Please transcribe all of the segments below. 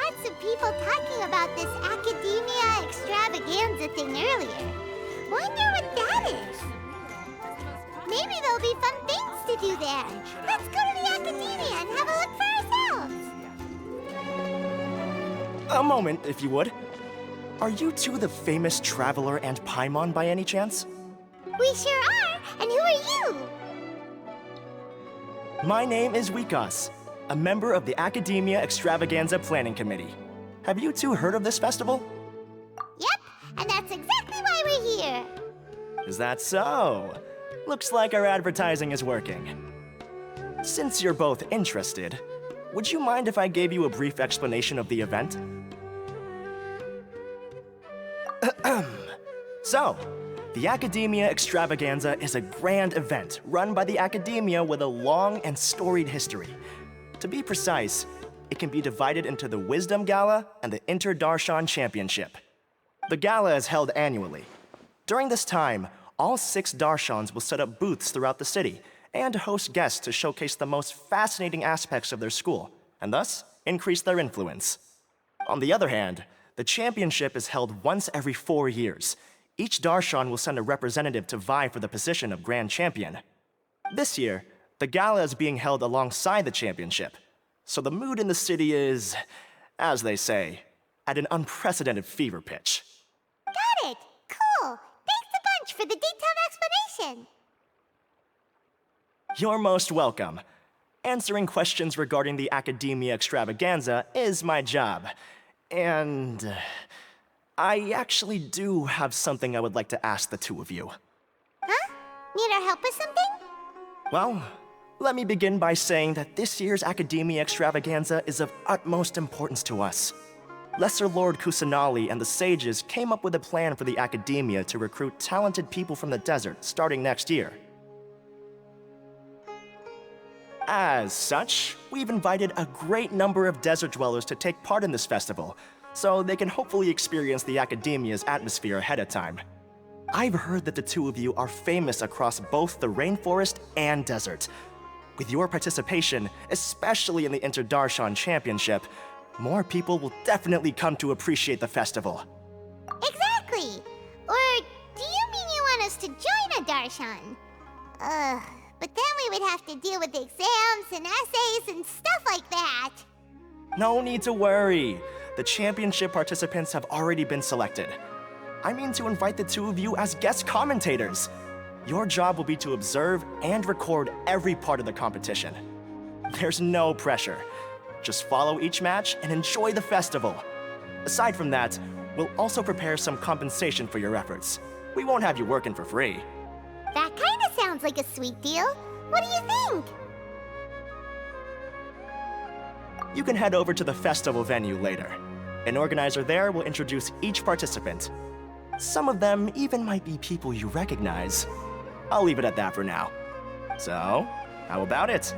lots of people talking about this Academia Extravaganza thing earlier. Wonder what that is. Maybe there'll be fun things to do there. Let's go to the Academia and have a look for ourselves. A moment, if you would. Are you two the famous Traveler and Paimon by any chance? We sure are, and who are you? My name is Wikas, a member of the Academia Extravaganza Planning Committee. Have you two heard of this festival? Yep, and that's exactly why we're here. Is that so? Looks like our advertising is working. Since you're both interested, would you mind if I gave you a brief explanation of the event? So, the Academia Extravaganza is a grand event run by the Academia with a long and storied history. To be precise, it can be divided into the Wisdom Gala and the Interdarshan Championship. The gala is held annually. During this time, all 6 Darshans will set up booths throughout the city and host guests to showcase the most fascinating aspects of their school, and thus increase their influence. On the other hand, the championship is held once every 4 years. Each Darshan will send a representative to vie for the position of Grand Champion. This year, the gala is being held alongside the championship, so the mood in the city is, as they say, at an unprecedented fever pitch. Got it! Cool! Thanks a bunch for the detailed explanation! You're most welcome. Answering questions regarding the Academia Extravaganza is my job. And I actually do have something I would like to ask the two of you. Huh? Need our help with something? Well, let me begin by saying that this year's Academia Extravaganza is of utmost importance to us. Lesser Lord Kusanali and the sages came up with a plan for the Academia to recruit talented people from the desert starting next year. As such, we've invited a great number of desert dwellers to take part in this festival, so they can hopefully experience the Academia's atmosphere ahead of time. I've heard that the two of you are famous across both the rainforest and desert. With your participation, especially in the Interdarshan Championship, more people will definitely come to appreciate the festival. Exactly! Or do you mean you want us to join a Darshan? But then we would have to deal with exams and essays and stuff like that. No need to worry. The championship participants have already been selected. I mean to invite the two of you as guest commentators. Your job will be to observe and record every part of the competition. There's no pressure. Just follow each match and enjoy the festival. Aside from that, we'll also prepare some compensation for your efforts. We won't have you working for free. That kinda sounds like a sweet deal. What do you think? You can head over to the festival venue later. An organizer there will introduce each participant. Some of them even might be people you recognize. I'll leave it at that for now. So, how about it?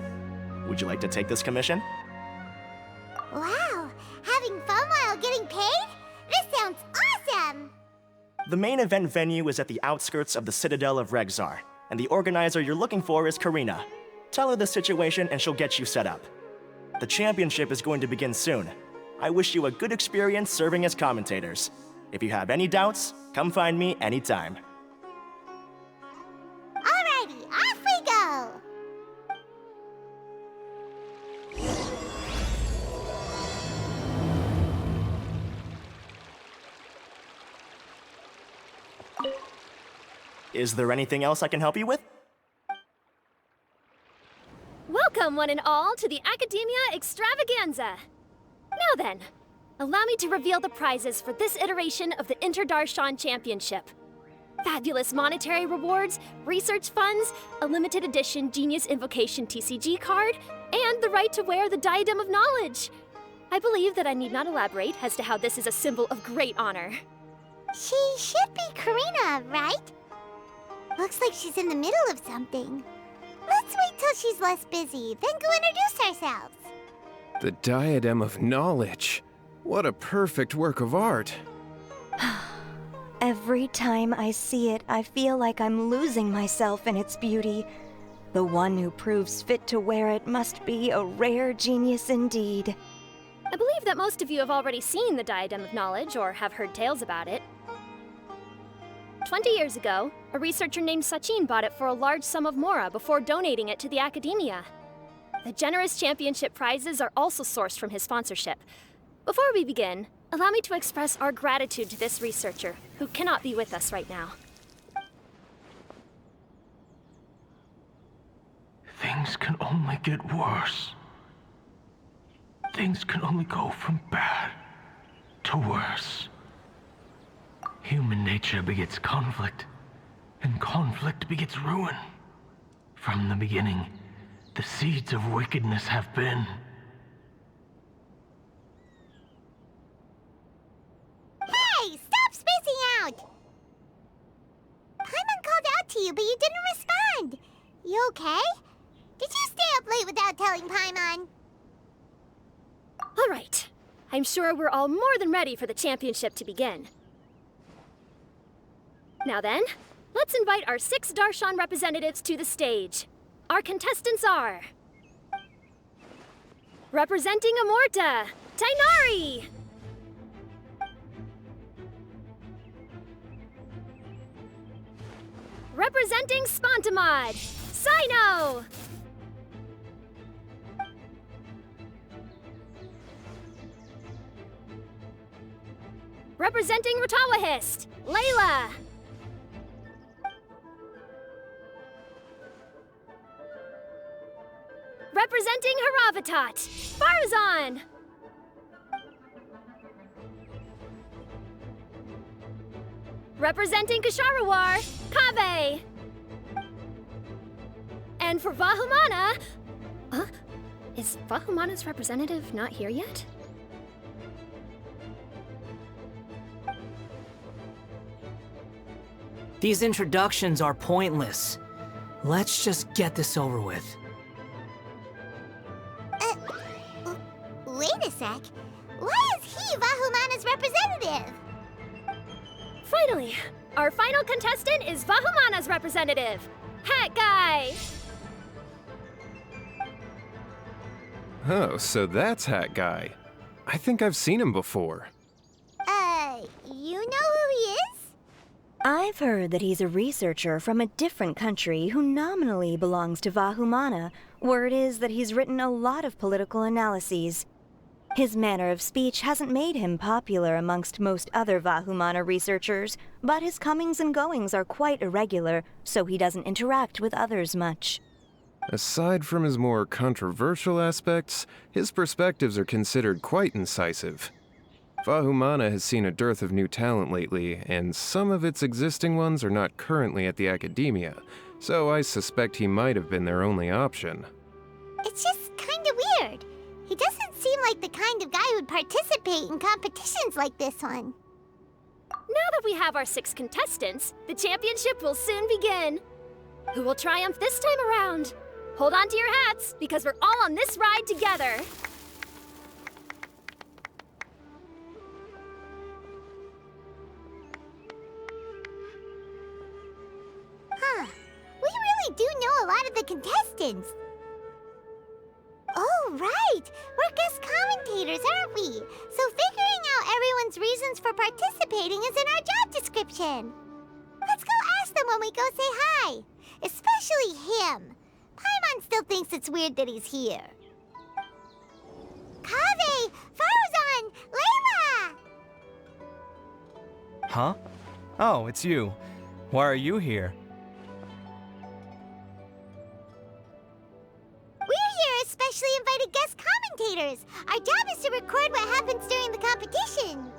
Would you like to take this commission? Wow! Having fun while getting paid? This sounds awesome! The main event venue is at the outskirts of the Citadel of Regzar, and the organizer you're looking for is Karina. Tell her the situation and she'll get you set up. The championship is going to begin soon. I wish you a good experience serving as commentators. If you have any doubts, come find me anytime. Alrighty, off we go! Is there anything else I can help you with? Welcome, one and all, to the Academia Extravaganza! Now then, allow me to reveal the prizes for this iteration of the Interdarshan Championship. Fabulous monetary rewards, research funds, a limited edition Genius Invocation TCG card, and the right to wear the Diadem of Knowledge. I believe that I need not elaborate as to how this is a symbol of great honor. She should be Karina, right? Looks like she's in the middle of something. Let's wait till she's less busy, then go introduce ourselves. The Diadem of Knowledge. What a perfect work of art. Every time I see it, I feel like I'm losing myself in its beauty. The one who proves fit to wear it must be a rare genius indeed. I believe that most of you have already seen the Diadem of Knowledge or have heard tales about it. 20 years ago, a researcher named Sachin bought it for a large sum of mora before donating it to the Academia. The generous championship prizes are also sourced from his sponsorship. Before we begin, allow me to express our gratitude to this researcher, who cannot be with us right now. Things can only get worse. Things can only go from bad to worse. Human nature begets conflict, and conflict begets ruin. From the beginning, the seeds of wickedness have been. Hey, stop spacing out! Paimon called out to you, but you didn't respond. You okay? Did you stay up late without telling Paimon? All right. I'm sure we're all more than ready for the championship to begin. Now then, let's invite our 6 Darshan representatives to the stage. Our contestants are... Representing Amorta, Tighnari! Representing Spontamod, Cyno! Representing Ratawahist, Layla! Representing Haravatat, Faruzan! Representing Kasharawar, Kaveh! And for Vahumana... Is Vahumana's representative not here yet? These introductions are pointless. Let's just get this over with. Wait a sec. Why is he Vahumana's representative? Finally, our final contestant is Vahumana's representative, Hat Guy! Oh, so that's Hat Guy. I think I've seen him before. You know who he is? I've heard that he's a researcher from a different country who nominally belongs to Vahumana. Word is that he's written a lot of political analyses. His manner of speech hasn't made him popular amongst most other Vahumana researchers, but his comings and goings are quite irregular, so he doesn't interact with others much. Aside from his more controversial aspects, his perspectives are considered quite incisive. Vahumana has seen a dearth of new talent lately, and some of its existing ones are not currently at the Academia, so I suspect he might have been their only option. It's just kinda weird. He doesn't seem like the kind of guy who'd participate in competitions like this one. Now that we have our 6 contestants, the championship will soon begin. Who will triumph this time around? Hold on to your hats, because we're all on this ride together. Huh. We really do know a lot of the contestants. Oh, right! We're guest commentators, aren't we? So figuring out everyone's reasons for participating is in our job description. Let's go ask them when we go say hi. Especially him. Paimon still thinks it's weird that he's here. Kaveh! Faruzan! Layla! Huh? Oh, it's you. Why are you here? We're here as specially invited guest commentators. Our job is to record what happens during the competition.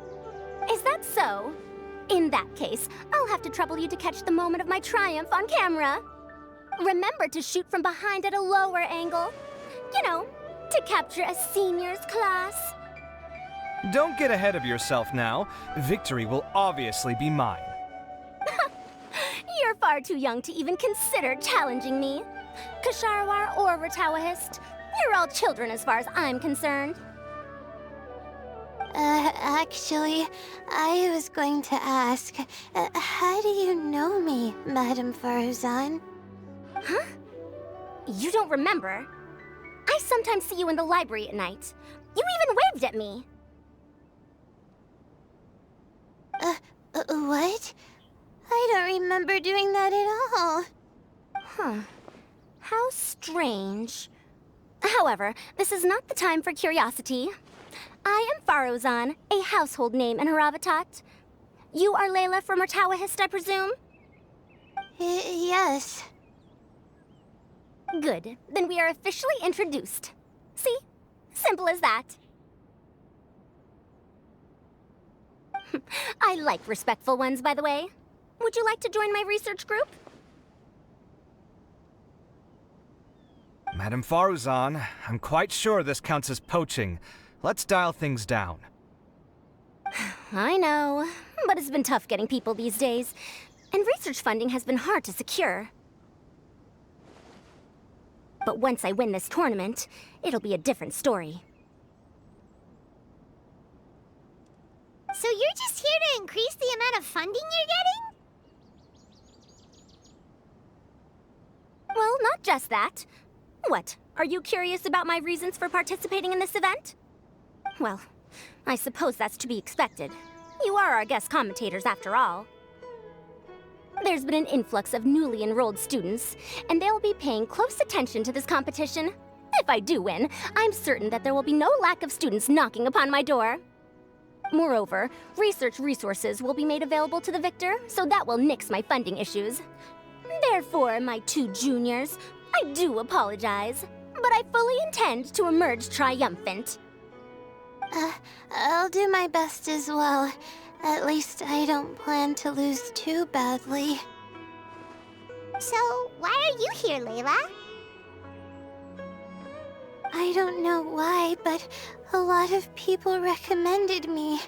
Is that so? In that case, I'll have to trouble you to catch the moment of my triumph on camera. Remember to shoot from behind at a lower angle. You know, to capture a seniors class. Don't get ahead of yourself now. Victory will obviously be mine. You're far too young to even consider challenging me. Kasharawar or Ratawahist, you're all children as far as I'm concerned. Actually, I was going to ask, how do you know me, Madame Faruzan? Huh? You don't remember? I sometimes see you in the library at night. You even waved at me. What? I don't remember doing that at all. Huh. How strange. However, this is not the time for curiosity. I am Faruzan, a household name in Haravatat. You are Layla from Murtawahist, I presume? Yes. Good. Then we are officially introduced. See? Simple as that. I like respectful ones, by the way. Would you like to join my research group? Madam Faruzan, I'm quite sure this counts as poaching. Let's dial things down. I know, but it's been tough getting people these days, and research funding has been hard to secure. But once I win this tournament, it'll be a different story. So you're just here to increase the amount of funding you're getting? Well, not just that. What, are you curious about my reasons for participating in this event? Well, I suppose that's to be expected. You are our guest commentators after all. There's been an influx of newly enrolled students, and they'll be paying close attention to this competition. If I do win, I'm certain that there will be no lack of students knocking upon my door. Moreover, research resources will be made available to the victor, so that will nix my funding issues. Therefore, my two juniors, I do apologize, but I fully intend to emerge triumphant. I'll do my best as well. At least I don't plan to lose too badly. So, why are you here, Layla? I don't know why, but a lot of people recommended me.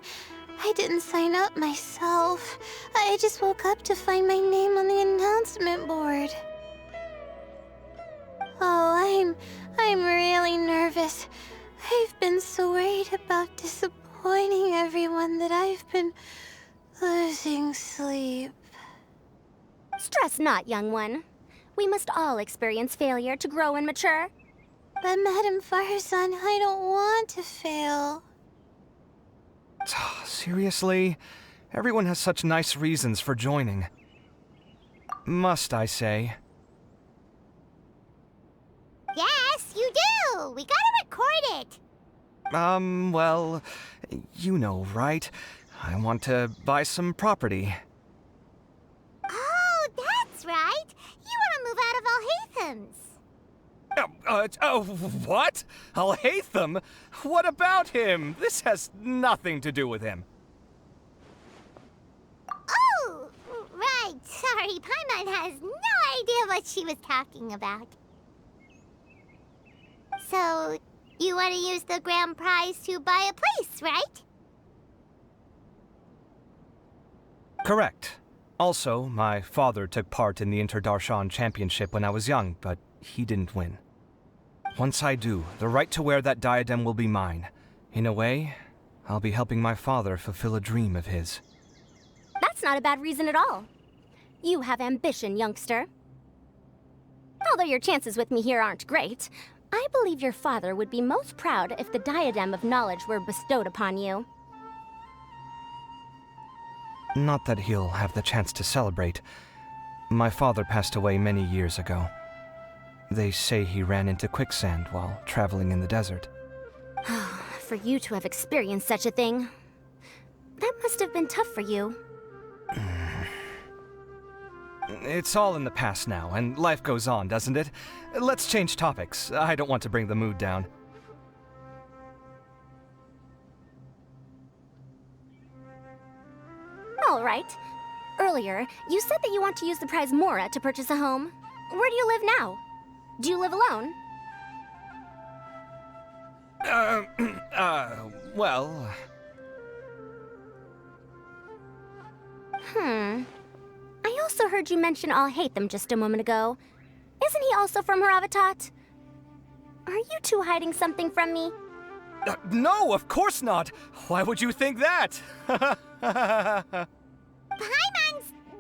I didn't sign up myself. I just woke up to find my name on the announcement board. Oh, I'm really nervous. I've been so worried about disappointing everyone that I've been losing sleep. Stress not, young one. We must all experience failure to grow and mature. But Madam Faruzan, I don't want to fail. Seriously? Everyone has such nice reasons for joining. Must I say? Yes, you do! We gotta record it! Well, you know, right? I want to buy some property. Oh, that's right! You want to move out of Alhatham's. What? Alhatham? What about him? This has nothing to do with him. Oh, right. Sorry, Paimon has no idea what she was talking about. So, you want to use the grand prize to buy a place, right? Correct. Also, my father took part in the Interdarshan Championship when I was young, but he didn't win. Once I do, the right to wear that diadem will be mine. In a way, I'll be helping my father fulfill a dream of his. That's not a bad reason at all. You have ambition, youngster. Although your chances with me here aren't great, I believe your father would be most proud if the diadem of knowledge were bestowed upon you. Not that he'll have the chance to celebrate. My father passed away many years ago. They say he ran into quicksand while traveling in the desert. For you to have experienced such a thing, that must have been tough for you. It's all in the past now, and life goes on, doesn't it? Let's change topics. I don't want to bring the mood down. All right. Earlier, you said that you want to use the prize Mora to purchase a home. Where do you live now? Do you live alone? Well... I also heard you mention Alhatham just a moment ago. Isn't he also from Haravatat? Are you two hiding something from me? No, of course not! Why would you think that? Paimon's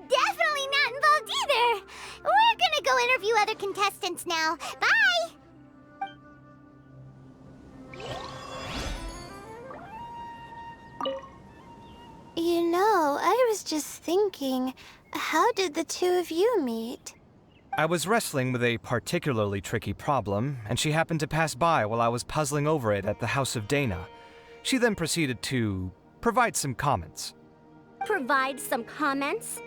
definitely not involved either! We're gonna go interview other contestants now. Bye! was just thinking, how did the two of you meet? I was wrestling with a particularly tricky problem, and she happened to pass by while I was puzzling over it at the house of Dana. She then proceeded to provide some comments. Provide some comments?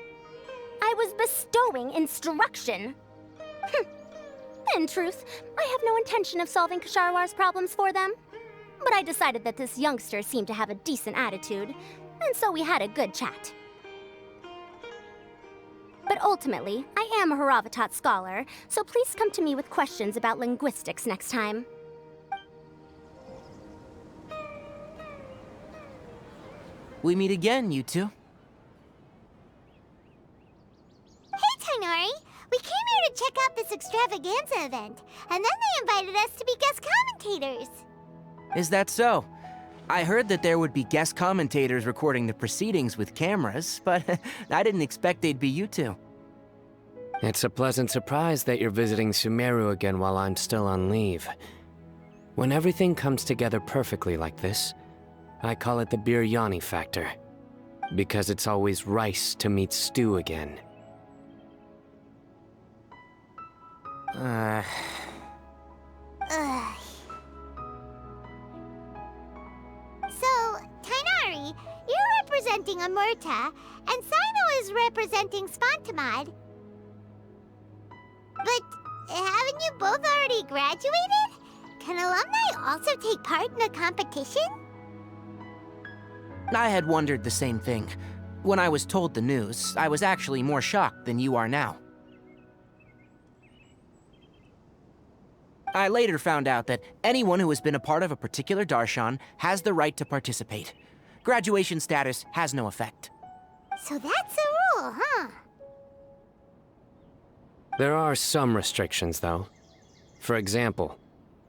I was bestowing instruction. In truth, I have no intention of solving Ksharowar's problems for them. But I decided that this youngster seemed to have a decent attitude, and so we had a good chat. But ultimately, I am a Haravatat scholar, so please come to me with questions about linguistics next time. We meet again, you two. Hey, Tighnari! We came here to check out this extravaganza event, and then they invited us to be guest commentators. Is that so? I heard that there would be guest commentators recording the proceedings with cameras, but I didn't expect they'd be you two. It's a pleasant surprise that you're visiting Sumeru again while I'm still on leave. When everything comes together perfectly like this, I call it the biryani factor. Because it's always rice to meet stew again. Ugh. So, Tighnari, you're representing Amurta, and Cyno is representing Spontamod. But haven't you both already graduated? Can alumni also take part in a competition? I had wondered the same thing. When I was told the news, I was actually more shocked than you are now. I later found out that anyone who has been a part of a particular darshan has the right to participate. Graduation status has no effect. So that's the rule, huh? There are some restrictions, though. For example,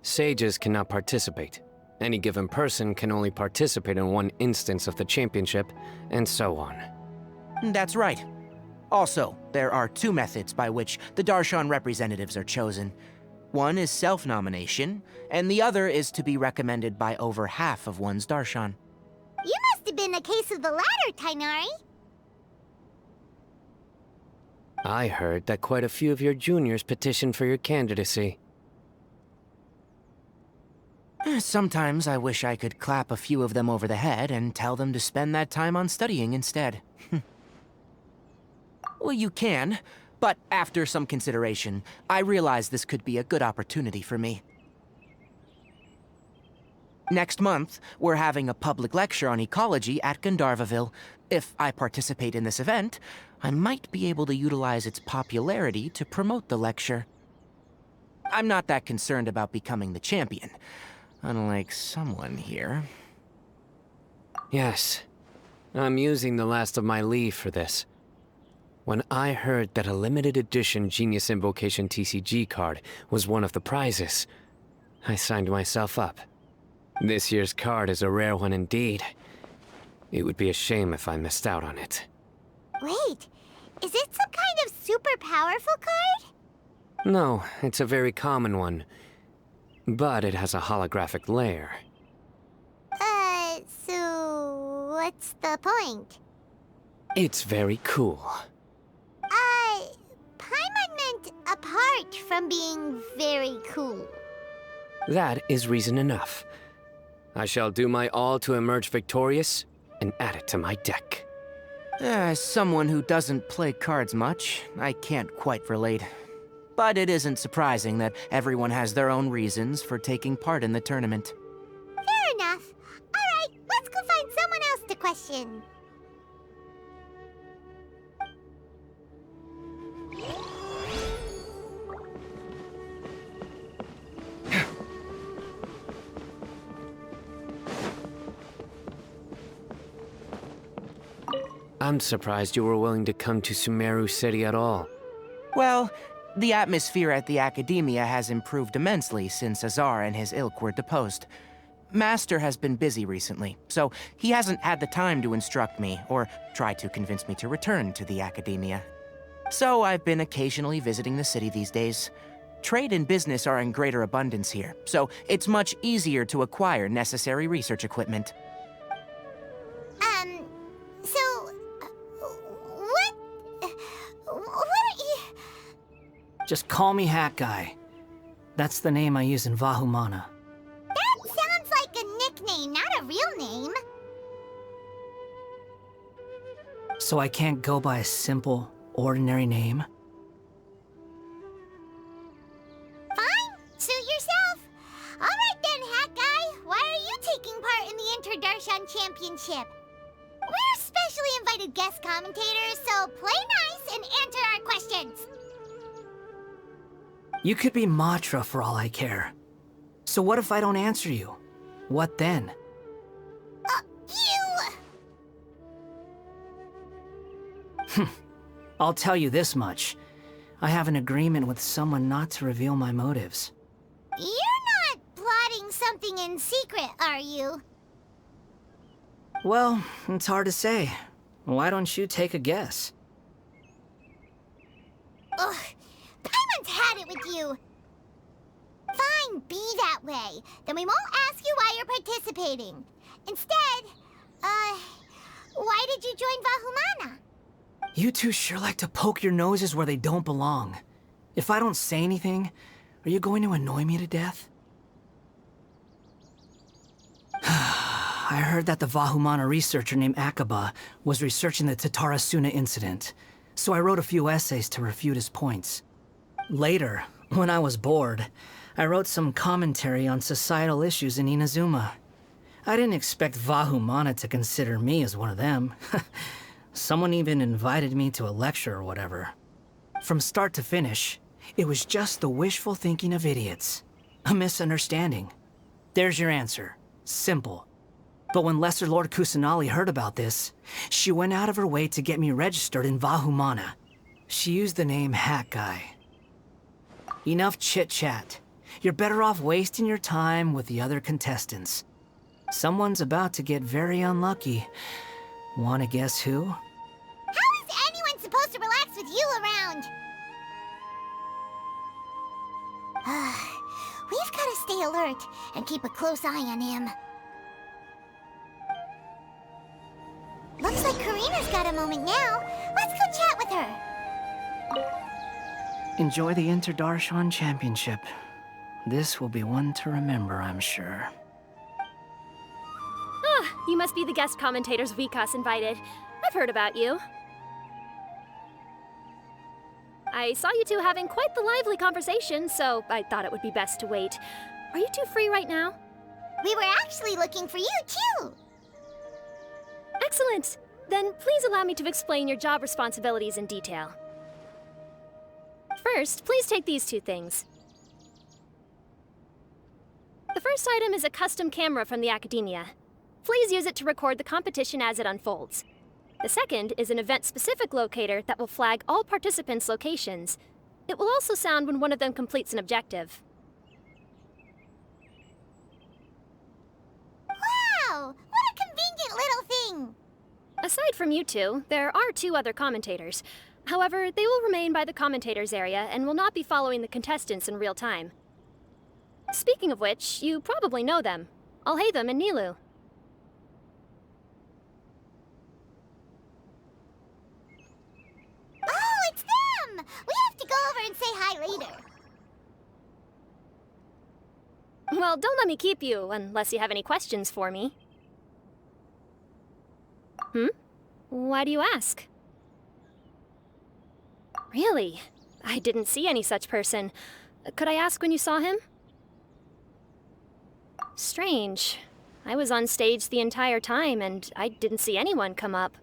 sages cannot participate. Any given person can only participate in one instance of the championship, and so on. That's right. Also, there are two methods by which the darshan representatives are chosen. One is self-nomination, and the other is to be recommended by over half of one's darshan. You must have been a case of the latter, Tighnari. I heard that quite a few of your juniors petitioned for your candidacy. Sometimes I wish I could clap a few of them over the head and tell them to spend that time on studying instead. Well, you can, but after some consideration, I realize this could be a good opportunity for me. Next month, we're having a public lecture on ecology at Gandharvaville. If I participate in this event, I might be able to utilize its popularity to promote the lecture. I'm not that concerned about becoming the champion, unlike someone here. Yes, I'm using the last of my leave for this. When I heard that a limited edition Genius Invocation TCG card was one of the prizes, I signed myself up. This year's card is a rare one indeed. It would be a shame if I missed out on it. Wait, is it some kind of super powerful card? No, it's a very common one. But it has a holographic layer. So what's the point? It's very cool. Paimon meant apart from being very cool. That is reason enough. I shall do my all to emerge victorious and add it to my deck. As someone who doesn't play cards much, I can't quite relate. But it isn't surprising that everyone has their own reasons for taking part in the tournament. Fair enough. All right, let's go find someone else to question. I'm surprised you were willing to come to Sumeru City at all. Well, the atmosphere at the Academia has improved immensely since Azar and his ilk were deposed. Master has been busy recently, so he hasn't had the time to instruct me or try to convince me to return to the Academia. So I've been occasionally visiting the city these days. Trade and business are in greater abundance here, so it's much easier to acquire necessary research equipment. So, Just call me Hat Guy. That's the name I use in Vahumana. That sounds like a nickname, not a real name. So I can't go by a simple, ordinary name? Fine, suit yourself. Alright then, Hat Guy. Why are you taking part in the Interdarshan Championship? We're specially invited guest commentators, so play nice and answer our questions. You could be Matra for all I care. So what if I don't answer you? What then? I'll tell you this much. I have an agreement with someone not to reveal my motives. You're not plotting something in secret, are you? Well, it's hard to say. Why don't you take a guess? Ugh, Paimon's had it with you. Fine, be that way. Then we won't ask you why you're participating. Instead, why did you join Vahumana? You two sure like to poke your noses where they don't belong. If I don't say anything, are you going to annoy me to death? I heard that the Vahumana researcher named Akaba was researching the Tatarasuna incident, so I wrote a few essays to refute his points. Later, when I was bored, I wrote some commentary on societal issues in Inazuma. I didn't expect Vahumana to consider me as one of them. Someone even invited me to a lecture or whatever. From start to finish, it was just the wishful thinking of idiots. A misunderstanding. There's your answer. Simple. But when Lesser Lord Kusanali heard about this, she went out of her way to get me registered in Vahumana. She used the name Hat Guy. Enough chit-chat. You're better off wasting your time with the other contestants. Someone's about to get very unlucky. Wanna guess who? How is anyone supposed to relax with you around? We've gotta stay alert and keep a close eye on him. Looks like Karina's got a moment now. Let's go chat with her. Enjoy the Interdarshan Championship. This will be one to remember, I'm sure. Ah, you must be the guest commentators Vikas invited. I've heard about you. I saw you two having quite the lively conversation, so I thought it would be best to wait. Are you two free right now? We were actually looking for you, too. Excellent! Then please allow me to explain your job responsibilities in detail. First, please take these two things. The first item is a custom camera from the Academia. Please use it to record the competition as it unfolds. The second is an event-specific locator that will flag all participants' locations. It will also sound when one of them completes an objective. Wow! What a convenient little thing! Aside from you two, there are two other commentators. However, they will remain by the commentators area and will not be following the contestants in real time. Speaking of which, you probably know them. Alhaitham and Nilu. Oh, it's them! We have to go over and say hi later. Well, don't let me keep you, unless you have any questions for me. Why do you ask? Really? I didn't see any such person. Could I ask when you saw him? Strange. I was on stage the entire time, and I didn't see anyone come up.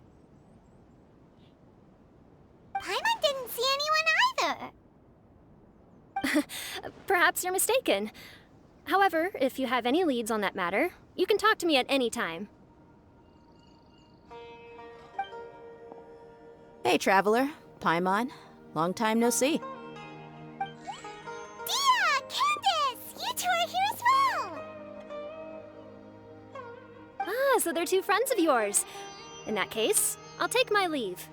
Paimon didn't see anyone either. Perhaps you're mistaken. However, if you have any leads on that matter, you can talk to me at any time. Hey, Traveler. Paimon. Long time no see. Dia! Candace! You two are here as well! Ah, so they're two friends of yours. In that case, I'll take my leave.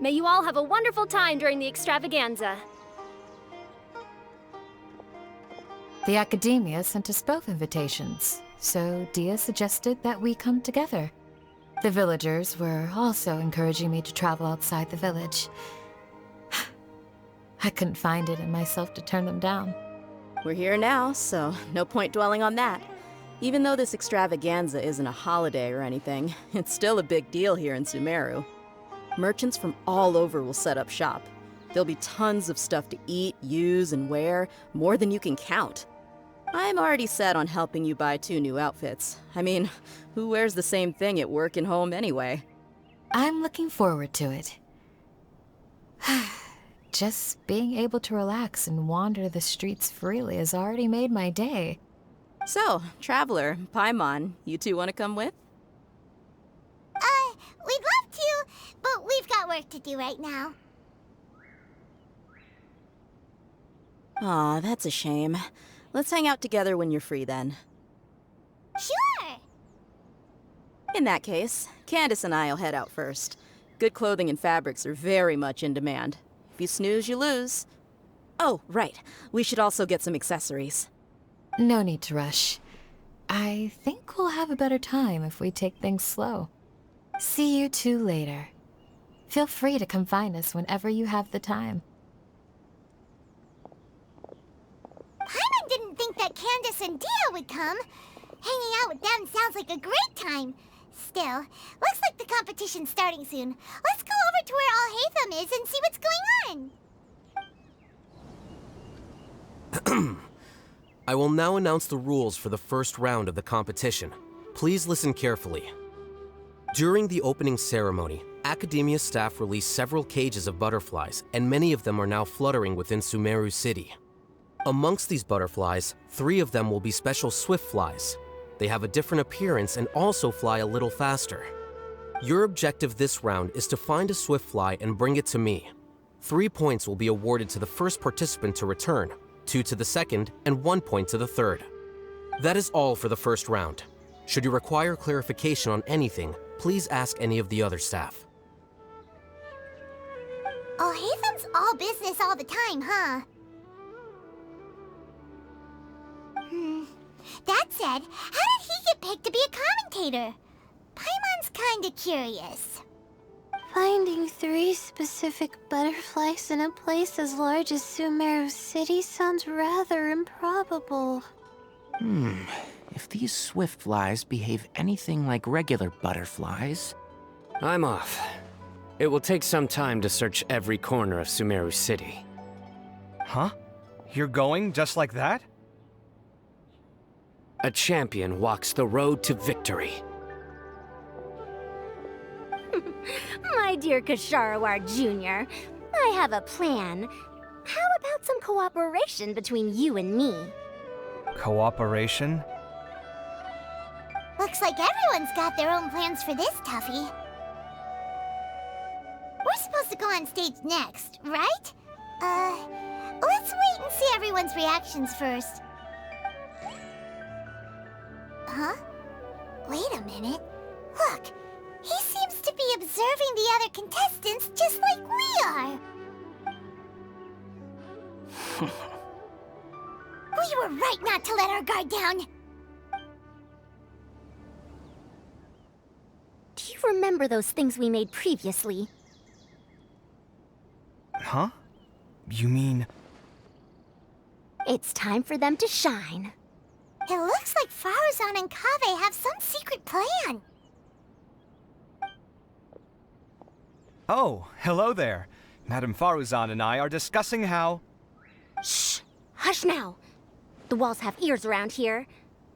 May you all have a wonderful time during the extravaganza. The Academia sent us both invitations, so Dia suggested that we come together. The villagers were also encouraging me to travel outside the village. I couldn't find it in myself to turn them down. We're here now, so no point dwelling on that. Even though this extravaganza isn't a holiday or anything, it's still a big deal here in Sumeru. Merchants from all over will set up shop. There'll be tons of stuff to eat, use, and wear, more than you can count. I'm already set on helping you buy 2 new outfits. I mean, who wears the same thing at work and home anyway? I'm looking forward to it. Just being able to relax and wander the streets freely has already made my day. So, Traveler, Paimon, you two want to come with? We'd love to, but we've got work to do right now. Aw, that's a shame. Let's hang out together when you're free then. Sure! In that case, Candace and I'll head out first. Good clothing and fabrics are very much in demand. If you snooze, you lose. Oh, right. We should also get some accessories. No need to rush. I think we'll have a better time if we take things slow. See you two later. Feel free to come find us whenever you have the time. Paimon didn't think that Candace and Dia would come. Hanging out with them sounds like a great time. Still, looks like the competition's starting soon. Let's go over to where Alhaitham is and see what's going on. I will now announce the rules for the first round of the competition. Please listen carefully. During the opening ceremony, Academia staff released several cages of butterflies, and many of them are now fluttering within Sumeru City. Amongst these butterflies, 3 of them will be special swift flies. They have a different appearance and also fly a little faster. Your objective this round is to find a swift fly and bring it to me. 3 points will be awarded to the first participant to return, 2 to the second, and 1 point to the third. That is all for the first round. Should you require clarification on anything, please ask any of the other staff. Alhaitham's all business all the time, huh? That said, how did he get picked to be a commentator? Paimon's kinda curious. Finding 3 specific butterflies in a place as large as Sumeru City sounds rather improbable. If these swift flies behave anything like regular butterflies... I'm off. It will take some time to search every corner of Sumeru City. Huh? You're going just like that? A champion walks the road to victory. My dear Kasharawar Jr., I have a plan. How about some cooperation between you and me? Cooperation? Looks like everyone's got their own plans for this, Tuffy. We're supposed to go on stage next, right? Let's wait and see everyone's reactions first. Huh? Wait a minute. Look, he seems to be observing the other contestants just like we are. We were right not to let our guard down. Do you remember those things we made previously? Huh? You mean... It's time for them to shine. It looks like Faruzan and Kaveh have some secret plan. Oh, hello there. Madame Faruzan and I are discussing how... Shh! Hush now! The walls have ears around here.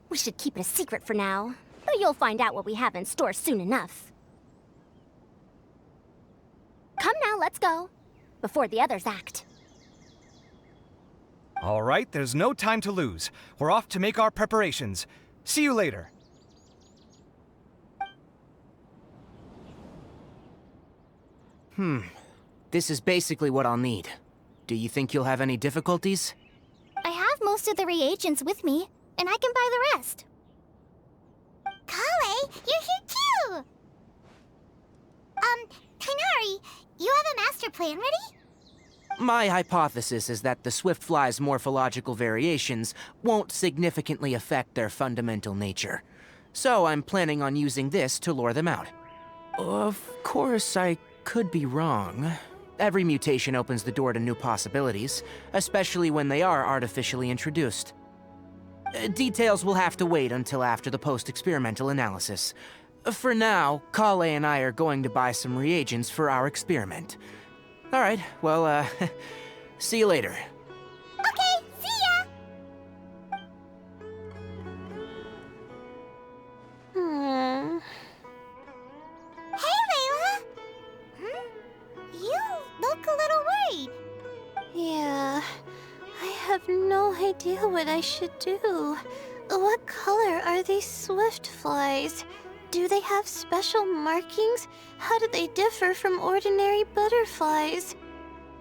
We should keep it a secret for now, but you'll find out what we have in store soon enough. Come now, let's go. Before the others act. All right, there's no time to lose. We're off to make our preparations. See you later. This is basically what I'll need. Do you think you'll have any difficulties? I have most of the reagents with me, and I can buy the rest. Kaveh, you're here too! Tighnari, you have a master plan ready? My hypothesis is that the swift fly's morphological variations won't significantly affect their fundamental nature. So I'm planning on using this to lure them out. Of course, I could be wrong. Every mutation opens the door to new possibilities, especially when they are artificially introduced. Details will have to wait until after the post-experimental analysis. For now, Kaveh and I are going to buy some reagents for our experiment. Alright, well, see you later. Okay, see ya! Hey, Layla! You look a little worried. Yeah, I have no idea what I should do. What color are these swift flies? Do they have special markings? How do they differ from ordinary butterflies?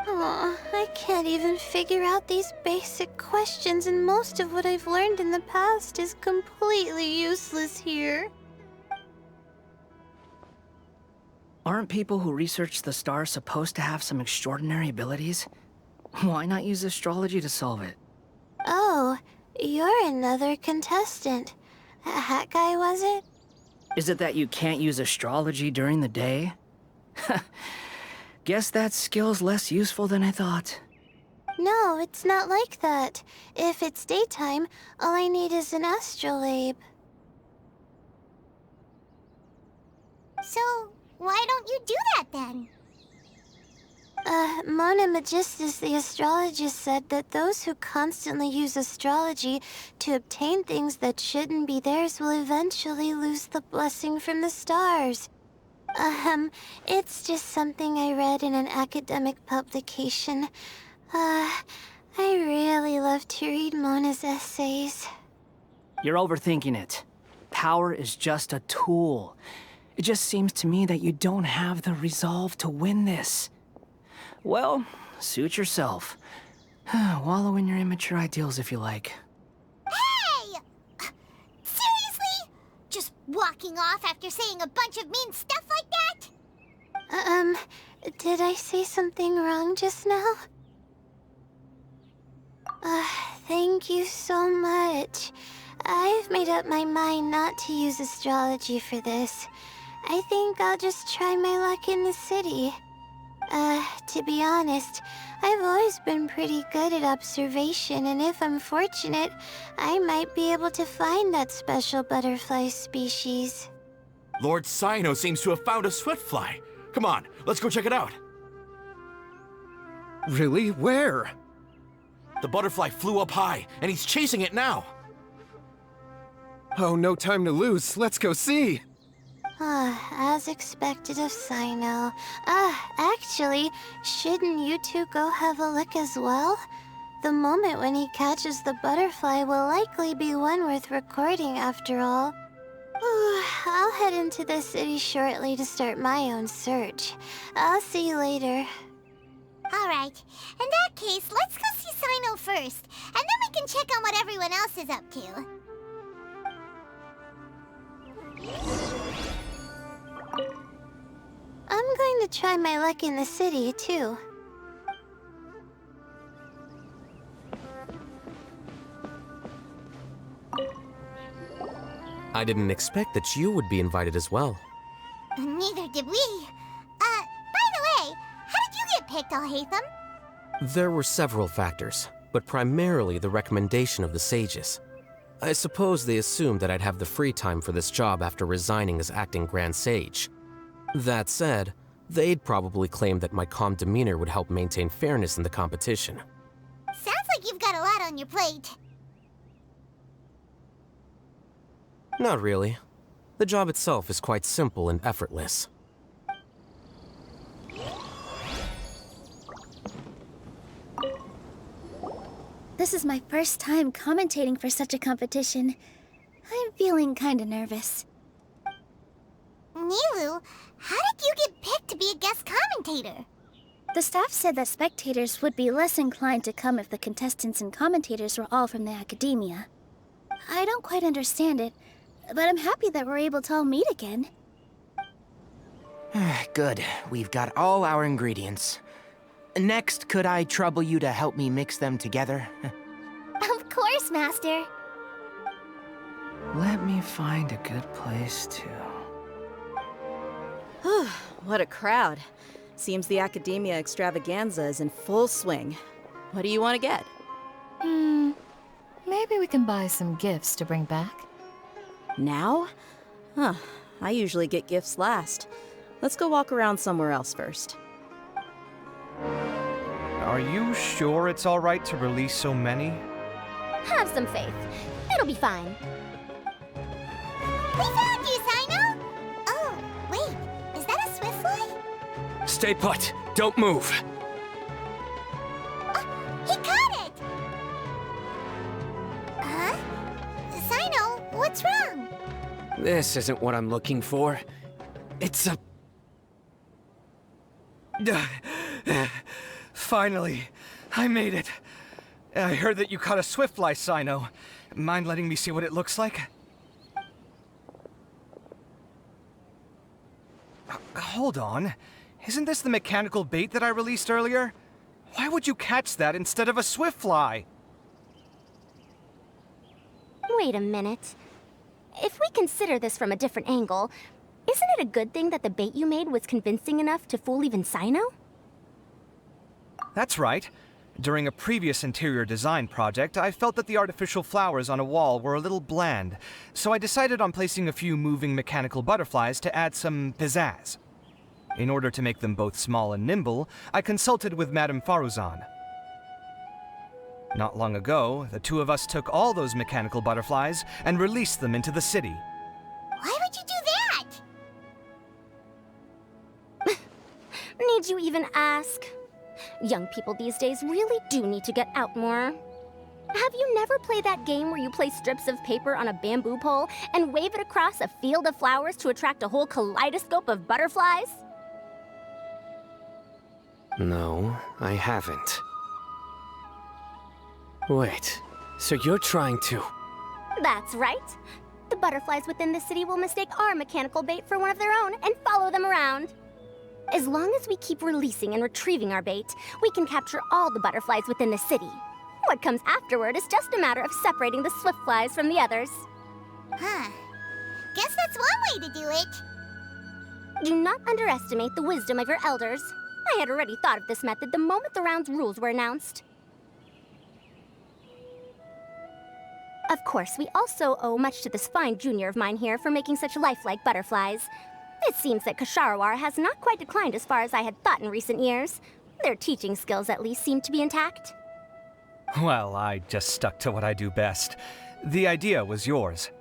Aw, I can't even figure out these basic questions, and most of what I've learned in the past is completely useless here. Aren't people who research the stars supposed to have some extraordinary abilities? Why not use astrology to solve it? Oh, you're another contestant. That guy, was it? Is it that you can't use astrology during the day? Guess that skill's less useful than I thought. No, it's not like that. If it's daytime, all I need is an astrolabe. So, why don't you do that then? Mona Magistus, the astrologist, said that those who constantly use astrology to obtain things that shouldn't be theirs will eventually lose the blessing from the stars. It's just something I read in an academic publication. I really love to read Mona's essays. You're overthinking it. Power is just a tool. It just seems to me that you don't have the resolve to win this. Well, suit yourself. Wallow in your immature ideals if you like. Hey! Seriously? Just walking off after saying a bunch of mean stuff like that? Did I say something wrong just now? Thank you so much. I've made up my mind not to use astrology for this. I think I'll just try my luck in the city. To be honest, I've always been pretty good at observation, and if I'm fortunate, I might be able to find that special butterfly species. Lord Cyno seems to have found a swiftfly. Come on, let's go check it out. Really? Where? The butterfly flew up high, and he's chasing it now. Oh, no time to lose. Let's go see. As expected of Cyno. Actually, shouldn't you two go have a look as well? The moment when he catches the butterfly will likely be one worth recording after all. I'll head into the city shortly to start my own search. I'll see you later. Alright, in that case, let's go see Cyno first, and then we can check on what everyone else is up to. I'm going to try my luck in the city, too. I didn't expect that you would be invited as well. Neither did we. By the way, how did you get picked, Alhaitham? There were several factors, but primarily the recommendation of the sages. I suppose they assumed that I'd have the free time for this job after resigning as acting Grand Sage. That said, they'd probably claim that my calm demeanor would help maintain fairness in the competition. Sounds like you've got a lot on your plate. Not really. The job itself is quite simple and effortless. This is my first time commentating for such a competition. I'm feeling kinda nervous. Nilu, how did you get picked to be a guest commentator? The staff said that spectators would be less inclined to come if the contestants and commentators were all from the academia. I don't quite understand it, but I'm happy that we're able to all meet again. Good. We've got all our ingredients. Next, could I trouble you to help me mix them together? Of course, Master. Let me find a good place to... What a crowd. Seems the Academia Extravaganza is in full swing. What do you want to get? Maybe we can buy some gifts to bring back. Now? Huh. I usually get gifts last. Let's go walk around somewhere else first. Are you sure it's all right to release so many? Have some faith. It'll be fine. We found you, Cyno! Oh, wait. Is that a swiftfly? Stay put. Don't move. He caught it! Huh? Cyno, what's wrong? This isn't what I'm looking for. It's a... Finally, I made it. I heard that you caught a swiftfly, Cyno. Mind letting me see what it looks like? Hold on. Isn't this the mechanical bait that I released earlier? Why would you catch that instead of a swiftfly? Wait a minute. If we consider this from a different angle, isn't it a good thing that the bait you made was convincing enough to fool even Cyno? That's right. During a previous interior design project, I felt that the artificial flowers on a wall were a little bland, so I decided on placing a few moving mechanical butterflies to add some pizzazz. In order to make them both small and nimble, I consulted with Madame Faruzan. Not long ago, the two of us took all those mechanical butterflies and released them into the city. Why would you do that? Need you even ask? Young people these days really do need to get out more. Have you never played that game where you place strips of paper on a bamboo pole and wave it across a field of flowers to attract a whole kaleidoscope of butterflies? No, I haven't. Wait, so you're trying to... That's right. The butterflies within the city will mistake our mechanical bait for one of their own and follow them around. As long as we keep releasing and retrieving our bait, we can capture all the butterflies within the city. What comes afterward is just a matter of separating the swift flies from the others. Huh. Guess that's one way to do it. Do not underestimate the wisdom of your elders. I had already thought of this method the moment the round's rules were announced. Of course, we also owe much to this fine junior of mine here for making such lifelike butterflies. It seems that Kasharawar has not quite declined as far as I had thought in recent years. Their teaching skills at least seem to be intact. Well, I just stuck to what I do best. The idea was yours.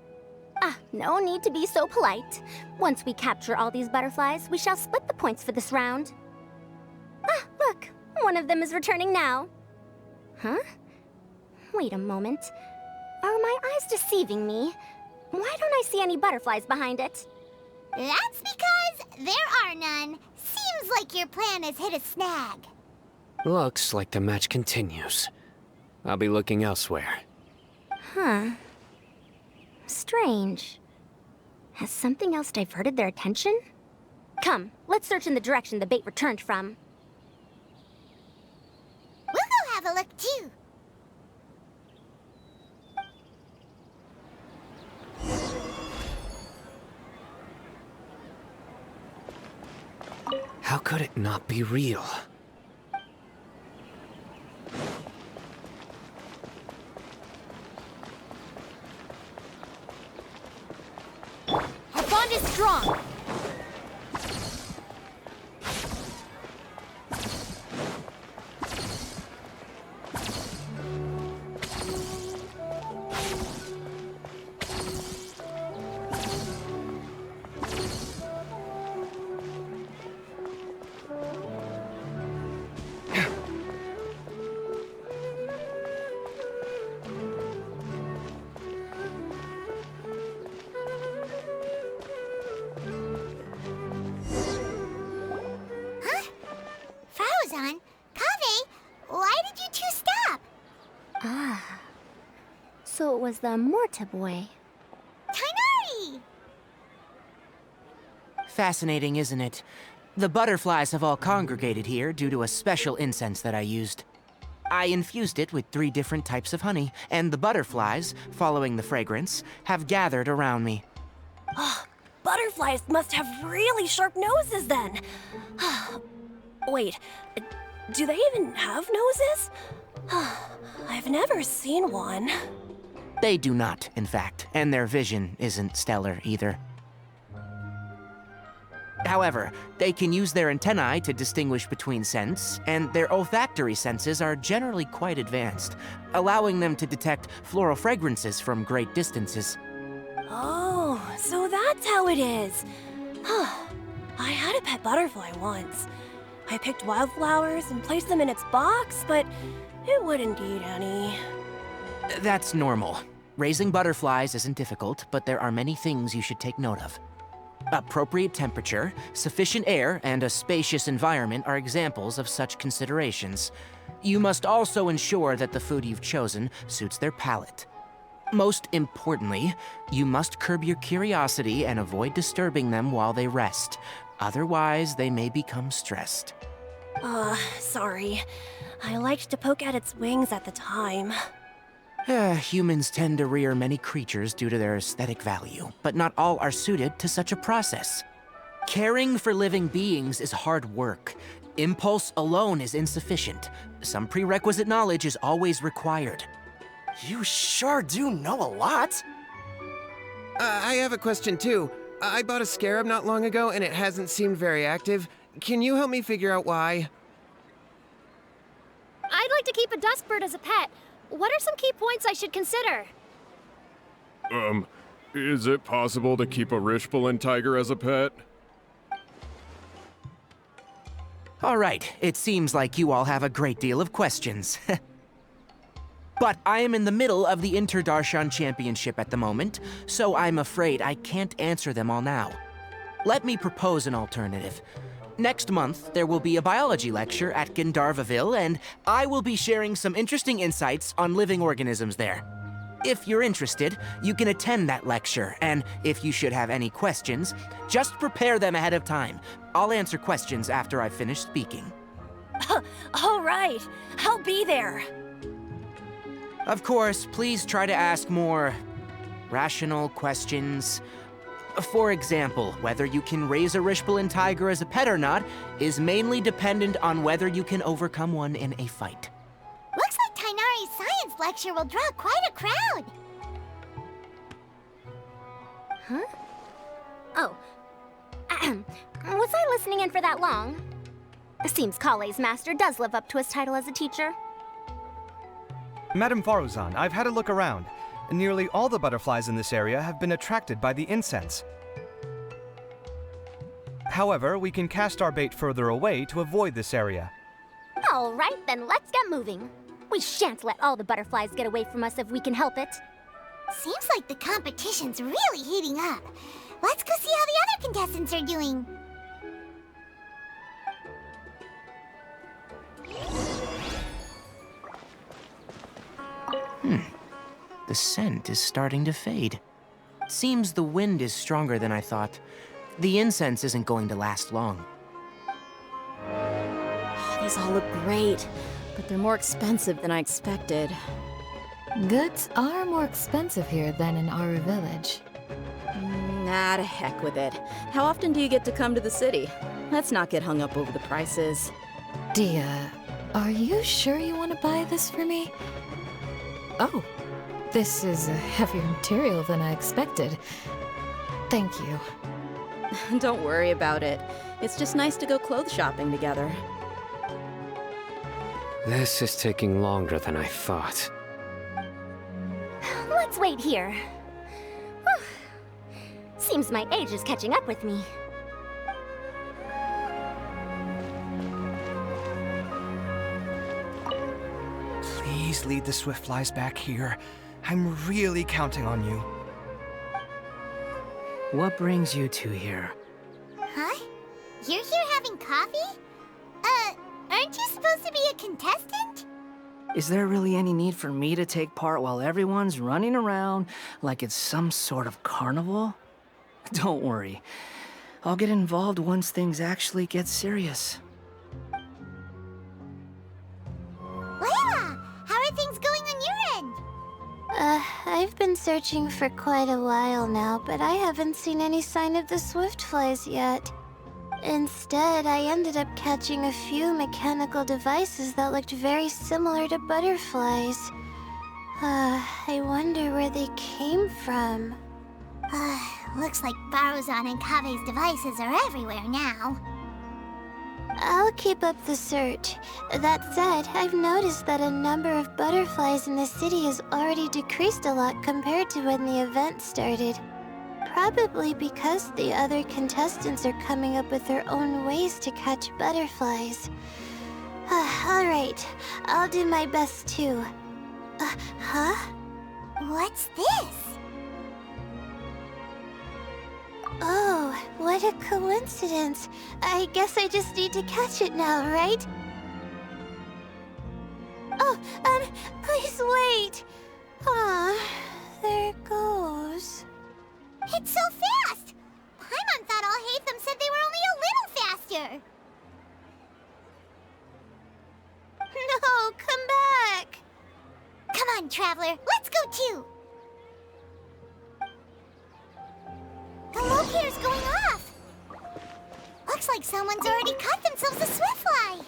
No need to be so polite. Once we capture all these butterflies, we shall split the points for this round. Look, one of them is returning now. Huh? Wait a moment. Are my eyes deceiving me? Why don't I see any butterflies behind it? That's because there are none. Seems like your plan has hit a snag. Looks like the match continues. I'll be looking elsewhere. Huh. Strange. Has something else diverted their attention? Come, let's search in the direction the bait returned from. We'll go have a look too. How could it not be real? Our bond is strong. Faruzan, Kaveh, why did you two stop? So it was the Morta boy. Tighnari! Fascinating, isn't it? The butterflies have all congregated here due to a special incense that I used. I infused it with 3 different types of honey, and the butterflies, following the fragrance, have gathered around me. Butterflies must have really sharp noses then. Wait, do they even have noses? I've never seen one. They do not, in fact, and their vision isn't stellar either. However, they can use their antennae to distinguish between scents, and their olfactory senses are generally quite advanced, allowing them to detect floral fragrances from great distances. Oh, so that's how it is. I had a pet butterfly once. I picked wildflowers and placed them in its box, but it wouldn't eat any. That's normal. Raising butterflies isn't difficult, but there are many things you should take note of. Appropriate temperature, sufficient air, and a spacious environment are examples of such considerations. You must also ensure that the food you've chosen suits their palate. Most importantly, you must curb your curiosity and avoid disturbing them while they rest. Otherwise, they may become stressed. Sorry. I liked to poke at its wings at the time. Humans tend to rear many creatures due to their aesthetic value, but not all are suited to such a process. Caring for living beings is hard work. Impulse alone is insufficient. Some prerequisite knowledge is always required. You sure do know a lot. I have a question too. I bought a scarab not long ago and it hasn't seemed very active. Can you help me figure out why? I'd like to keep a duskbird as a pet. What are some key points I should consider? Is it possible to keep a Rishbalin tiger as a pet? All right, it seems like you all have a great deal of questions. But I am in the middle of the Interdarshan Championship at the moment, so I'm afraid I can't answer them all now. Let me propose an alternative. Next month, there will be a biology lecture at Gandharvaville, and I will be sharing some interesting insights on living organisms there. If you're interested, you can attend that lecture, and if you should have any questions, just prepare them ahead of time. I'll answer questions after I've finished speaking. All right, I'll be there. Of course, please try to ask more rational questions. For example, whether you can raise a Rishbalin tiger as a pet or not is mainly dependent on whether you can overcome one in a fight. Looks like Tighnari's science lecture will draw quite a crowd. Huh? Oh. Was I listening in for that long? It seems Kaveh's master does live up to his title as a teacher. Madam Faruzan, I've had a look around. Nearly all the butterflies in this area have been attracted by the incense. However, we can cast our bait further away to avoid this area. All right, then let's get moving. We shan't let all the butterflies get away from us if we can help it. Seems like the competition's really heating up. Let's go see how the other contestants are doing. The scent is starting to fade. Seems the wind is stronger than I thought. The incense isn't going to last long. These all look great, but they're more expensive than I expected. Goods are more expensive here than in our village. Nah, to heck with it. How often do you get to come to the city? Let's not get hung up over the prices. Dia, are you sure you want to buy this for me? Oh, this is a heavier material than I expected. Thank you. Don't worry about it. It's just nice to go clothes shopping together. This is taking longer than I thought. Let's wait here. Whew. Seems my age is catching up with me. Please lead the Swiftflies back here. I'm really counting on you. What brings you two here? Huh? You're here having coffee? Aren't you supposed to be a contestant? Is there really any need for me to take part while everyone's running around like it's some sort of carnival? Don't worry. I'll get involved once things actually get serious. Layla, how are things going on your end? I've been searching for quite a while now, but I haven't seen any sign of the Swiftflies yet. Instead, I ended up catching a few mechanical devices that looked very similar to butterflies. I wonder where they came from. Looks like Faruzan and Kaveh's devices are everywhere now. I'll keep up the search. That said, I've noticed that a number of butterflies in the city has already decreased a lot compared to when the event started. Probably because the other contestants are coming up with their own ways to catch butterflies. Alright, I'll do my best too. Huh? What's this? Oh, what a coincidence. I guess I just need to catch it now, right? Oh, please wait. There it goes. It's so fast! Paimon thought all Hatham said they were only a little faster. No, come back! Come on, Traveler, let's go too! The locator's going off! Looks like someone's already caught themselves a swiftfly!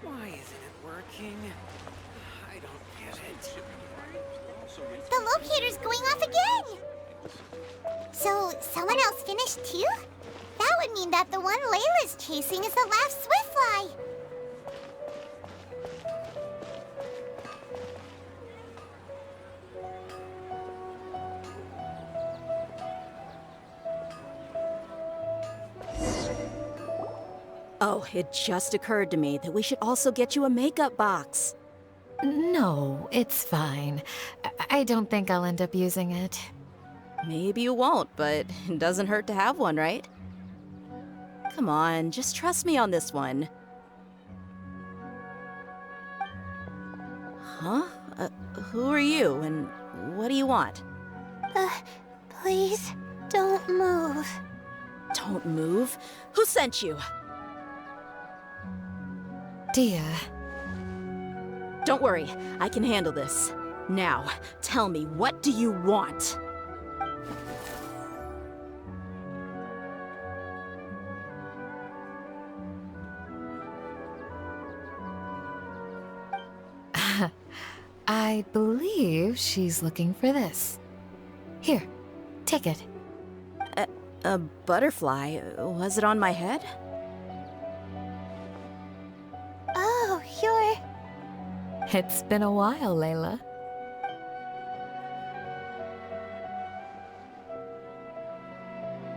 Why isn't it working? I don't get it. The locator's going off again! So, someone else finished too? That would mean that the one Layla's chasing is the last swiftfly! Oh, it just occurred to me that we should also get you a makeup box. No, it's fine. I don't think I'll end up using it. Maybe you won't, but it doesn't hurt to have one, right? Come on, just trust me on this one. Huh? Who are you, and what do you want? Please, don't move. Don't move? Who sent you? Dia. Don't worry, I can handle this. Now, tell me, what do you want? I believe she's looking for this. Here, take it. A butterfly? Was it on my head? Oh, you're... It's been a while, Layla.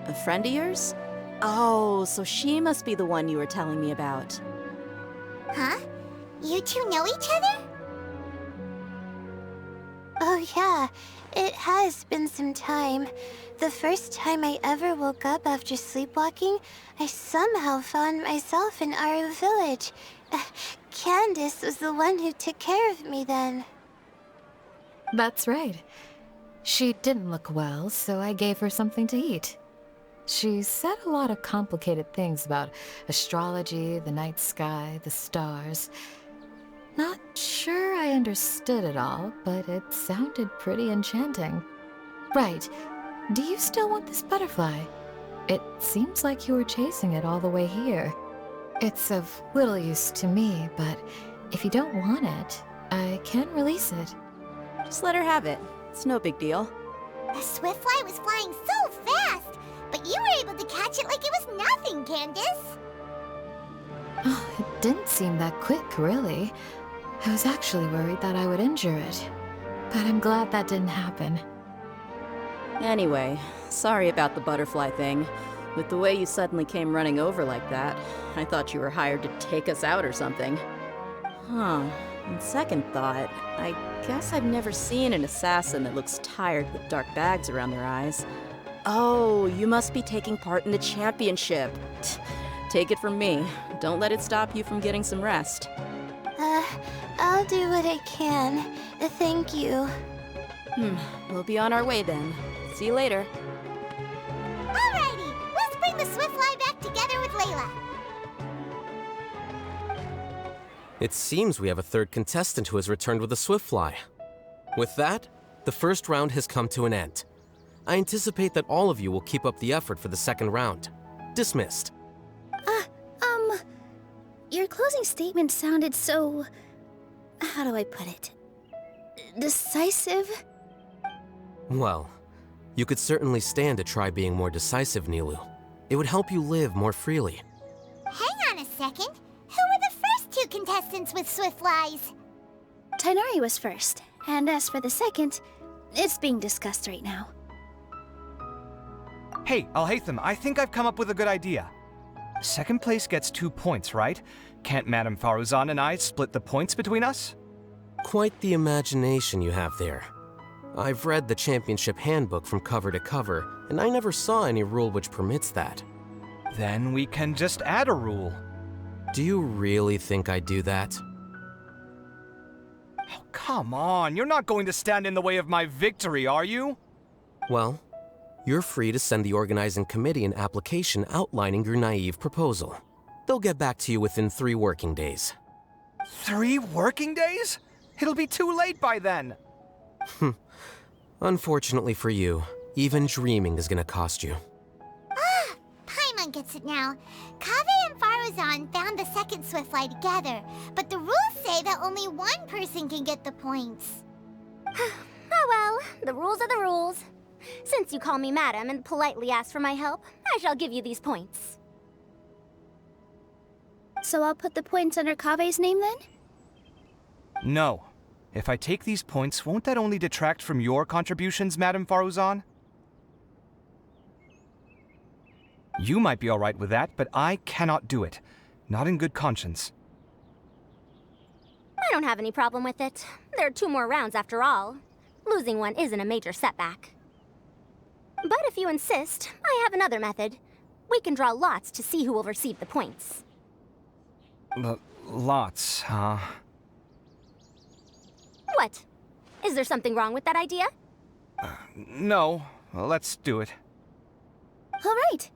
A friend of yours? Oh, so she must be the one you were telling me about. Huh? You two know each other? Oh yeah, it has been some time. The first time I ever woke up after sleepwalking, I somehow found myself in Aru village. Candace was the one who took care of me then. That's right. She didn't look well, so I gave her something to eat. She said a lot of complicated things about astrology, the night sky, the stars. Not sure I understood it all, but it sounded pretty enchanting. Right. Do you still want this butterfly? It seems like you were chasing it all the way here. It's of little use to me, but if you don't want it, I can release it. Just let her have it. It's no big deal. The swiftfly was flying so fast, but you were able to catch it like it was nothing, Candace. Oh, it didn't seem that quick, really. I was actually worried that I would injure it, but I'm glad that didn't happen. Anyway, sorry about the butterfly thing. With the way you suddenly came running over like that, I thought you were hired to take us out or something. Huh. On second thought, I guess I've never seen an assassin that looks tired with dark bags around their eyes. Oh, you must be taking part in the championship. Take it from me. Don't let it stop you from getting some rest. I'll do what I can. Thank you. We'll be on our way then. See you later. Alrighty, let's bring the swiftfly back together with Layla. It seems we have a third contestant who has returned with a swiftfly. With that, the first round has come to an end. I anticipate that all of you will keep up the effort for the second round. Dismissed. Your closing statement sounded so... how do I put it? Decisive? Well, you could certainly stand to try being more decisive, Nilu. It would help you live more freely. Hang on a second. Who were the first two contestants with swift flies? Tighnari was first, and as for the second, it's being discussed right now. Hey, Alhaitham, I think I've come up with a good idea. Second place gets 2 points, right? Can't Madame Faruzan and I split the points between us? Quite the imagination you have there. I've read the championship handbook from cover to cover, and I never saw any rule which permits that. Then we can just add a rule. Do you really think I'd do that? Oh, come on, you're not going to stand in the way of my victory, are you? Well, you're free to send the organizing committee an application outlining your naive proposal. They'll get back to you within 3 working days. 3 working days? It'll be too late by then. Unfortunately for you, even dreaming is gonna cost you. Paimon gets it now. Kaveh and Faruzan found the second Swiftfly together, but the rules say that only one person can get the points. Oh well, the rules are the rules. Since you call me madam and politely ask for my help, I shall give you these points. So I'll put the points under Kaveh's name then? No. If I take these points, won't that only detract from your contributions, Madame Faruzan? You might be all right with that, but I cannot do it. Not in good conscience. I don't have any problem with it. There are 2 more rounds after all. Losing one isn't a major setback. But if you insist, I have another method. We can draw lots to see who will receive the points. Lots, huh? What? Is there something wrong with that idea? No. Well, let's do it. All right.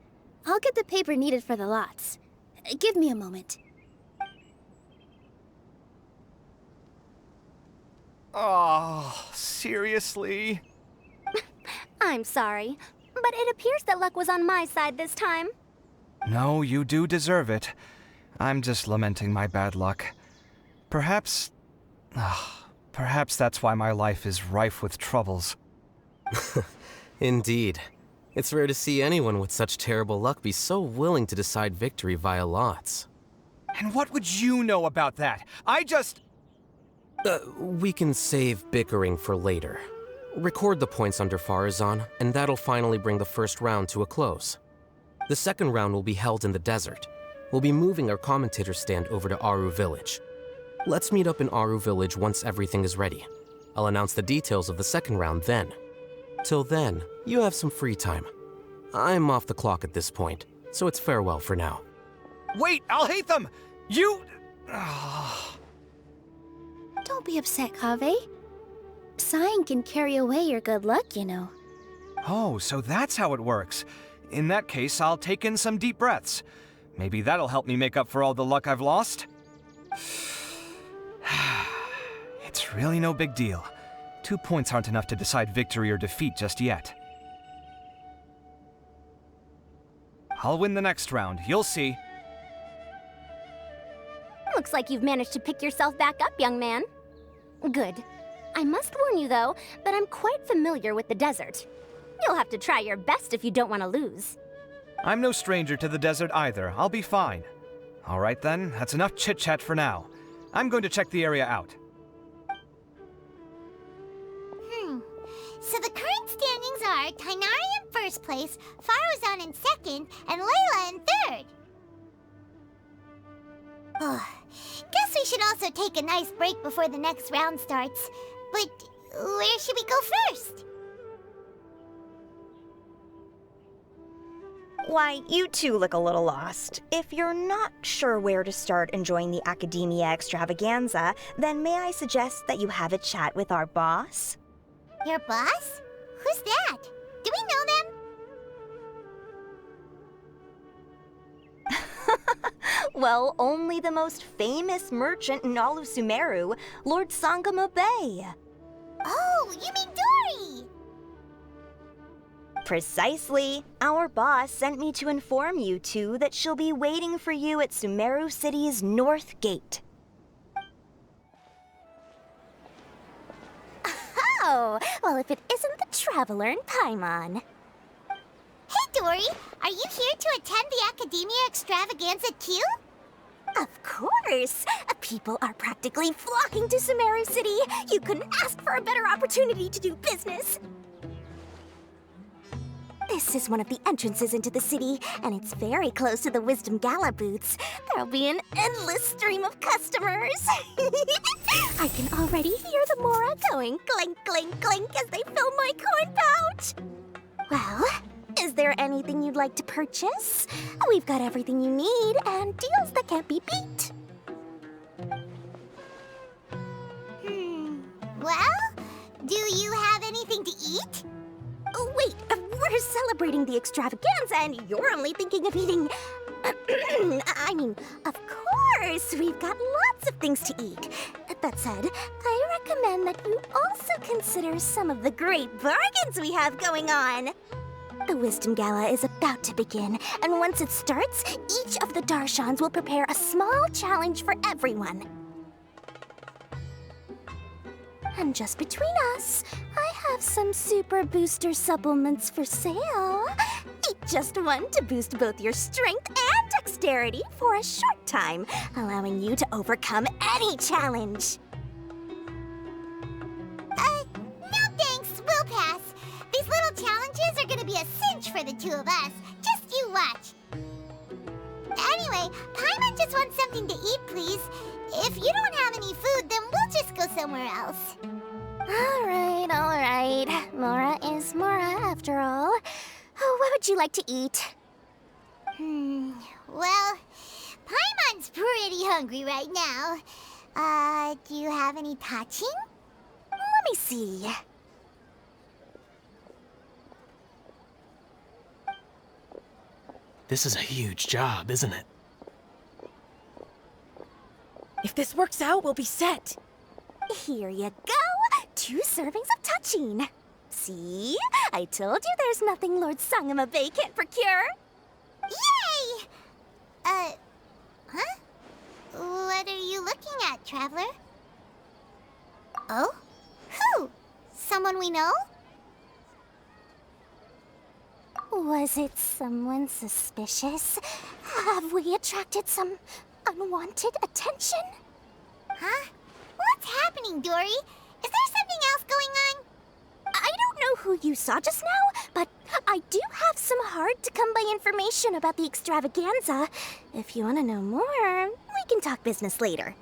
I'll get the paper needed for the lots. Give me a moment. Oh, seriously? I'm sorry, but it appears that luck was on my side this time. No, you do deserve it. I'm just lamenting my bad luck. Perhaps that's why my life is rife with troubles. Indeed. It's rare to see anyone with such terrible luck be so willing to decide victory via lots. And what would you know about that? I just... We can save bickering for later. Record the points under Faruzan, and that'll finally bring the first round to a close. The second round will be held in the desert. We'll be moving our commentator stand over to Aru Village. Let's meet up in Aru Village once everything is ready. I'll announce the details of the second round then. Till then, you have some free time. I'm off the clock at this point, so it's farewell for now. Wait, Alhaitham! You... Don't be upset, Kaveh. Sighing can carry away your good luck, you know. Oh, so that's how it works. In that case, I'll take in some deep breaths. Maybe that'll help me make up for all the luck I've lost. It's really no big deal. 2 points aren't enough to decide victory or defeat just yet. I'll win the next round, you'll see. Looks like you've managed to pick yourself back up, young man. Good. I must warn you, though, that I'm quite familiar with the desert. You'll have to try your best if you don't want to lose. I'm no stranger to the desert either. I'll be fine. All right then, that's enough chit-chat for now. I'm going to check the area out. So the current standings are Tighnari in first place, Faruzan in second, and Layla in third. Guess we should also take a nice break before the next round starts. But where should we go first? Why, you two look a little lost. If you're not sure where to start enjoying the Academia extravaganza, then may I suggest that you have a chat with our boss? Your boss? Who's that? Do we know them? Well, only the most famous merchant in all of Sumeru, Lord Sangamo Bay. Oh, Precisely. Our boss sent me to inform you two that she'll be waiting for you at Sumeru City's North Gate. Oh, well, if it isn't the Traveler in Paimon. Hey, Dori! Are you here to attend the Academia Extravaganza too? Of course! People are practically flocking to Sumeru City. You couldn't ask for a better opportunity to do business. This is one of the entrances into the city, and it's very close to the Wisdom Gala booths. There'll be an endless stream of customers. I can already hear the Mora going clink, clink, clink as they fill my coin pouch. Well, is there anything you'd like to purchase? We've got everything you need and deals that can't be beat. Well, do you have anything to eat? Oh, wait, we're celebrating the extravaganza and you're only thinking of eating... I mean, of course, we've got lots of things to eat. That said, I recommend that you also consider some of the great bargains we have going on. The Wisdom Gala is about to begin, and once it starts, each of the Darshans will prepare a small challenge for everyone. And just between us, I have some super booster supplements for sale. Eat just one to boost both your strength and dexterity for a short time, allowing you to overcome any challenge. No thanks, we'll pass. These little challenges are gonna be a cinch for the two of us. Just you watch. Anyway, Paimon just wants something to eat, please. If you don't have any food, then we'll just go somewhere else. All right. Mora is Mora, after all. Oh, what would you like to eat? Well, Paimon's pretty hungry right now. Do you have any touching? Let me see. This is a huge job, isn't it? If this works out, we'll be set. Here you go. 2 servings of touching. See? I told you there's nothing Lord Sangamabe can't procure. Yay! Huh? What are you looking at, Traveler? Oh? Who? Someone we know? Was it someone suspicious? Have we attracted some unwanted attention? Huh? What's happening, Dori? Is there something else going on? I don't know who you saw just now, but I do have some hard-to-come-by information about the extravaganza. If you want to know more, we can talk business later.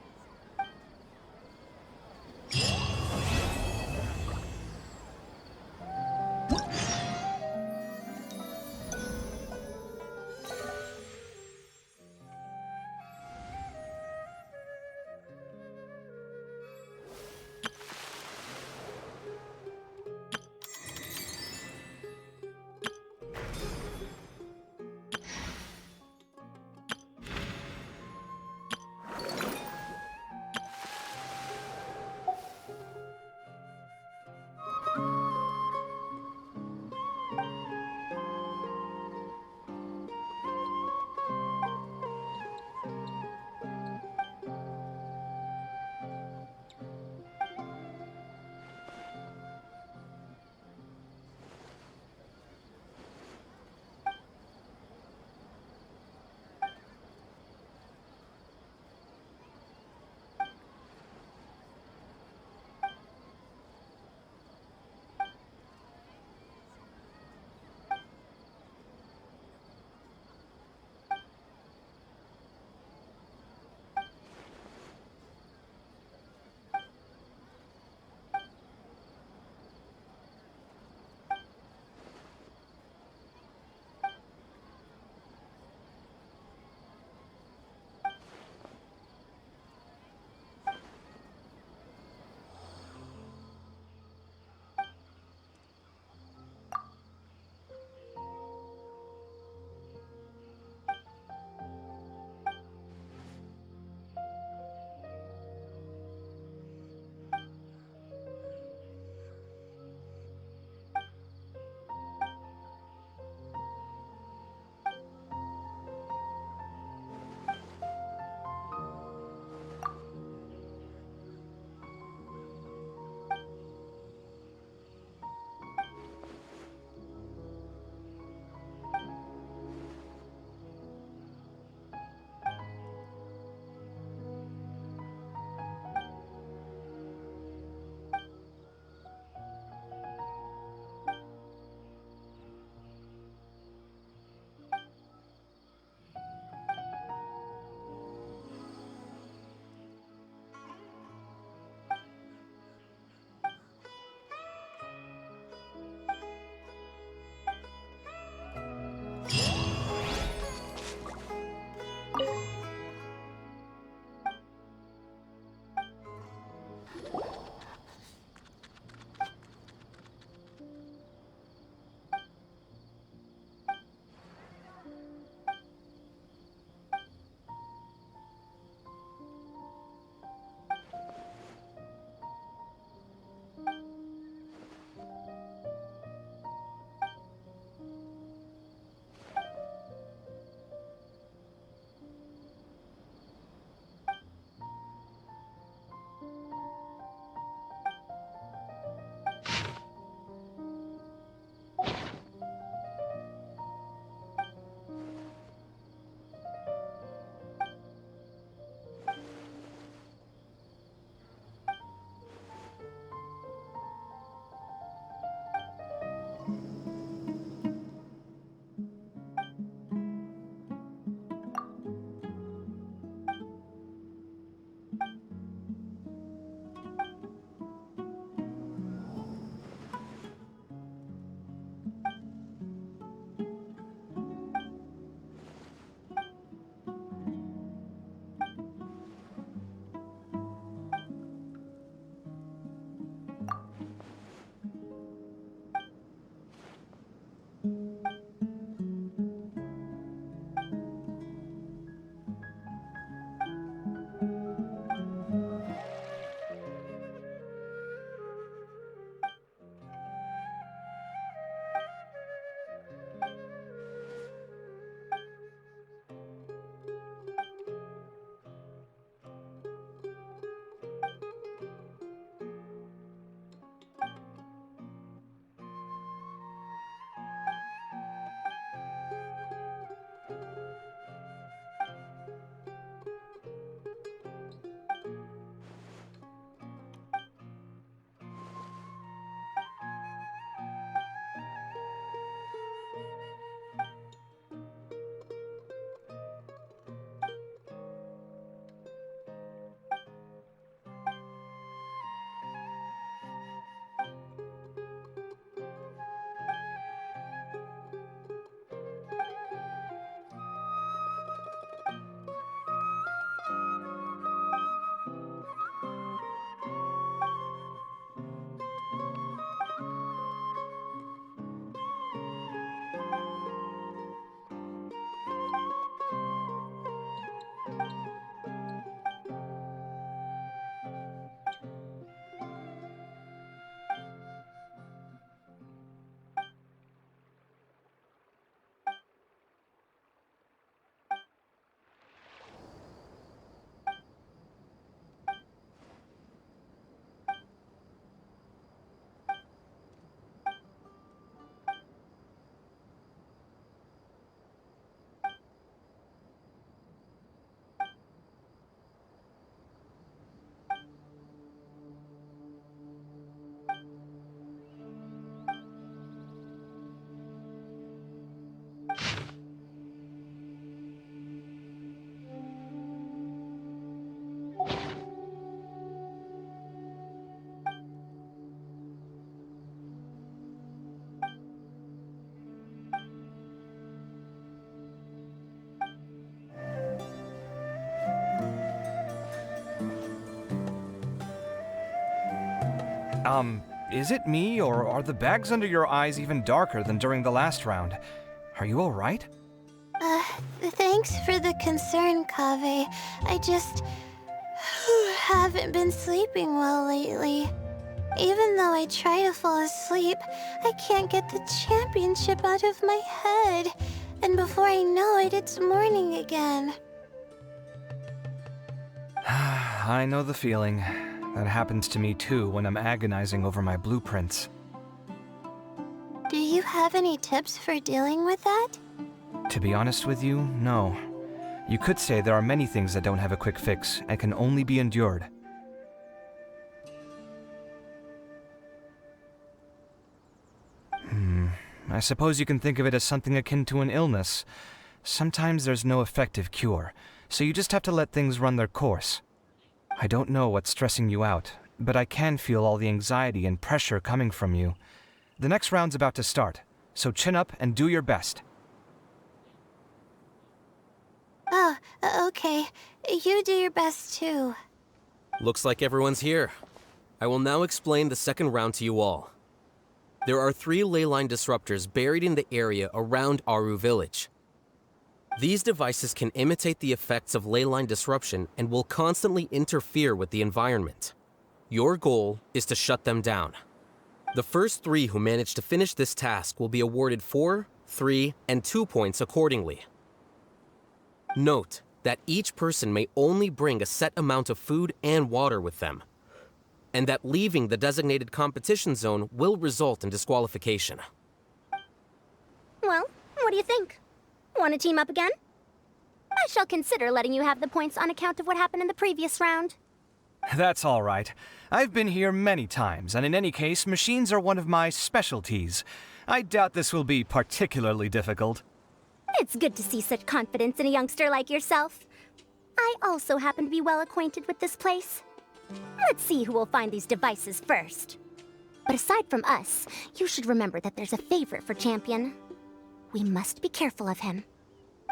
Is it me, or are the bags under your eyes even darker than during the last round? Are you alright? Thanks for the concern, Kaveh. I just haven't been sleeping well lately. Even though I try to fall asleep, I can't get the championship out of my head. And before I know it, it's morning again. I know the feeling. That happens to me too when I'm agonizing over my blueprints. Do you have any tips for dealing with that? To be honest with you, no. You could say there are many things that don't have a quick fix and can only be endured. I suppose you can think of it as something akin to an illness. Sometimes there's no effective cure, so you just have to let things run their course. I don't know what's stressing you out, but I can feel all the anxiety and pressure coming from you. The next round's about to start, so chin up and do your best. Oh, okay. You do your best too. Looks like everyone's here. I will now explain the second round to you all. There are 3 leyline disruptors buried in the area around Aru Village. These devices can imitate the effects of leyline disruption and will constantly interfere with the environment. Your goal is to shut them down. The first 3 who manage to finish this task will be awarded 4, 3, and 2 points accordingly. Note that each person may only bring a set amount of food and water with them, and that leaving the designated competition zone will result in disqualification. Well, what do you think? Want to team up again? I shall consider letting you have the points on account of what happened in the previous round. That's all right. I've been here many times, and in any case, machines are one of my specialties. I doubt this will be particularly difficult. It's good to see such confidence in a youngster like yourself. I also happen to be well acquainted with this place. Let's see who will find these devices first. But aside from us, you should remember that there's a favorite for champion. We must be careful of him.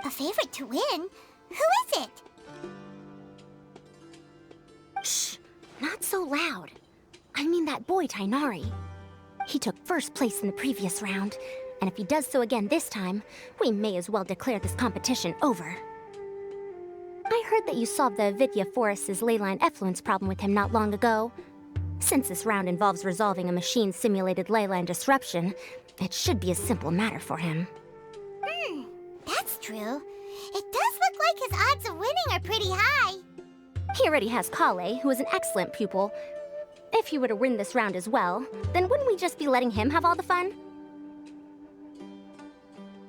A favorite to win? Who is it? Shh! Not so loud. I mean that boy Tighnari. He took first place in the previous round, and if he does so again this time, we may as well declare this competition over. I heard that you solved the Avidya Forest's leyline effluence problem with him not long ago. Since this round involves resolving a machine-simulated leyline disruption, it should be a simple matter for him. That's true. It does look like his odds of winning are pretty high. He already has Kaveh, who is an excellent pupil. If he were to win this round as well, then wouldn't we just be letting him have all the fun?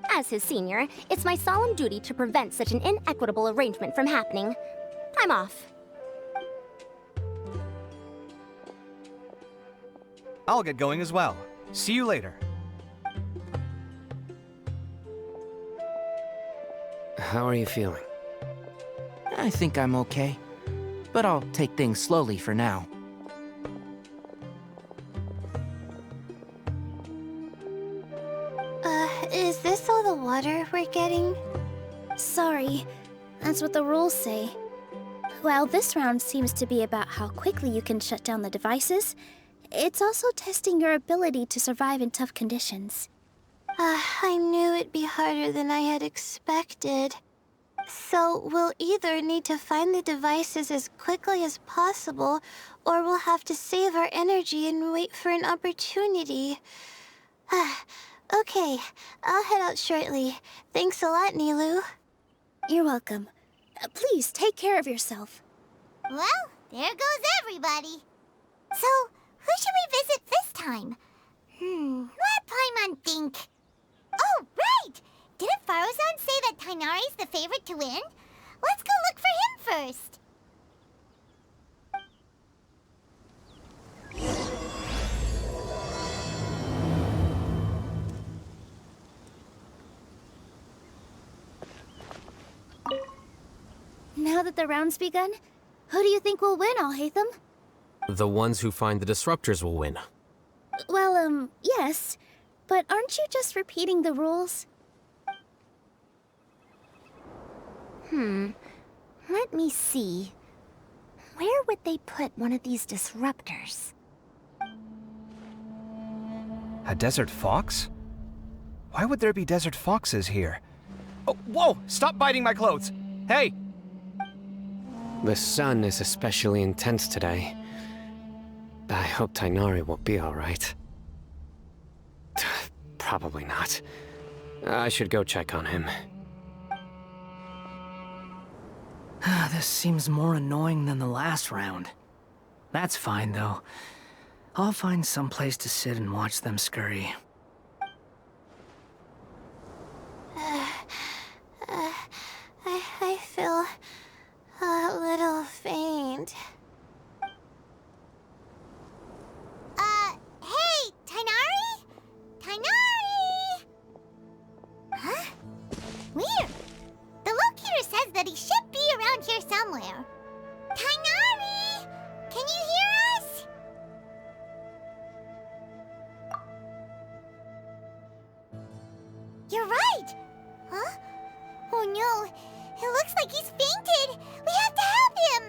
As his senior, it's my solemn duty to prevent such an inequitable arrangement from happening. I'm off. I'll get going as well. See you later. How are you feeling? I think I'm okay, but I'll take things slowly for now. Is this all the water we're getting? Sorry, that's what the rules say. While this round seems to be about how quickly you can shut down the devices, it's also testing your ability to survive in tough conditions. I knew it'd be harder than I had expected. So we'll either need to find the devices as quickly as possible, or we'll have to save our energy and wait for an opportunity. Okay, I'll head out shortly. Thanks a lot, Nilou. You're welcome. Please take care of yourself. Well, there goes everybody. So, who should we visit this time? Let Paimon think. Oh, right! Didn't Faruzan say that Tighnari's the favorite to win? Let's go look for him first. Now that the round's begun, who do you think will win, Alhaitham? The ones who find the disruptors will win. Well, yes. But aren't you just repeating the rules? Let me see. Where would they put one of these disruptors? A desert fox? Why would there be desert foxes here? Oh, whoa! Stop biting my clothes! Hey! The sun is especially intense today. I hope Tighnari will be alright. Probably not. I should go check on him. This seems more annoying than the last round. That's fine, though. I'll find some place to sit and watch them scurry. I feel a little faint. Hey, Tighnari? Tighnari! Huh? Weird. The locator says that he should be around here somewhere. Tighnari! Can you hear us? You're right! Huh? Oh no, it looks like he's fainted! We have to help him!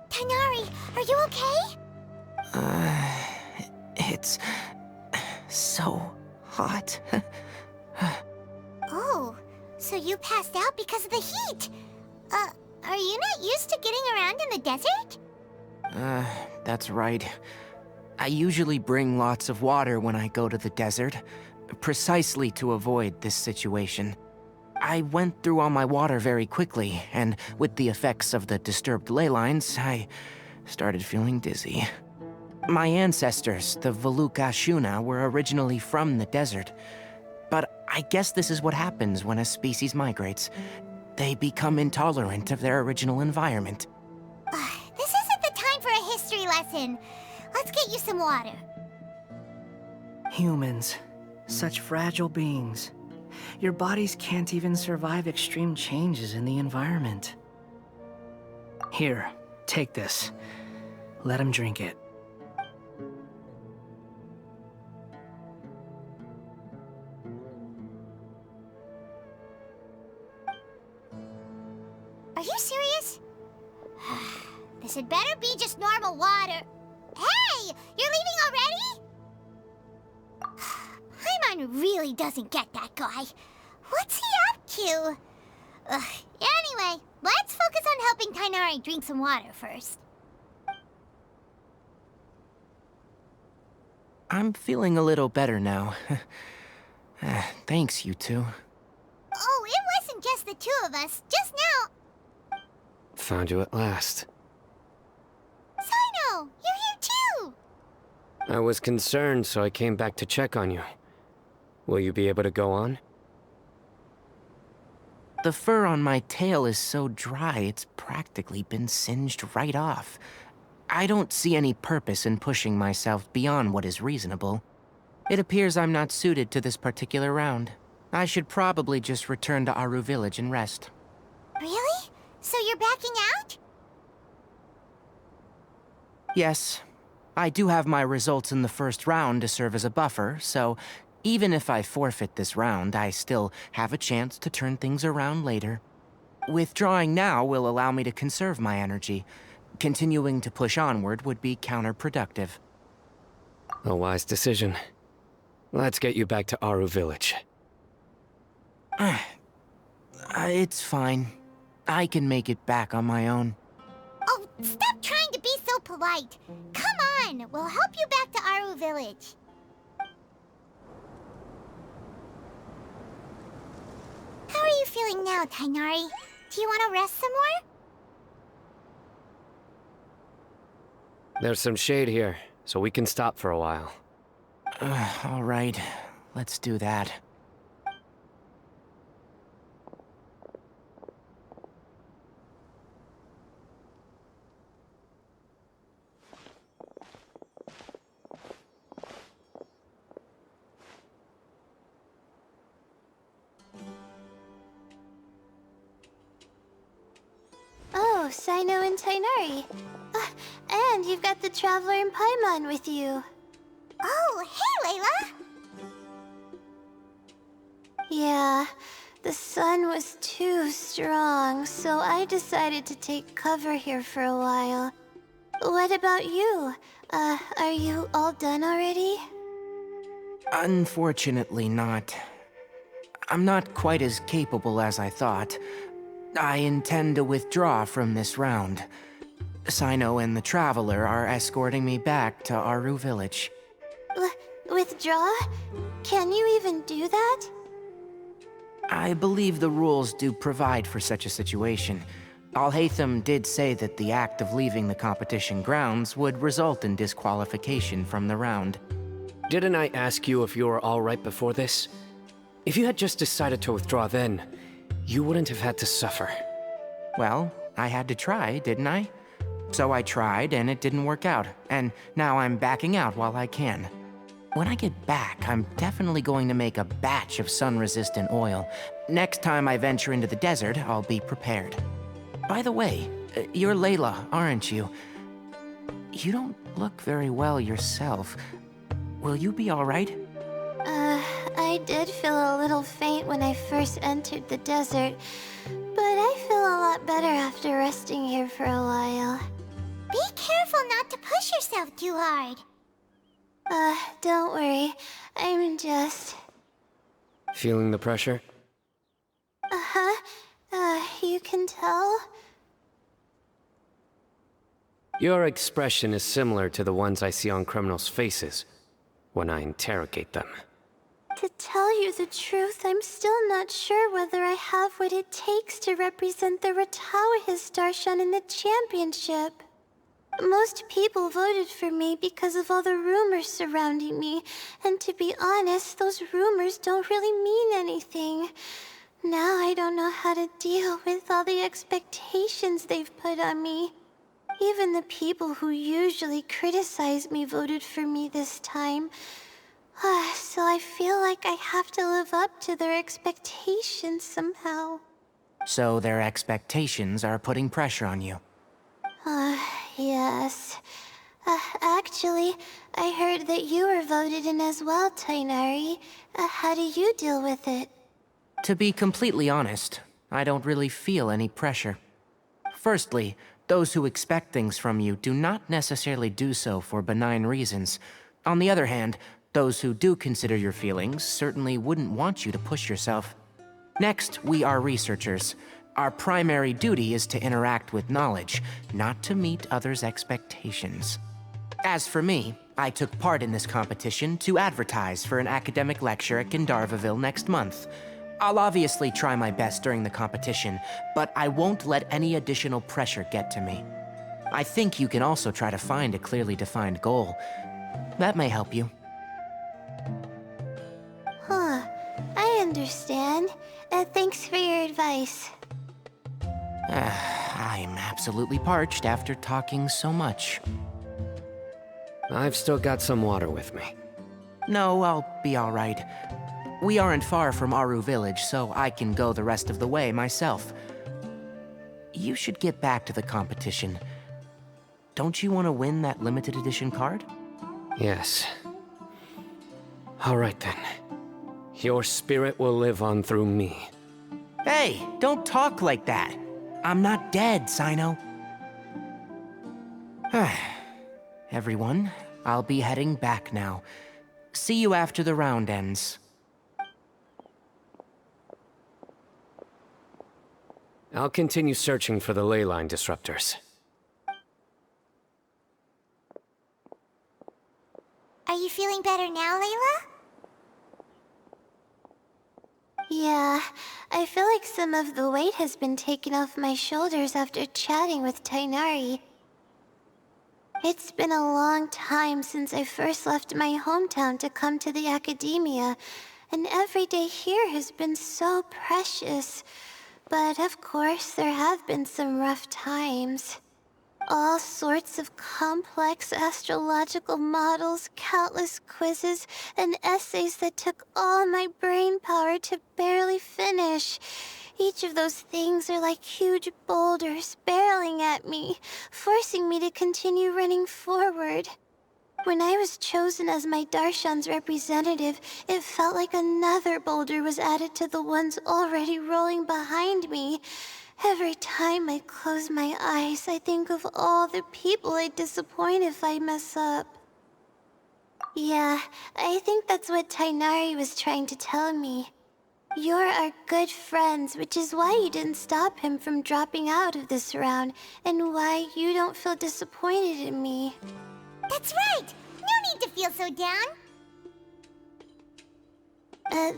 Tighnari, are you okay? It's so hot. Oh, so you passed out because of the heat? Are you not used to getting around in the desert? That's right. I usually bring lots of water when I go to the desert, precisely to avoid this situation. I went through all my water very quickly, and with the effects of the disturbed ley lines, I started feeling dizzy. My ancestors, the Volukashuna, were originally from the desert. But I guess this is what happens when a species migrates. They become intolerant of their original environment. This isn't the time for a history lesson. Let's get you some water. Humans. Such fragile beings. Your bodies can't even survive extreme changes in the environment. Here, take this. Let him drink it. Are you serious? This had better be just normal water. Hey! You're leaving already? Paimon really doesn't get that guy. What's he up to? Anyway, let's focus on helping Tighnari drink some water first. I'm feeling a little better now. Thanks, you two. Oh, it wasn't just the two of us. Just now. Found you at last. Cyno, you're here too! I was concerned, so I came back to check on you. Will you be able to go on? The fur on my tail is so dry, it's practically been singed right off. I don't see any purpose in pushing myself beyond what is reasonable. It appears I'm not suited to this particular round. I should probably just return to Aru Village and rest. Really? So you're backing out? Yes. I do have my results in the first round to serve as a buffer, so even if I forfeit this round, I still have a chance to turn things around later. Withdrawing now will allow me to conserve my energy. Continuing to push onward would be counterproductive. A wise decision. Let's get you back to Aru Village. It's fine. I can make it back on my own. Oh, stop trying to be so polite. Come on, we'll help you back to Aru Village. How are you feeling now, Tighnari? Do you want to rest some more? There's some shade here, so we can stop for a while. All right, let's do that. Oh, Cyno and Tighnari. And you've got the Traveler and Paimon with you. Oh, hey, Layla! Yeah, the sun was too strong, so I decided to take cover here for a while. what about you? Are you all done already? Unfortunately not. I'm not quite as capable as I thought. I intend to withdraw from this round. Cyno and the Traveler are escorting me back to Aru Village. Withdraw? Can you even do that? I believe the rules do provide for such a situation. Alhaitham did say that the act of leaving the competition grounds would result in disqualification from the round. Didn't I ask you if you were all right before this? If you had just decided to withdraw then, you wouldn't have had to suffer. Well, I had to try, didn't I? So I tried, and it didn't work out, and now I'm backing out while I can. When I get back, I'm definitely going to make a batch of sun-resistant oil. Next time I venture into the desert, I'll be prepared. By the way, you're Layla, aren't you? You don't look very well yourself. Will you be all right? I did feel a little faint when I first entered the desert, but I feel a lot better after resting here for a while. Be careful not to push yourself too hard. Don't worry. I'm just... Feeling the pressure? You can tell? Your expression is similar to the ones I see on criminals' faces when I interrogate them. To tell you the truth, I'm still not sure whether I have what it takes to represent the Ratawa Hisdarshan in the championship. Most people voted for me because of all the rumors surrounding me, and to be honest, those rumors don't really mean anything. Now I don't know how to deal with all the expectations they've put on me. Even the people who usually criticize me voted for me this time. So I feel like I have to live up to their expectations somehow. So their expectations are putting pressure on you. Yes. Actually, I heard that you were voted in as well, Tighnari. How do you deal with it? To be completely honest, I don't really feel any pressure. Firstly, those who expect things from you do not necessarily do so for benign reasons. On the other hand, those who do consider your feelings certainly wouldn't want you to push yourself. Next, we are researchers. Our primary duty is to interact with knowledge, not to meet others' expectations. As for me, I took part in this competition to advertise for an academic lecture at Gandharvaville next month. I'll obviously try my best during the competition, but I won't let any additional pressure get to me. I think you can also try to find a clearly defined goal. That may help you. I understand. Thanks for your advice. I'm absolutely parched after talking so much. I've still got some water with me. No, I'll be all right. We aren't far from Aru Village, so I can go the rest of the way myself. You should get back to the competition. Don't you want to win that limited edition card? Yes. All right then. Your spirit will live on through me. Hey, don't talk like that. I'm not dead, Cyno. Everyone, I'll be heading back now. See you after the round ends. I'll continue searching for the ley line disruptors. Are you feeling better now, Layla? Yeah, I feel like some of the weight has been taken off my shoulders after chatting with Tighnari. It's been a long time since I first left my hometown to come to the academia, and every day here has been so precious. But of course, there have been some rough times. All sorts of complex astrological models, countless quizzes, and essays that took all my brain power to barely finish. Each of those things are like huge boulders barreling at me, forcing me to continue running forward. When I was chosen as my Darshan's representative, it felt like another boulder was added to the ones already rolling behind me. Every time I close my eyes, I think of all the people I'd disappoint if I mess up. Yeah, I think that's what Tighnari was trying to tell me. You're our good friends, which is why you didn't stop him from dropping out of this round, and why you don't feel disappointed in me. That's right! No need to feel so down!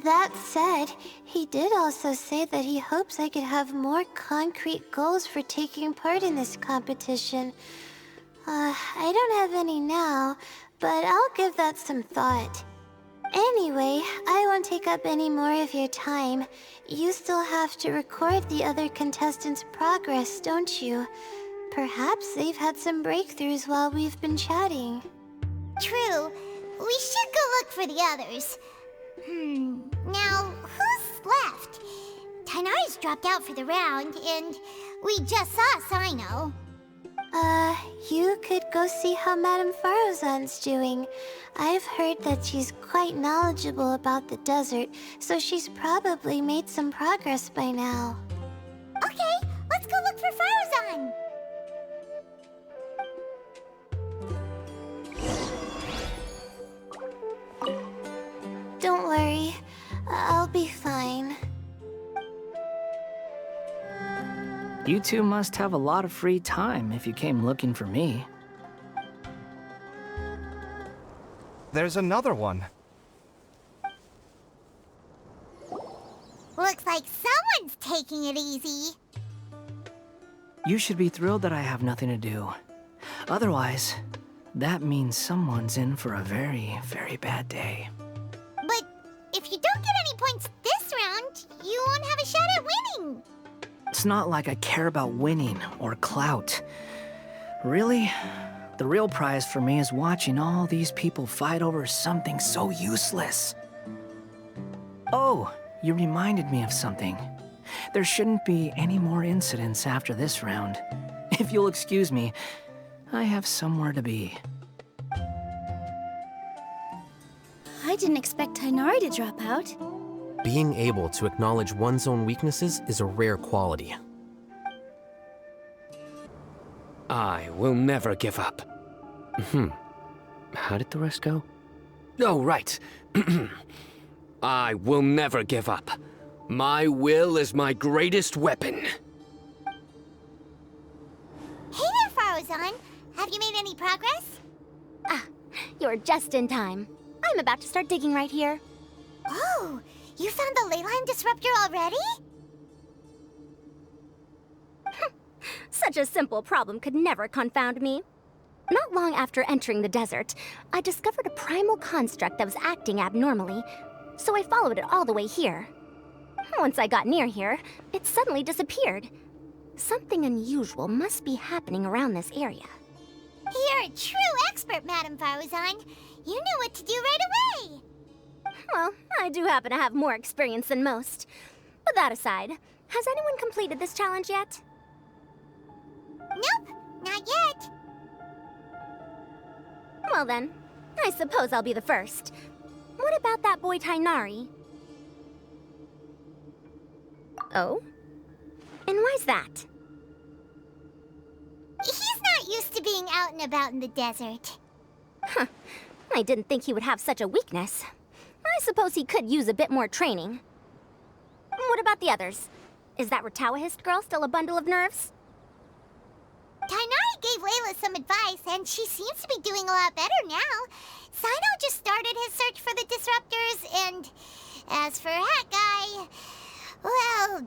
That said, he did also say that he hopes I could have more concrete goals for taking part in this competition. I don't have any now, but I'll give that some thought. Anyway, I won't take up any more of your time. You still have to record the other contestants' progress, don't you? Perhaps they've had some breakthroughs while we've been chatting. True. We should go look for the others. Now, who's left? Tighnari's dropped out for the round, and we just saw Cyno. You could go see how Madame Faruzan's doing. I've heard that she's quite knowledgeable about the desert, so she's probably made some progress by now. Okay, let's go look for Faruzan! Don't worry, I'll be fine. You two must have a lot of free time if you came looking for me. There's another one. Looks like someone's taking it easy. You should be thrilled that I have nothing to do. Otherwise, that means someone's in for a very, very bad day. But if you don't get any points this round, you won't have a shot at winning. It's not like I care about winning or clout. Really, the real prize for me is watching all these people fight over something so useless. Oh, you reminded me of something. There shouldn't be any more incidents after this round. If you'll excuse me, I have somewhere to be. I didn't expect Tighnari to drop out. Being able to acknowledge one's own weaknesses is a rare quality. I will never give up. How did the rest go? Oh, right. I will never give up. My will is my greatest weapon. Hey there, Faruzan. Have you made any progress? You're just in time. I'm about to start digging right here. Oh, you found the leyline disruptor already? Such a simple problem could never confound me. Not long after entering the desert, I discovered a primal construct that was acting abnormally, so I followed it all the way here. Once I got near here, it suddenly disappeared. Something unusual must be happening around this area. You're a true expert, Madame Faruzan. You knew what to do right away. Well, I do happen to have more experience than most. But that aside, has anyone completed this challenge yet? Nope, not yet. Well then, I suppose I'll be the first. What about that boy Tighnari? Oh? And why's that? He's not used to being out and about in the desert. Huh. I didn't think he would have such a weakness. I suppose he could use a bit more training. What about the others? Is that Rtawahist girl still a bundle of nerves? Tighnari gave Layla some advice, and she seems to be doing a lot better now. Cyno just started his search for the disruptors, and as for that guy, well,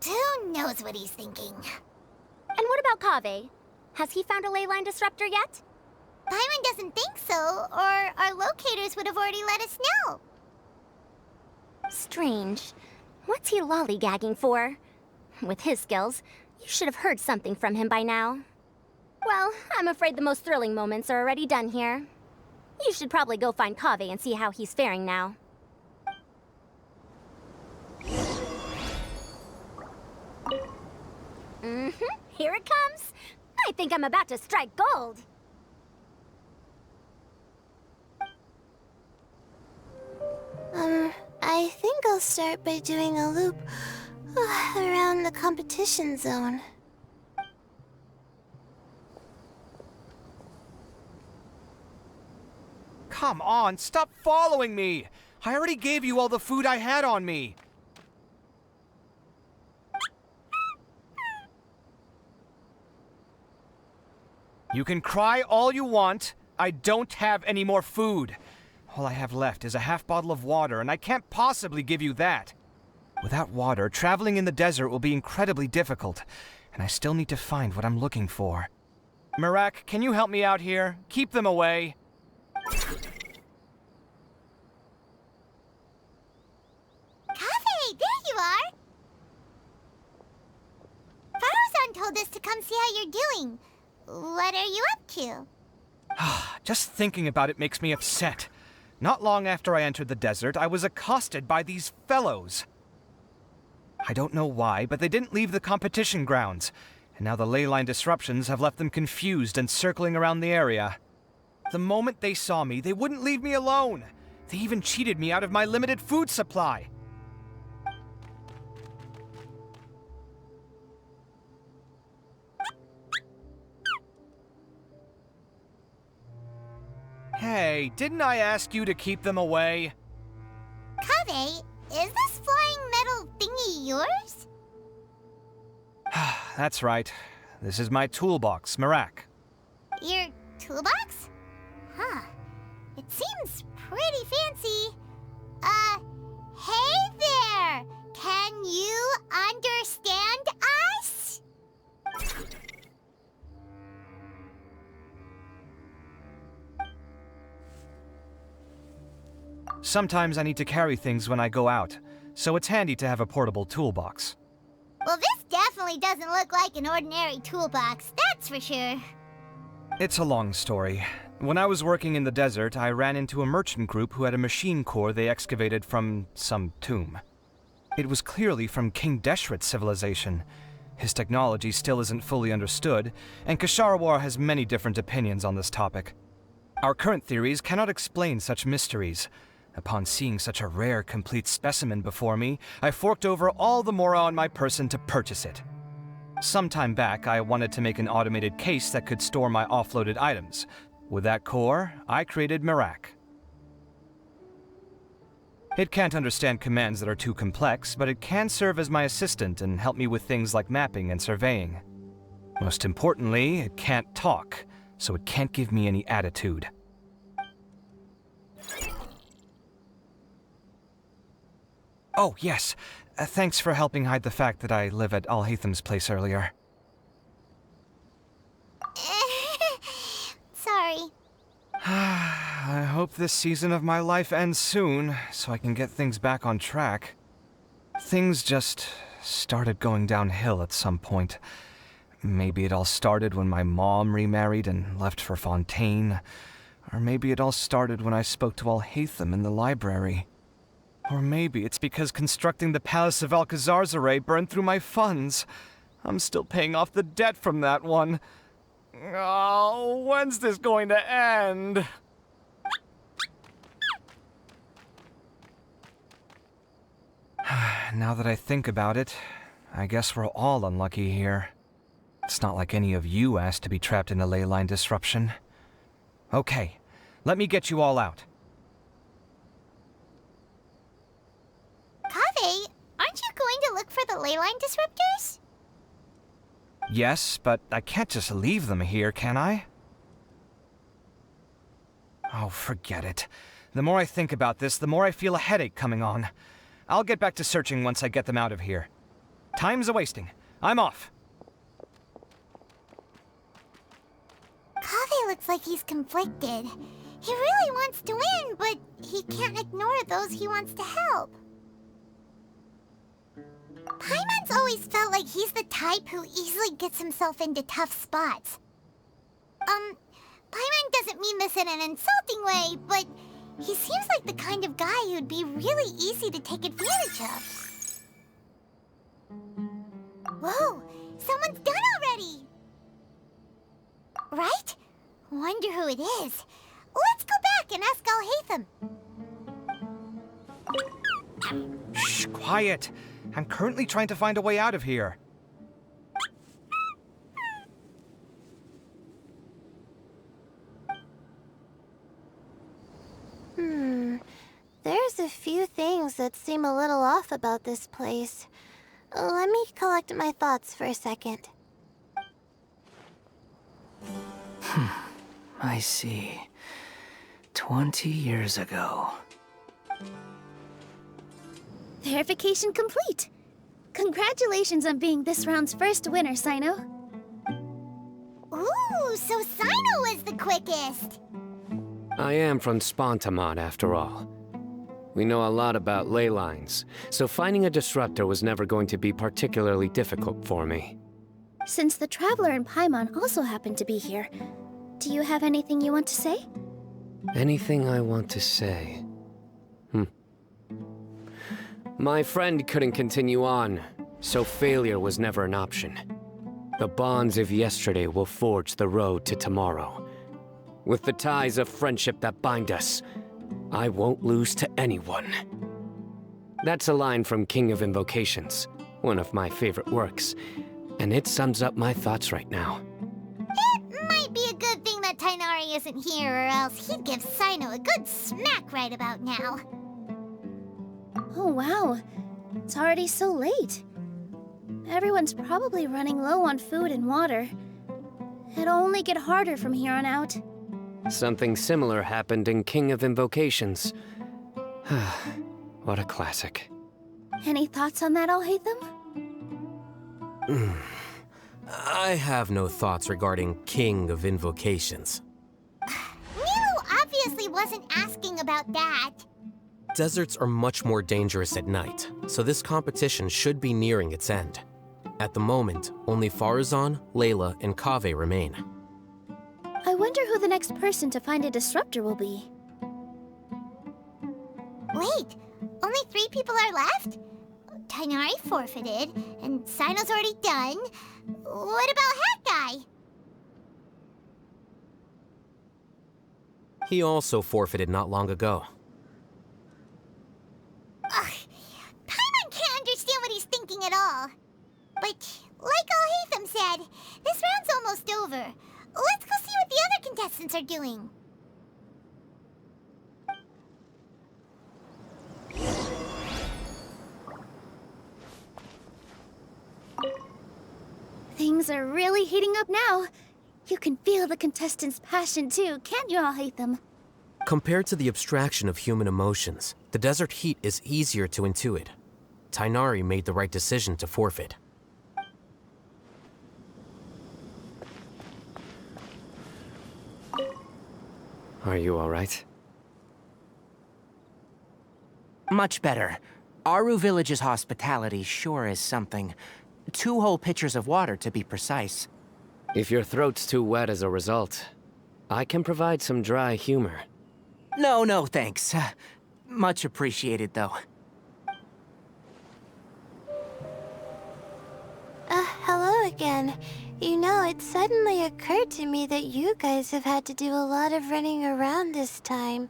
who knows what he's thinking. And what about Kaveh? Has he found a leyline disruptor yet? Paimon doesn't think so, or our locators would have already let us know. Strange. What's he lollygagging for? With his skills, you should have heard something from him by now. Well, I'm afraid the most thrilling moments are already done here. You should probably go find Kaveh and see how he's faring now. Here it comes. I think I'm about to strike gold. I think I'll start by doing a loop Around the competition zone. Come on, stop following me! I already gave you all the food I had on me. You can cry all you want. I don't have any more food. All I have left is a half bottle of water, and I can't possibly give you that. Without water, traveling in the desert will be incredibly difficult, and I still need to find what I'm looking for. Merak, can you help me out here? Keep them away. Kaveh, there you are! Faruzan told us to come see how you're doing. What are you up to? Just thinking about it makes me upset. Not long after I entered the desert, I was accosted by these fellows. I don't know why, but they didn't leave the competition grounds, and now the ley line disruptions have left them confused and circling around the area. The moment they saw me, they wouldn't leave me alone. They even cheated me out of my limited food supply. Hey, didn't I ask you to keep them away? Kaveh, is this flying metal thingy yours? That's right. This is my toolbox, Merak. Your toolbox? Huh. It seems pretty fancy. Hey there! Can you understand us? Sometimes I need to carry things when I go out, so it's handy to have a portable toolbox. Well, this definitely doesn't look like an ordinary toolbox, that's for sure. It's a long story. When I was working in the desert, I ran into a merchant group who had a machine core they excavated from some tomb. It was clearly from King Deshret's civilization. His technology still isn't fully understood, and Kasharawar has many different opinions on this topic. Our current theories cannot explain such mysteries. Upon seeing such a rare, complete specimen before me, I forked over all the mora on my person to purchase it. Some time back, I wanted to make an automated case that could store my offloaded items. With that core, I created Merak. It can't understand commands that are too complex, but it can serve as my assistant and help me with things like mapping and surveying. Most importantly, it can't talk, so it can't give me any attitude. Oh, yes. Thanks for helping hide the fact that I live at Al-Haytham's place earlier. Sorry. I hope this season of my life ends soon, so I can get things back on track. Things just started going downhill at some point. Maybe it all started when my mom remarried and left for Fontaine. Or maybe it all started when I spoke to Al-Haytham in the library. Or maybe it's because constructing the Palace of Alcazar's burned through my funds. I'm still paying off the debt from that one. Oh, when's this going to end? Now that I think about it, I guess we're all unlucky here. It's not like any of you asked to be trapped in a ley line disruption. Okay, let me get you all out. Kaveh, aren't you going to look for the ley line disruptors? Yes, but I can't just leave them here, can I? Oh, forget it. The more I think about this, the more I feel a headache coming on. I'll get back to searching once I get them out of here. Time's a-wasting. I'm off. Kaveh looks like he's conflicted. He really wants to win, but he can't ignore those he wants to help. Paimon's always felt like he's the type who easily gets himself into tough spots. Paimon doesn't mean this in an insulting way, but he seems like the kind of guy who'd be really easy to take advantage of. Whoa, someone's done already! Right? Wonder who it is. Let's go back and ask Al-Haytham. Shh, quiet. I'm currently trying to find a way out of here. There's a few things that seem a little off about this place. Let me collect my thoughts for a second. I see. 20 years ago. Verification complete. Congratulations on being this round's first winner, Cyno. Ooh, so Cyno was the quickest. I am from Spontamon, after all. We know a lot about ley lines, so finding a disruptor was never going to be particularly difficult for me. Since the Traveler and Paimon also happen to be here, do you have anything you want to say? Anything I want to say? My friend couldn't continue on, so failure was never an option. The bonds of yesterday will forge the road to tomorrow. With the ties of friendship that bind us, I won't lose to anyone. That's a line from King of Invocations, one of my favorite works, and it sums up my thoughts right now. It might be a good thing that Tighnari isn't here, or else he'd give Cyno a good smack right about now. Oh wow, it's already so late. Everyone's probably running low on food and water. It'll only get harder from here on out. Something similar happened in King of Invocations. What a classic. Any thoughts on that, Alhaitham? I have no thoughts regarding King of Invocations. Milu obviously wasn't asking about that. Deserts are much more dangerous at night, so this competition should be nearing its end. At the moment, only Faruzan, Layla, and Kaveh remain. I wonder who the next person to find a disruptor will be. Wait, only 3 people are left? Tighnari forfeited, and Cyno's already done. What about Hat Guy? He also forfeited not long ago. Ugh, Paimon can't understand what he's thinking at all. But, like Alhaitham said, this round's almost over. Let's go see what the other contestants are doing. Things are really heating up now. You can feel the contestants' passion too, can't you, Alhaitham? Compared to the abstraction of human emotions, the desert heat is easier to intuit. Tighnari made the right decision to forfeit. Are you all right? Much better. Aru Village's hospitality sure is something. 2 whole pitchers of water, to be precise. If your throat's too wet as a result, I can provide some dry humor. No, thanks. Much appreciated, though. Hello again. You know, it suddenly occurred to me that you guys have had to do a lot of running around this time.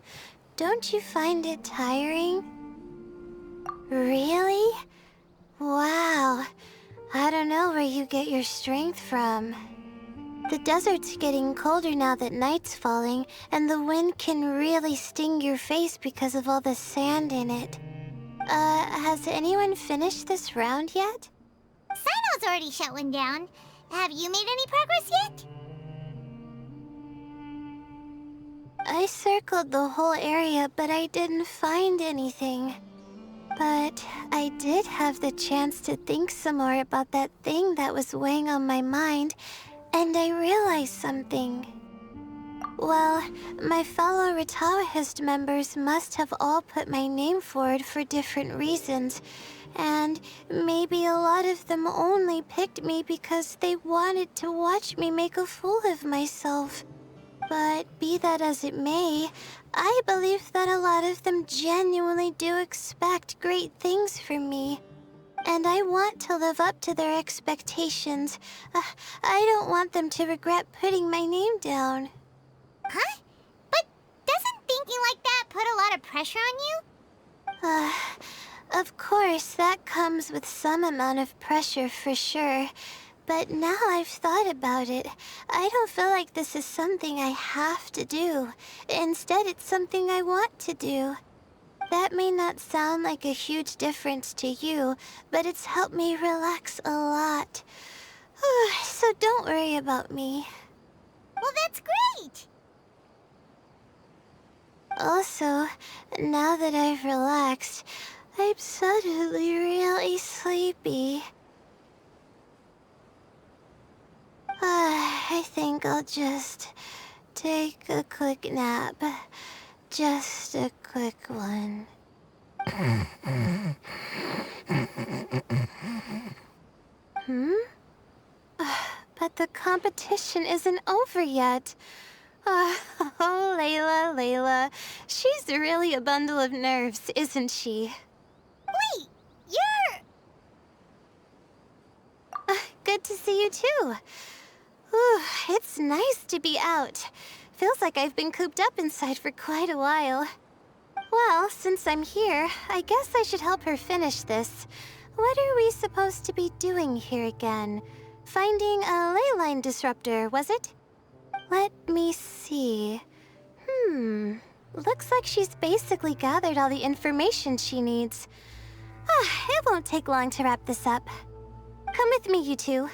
Don't you find it tiring? Really? Wow. I don't know where you get your strength from. The desert's getting colder now that night's falling, and the wind can really sting your face because of all the sand in it. Has anyone finished this round yet? Cyno's already shut one down. Have you made any progress yet? I circled the whole area, but I didn't find anything. But I did have the chance to think some more about that thing that was weighing on my mind, and I realized something. Well, my fellow Retawahist members must have all put my name forward for different reasons, and maybe a lot of them only picked me because they wanted to watch me make a fool of myself. But be that as it may, I believe that a lot of them genuinely do expect great things from me. And I want to live up to their expectations. I don't want them to regret putting my name down. Huh? But doesn't thinking like that put a lot of pressure on you? Of course, that comes with some amount of pressure for sure. But now I've thought about it, I don't feel like this is something I have to do. Instead, it's something I want to do. That may not sound like a huge difference to you, but it's helped me relax a lot. So don't worry about me. Well, that's great! Also, now that I've relaxed, I'm suddenly really sleepy. I think I'll just take a quick nap. Just a quick one. But the competition isn't over yet. Oh, Layla. She's really a bundle of nerves, isn't she? Wait, you're... Good to see you too. It's nice to be out. Feels like I've been cooped up inside for quite a while. Well, since I'm here, I guess I should help her finish this. What are we supposed to be doing here again? Finding a ley line disruptor, was it? Let me see. Looks like she's basically gathered all the information she needs. It won't take long to wrap this up. Come with me, you two.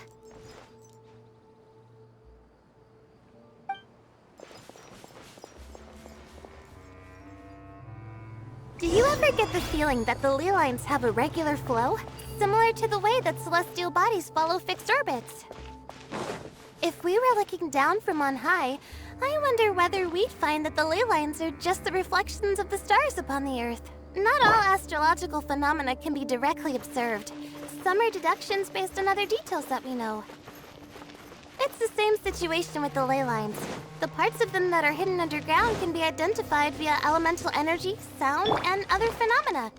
Do you ever get the feeling that the ley lines have a regular flow? Similar to the way that celestial bodies follow fixed orbits. If we were looking down from on high, I wonder whether we'd find that the ley lines are just the reflections of the stars upon the Earth. Not all astrological phenomena can be directly observed. Some are deductions based on other details that we know. It's the same situation with the ley lines. The parts of them that are hidden underground can be identified via elemental energy, sound, and other phenomena.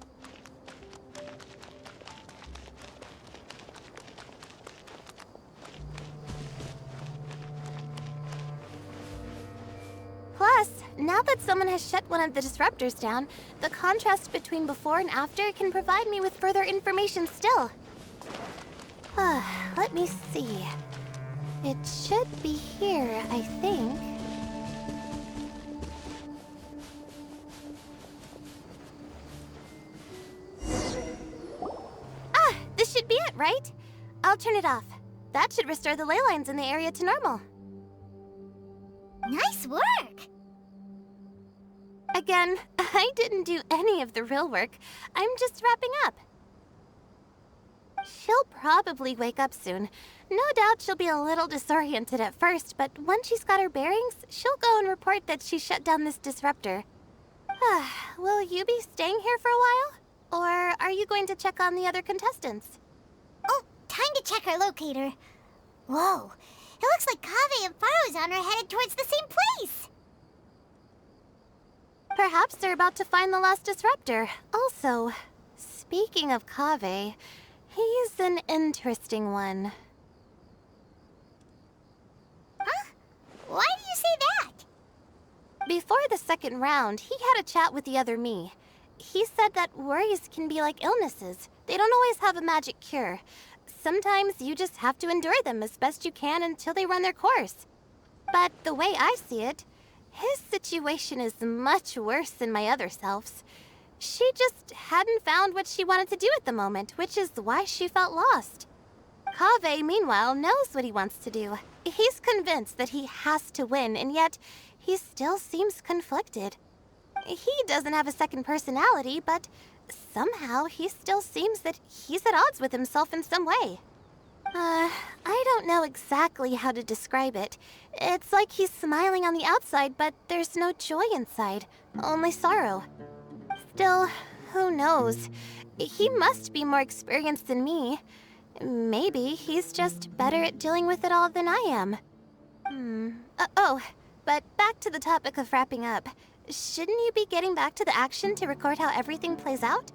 Plus, now that someone has shut one of the disruptors down, the contrast between before and after can provide me with further information still. Let me see. It should be here, I think. This should be it, right? I'll turn it off. That should restore the ley lines in the area to normal. Nice work! Again, I didn't do any of the real work. I'm just wrapping up. She'll probably wake up soon. No doubt she'll be a little disoriented at first, but once she's got her bearings, she'll go and report that she shut down this disruptor. Will you be staying here for a while? Or are you going to check on the other contestants? Oh, time to check our locator. Whoa, it looks like Kaveh and Faruzan are headed towards the same place. Perhaps they're about to find the last disruptor. Also, speaking of Kaveh, he's an interesting one. Huh? Why do you say that? Before the second round, he had a chat with the other me. He said that worries can be like illnesses. They don't always have a magic cure. Sometimes you just have to endure them as best you can until they run their course. But the way I see it, his situation is much worse than my other self's. She just hadn't found what she wanted to do at the moment, which is why she felt lost. Kaveh, meanwhile, knows what he wants to do. He's convinced that he has to win, and yet he still seems conflicted. He doesn't have a second personality, but somehow he still seems that he's at odds with himself in some way. I don't know exactly how to describe it. It's like he's smiling on the outside, but there's no joy inside, only sorrow. Still, who knows? He must be more experienced than me. Maybe he's just better at dealing with it all than I am. But back to the topic of wrapping up. Shouldn't you be getting back to the action to record how everything plays out?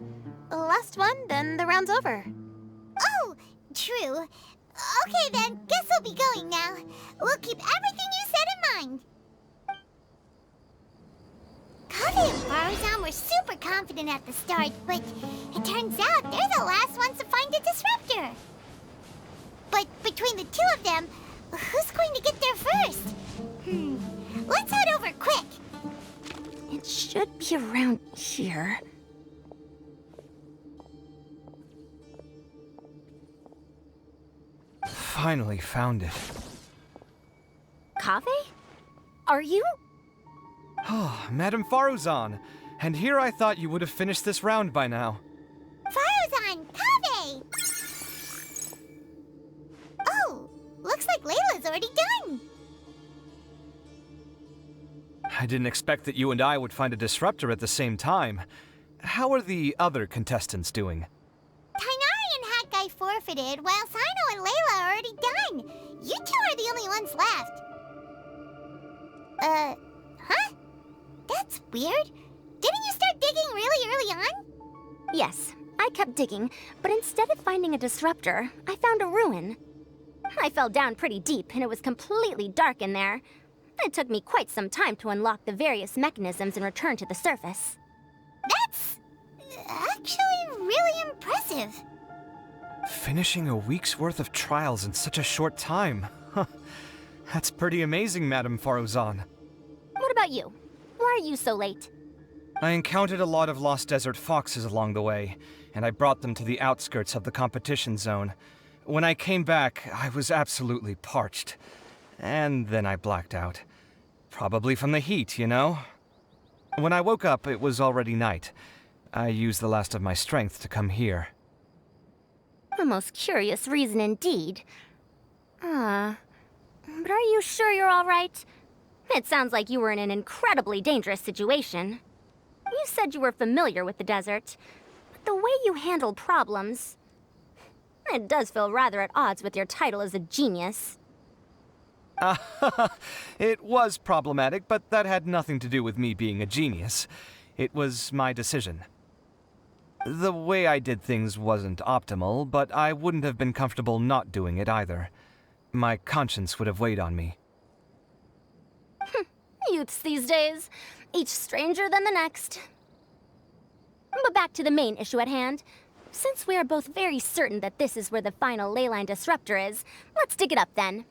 Last one, then the round's over. Oh, true. Okay then, guess we'll be going now. We'll keep everything you said in mind. Kaveh and Faruzan were were super confident at the start, but it turns out they're the last ones to find a disruptor. But between the two of them, who's going to get there first? Let's head over quick. It should be around here. Finally found it. Kaveh? Are you? Oh, Madame Faruzan. And here I thought you would have finished this round by now. Faruzan, Kaveh! Oh, looks like Layla's already done. I didn't expect that you and I would find a disruptor at the same time. How are the other contestants doing? Tighnari and Hat Guy forfeited, while Cyno and Layla are already done. You two are the only ones left. Huh? That's weird. Didn't you start digging really early on? Yes, I kept digging, but instead of finding a disruptor, I found a ruin. I fell down pretty deep, and it was completely dark in there. It took me quite some time to unlock the various mechanisms and return to the surface. That's actually really impressive. Finishing a week's worth of trials in such a short time. Huh. That's pretty amazing, Madame Faruzan. What about you? Why are you so late? I encountered a lot of lost desert foxes along the way, and I brought them to the outskirts of the competition zone. When I came back, I was absolutely parched. And then I blacked out. Probably from the heat, you know? When I woke up, it was already night. I used the last of my strength to come here. A most curious reason indeed. But are you sure you're all right? It sounds like you were in an incredibly dangerous situation. You said you were familiar with the desert, but the way you handle problems... It does feel rather at odds with your title as a genius. It was problematic, but that had nothing to do with me being a genius. It was my decision. The way I did things wasn't optimal, but I wouldn't have been comfortable not doing it either. My conscience would have weighed on me. Youths these days, each stranger than the next. But back to the main issue at hand. Since we are both very certain that this is where the final ley line disruptor is, let's dig it up then.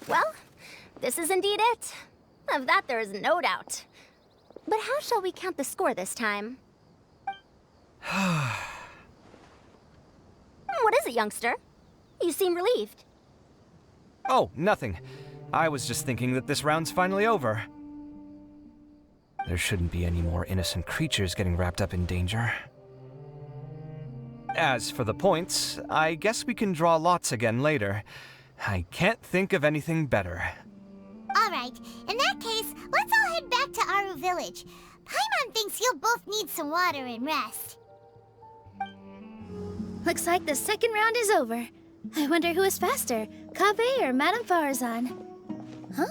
Well, this is indeed it. Of that there is no doubt. But how shall we count the score this time? What is it, youngster? You seem relieved. Oh, nothing. I was just thinking that this round's finally over. There shouldn't be any more innocent creatures getting wrapped up in danger. As for the points, I guess we can draw lots again later. I can't think of anything better. Alright, in that case, let's all head back to Aru Village. Paimon thinks you'll both need some water and rest. Looks like the second round is over. I wonder who is faster, Kaveh or Madame Faruzan? Huh?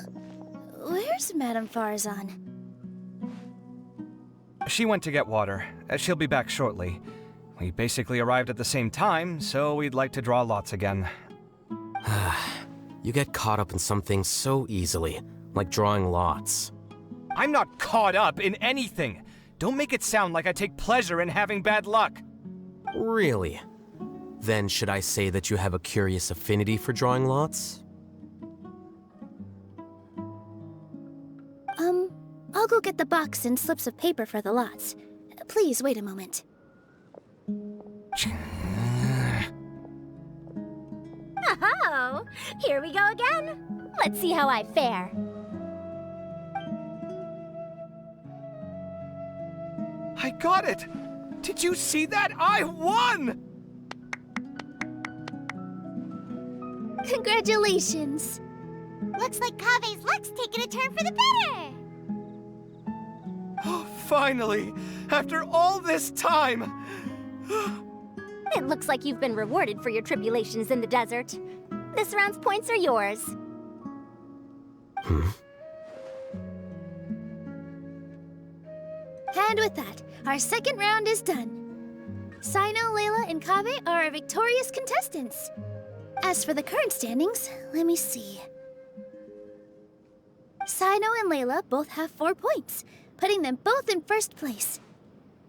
Where's Madame Faruzan? She went to get water. She'll be back shortly. We basically arrived at the same time, so we'd like to draw lots again. You get caught up in some things so easily, like drawing lots. I'm not caught up in anything! Don't make it sound like I take pleasure in having bad luck! Really? Then should I say that you have a curious affinity for drawing lots? I'll go get the box and slips of paper for the lots. Please wait a moment. Oh, here we go again. Let's see how I fare. I got it! Did you see that? I won! Congratulations! Looks like Kaveh's luck's taking a turn for the better! Oh, finally! After all this time! It looks like you've been rewarded for your tribulations in the desert. This round's points are yours. And with that, our second round is done. Cyno, Layla, and Kaveh are our victorious contestants. As for the current standings, let me see. Cyno and Layla both have 4 points, putting them both in first place.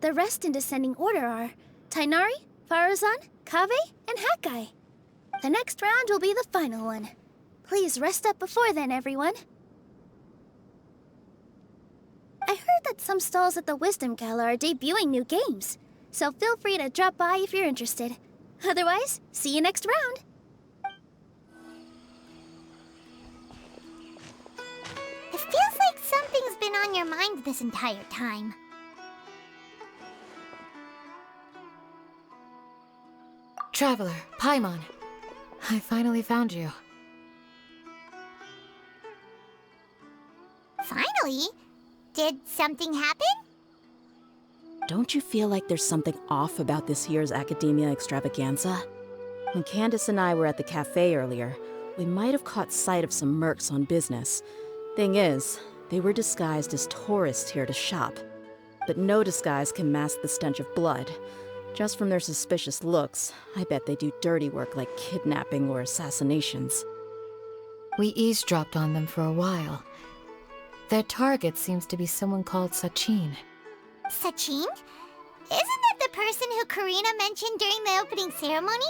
The rest in descending order are Tighnari, Faruzan, Kaveh, and Hakai. The next round will be the final one. Please rest up before then, everyone. I heard that some stalls at the Wisdom Gala are debuting new games, so feel free to drop by if you're interested. Otherwise, see you next round. It feels like something's been on your mind this entire time. Traveler, Paimon. I finally found you. Finally? Did something happen? Don't you feel like there's something off about this year's Academia Extravaganza? When Candace and I were at the cafe earlier, we might have caught sight of some mercs on business. Thing is, they were disguised as tourists here to shop. But no disguise can mask the stench of blood. Just from their suspicious looks, I bet they do dirty work like kidnapping or assassinations. We eavesdropped on them for a while. Their target seems to be someone called Sachin. Sachin? Isn't that the person who Karina mentioned during the opening ceremony?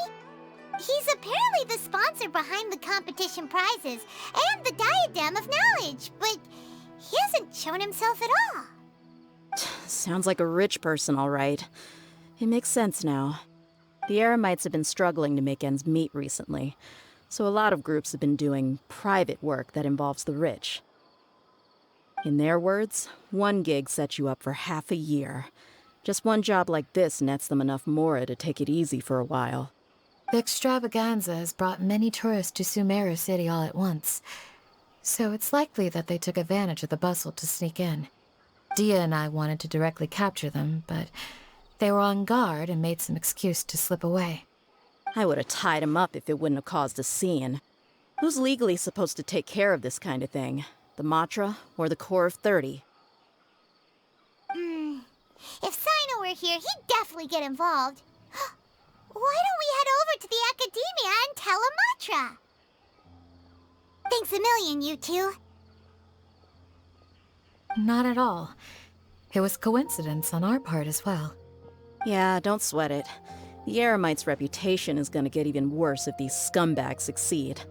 He's apparently the sponsor behind the competition prizes and the Diadem of Knowledge, but he hasn't shown himself at all. Sounds like a rich person, all right. It makes sense now. The Eremites have been struggling to make ends meet recently, so a lot of groups have been doing private work that involves the rich. In their words, one gig sets you up for half a year. Just one job like this nets them enough mora to take it easy for a while. The extravaganza has brought many tourists to Sumeru City all at once, so it's likely that they took advantage of the bustle to sneak in. Dia and I wanted to directly capture them, but they were on guard and made some excuse to slip away. I would have tied him up if it wouldn't have caused a scene. Who's legally supposed to take care of this kind of thing? The Matra or the Core of 30? If Cyno were here, he'd definitely get involved. Why don't we head over to the Academia and tell Matra? Thanks a million, you two. Not at all. It was coincidence on our part as well. Yeah, don't sweat it. The Eremites' reputation is gonna get even worse if these scumbags succeed.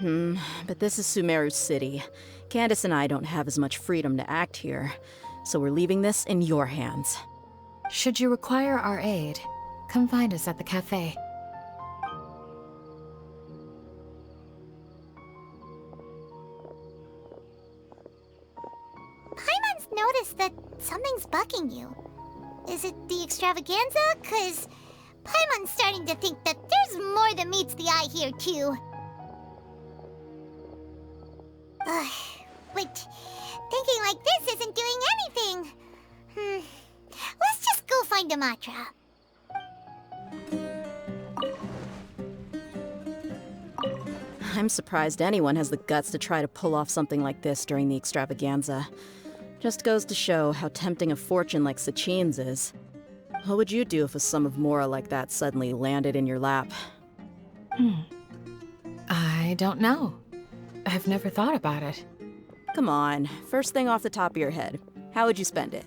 But this is Sumeru City. Candace and I don't have as much freedom to act here, so we're leaving this in your hands. Should you require our aid, come find us at the cafe. Paimon's noticed that something's bugging you. Is it the extravaganza? 'Cause Paimon's starting to think that there's more than meets the eye here, too. But thinking like this isn't doing anything. Let's just go find a Matra. I'm surprised anyone has the guts to try to pull off something like this during the extravaganza. Just goes to show how tempting a fortune like Sachin's is. What would you do if a sum of mora like that suddenly landed in your lap? I don't know. I've never thought about it. Come on, first thing off the top of your head. How would you spend it?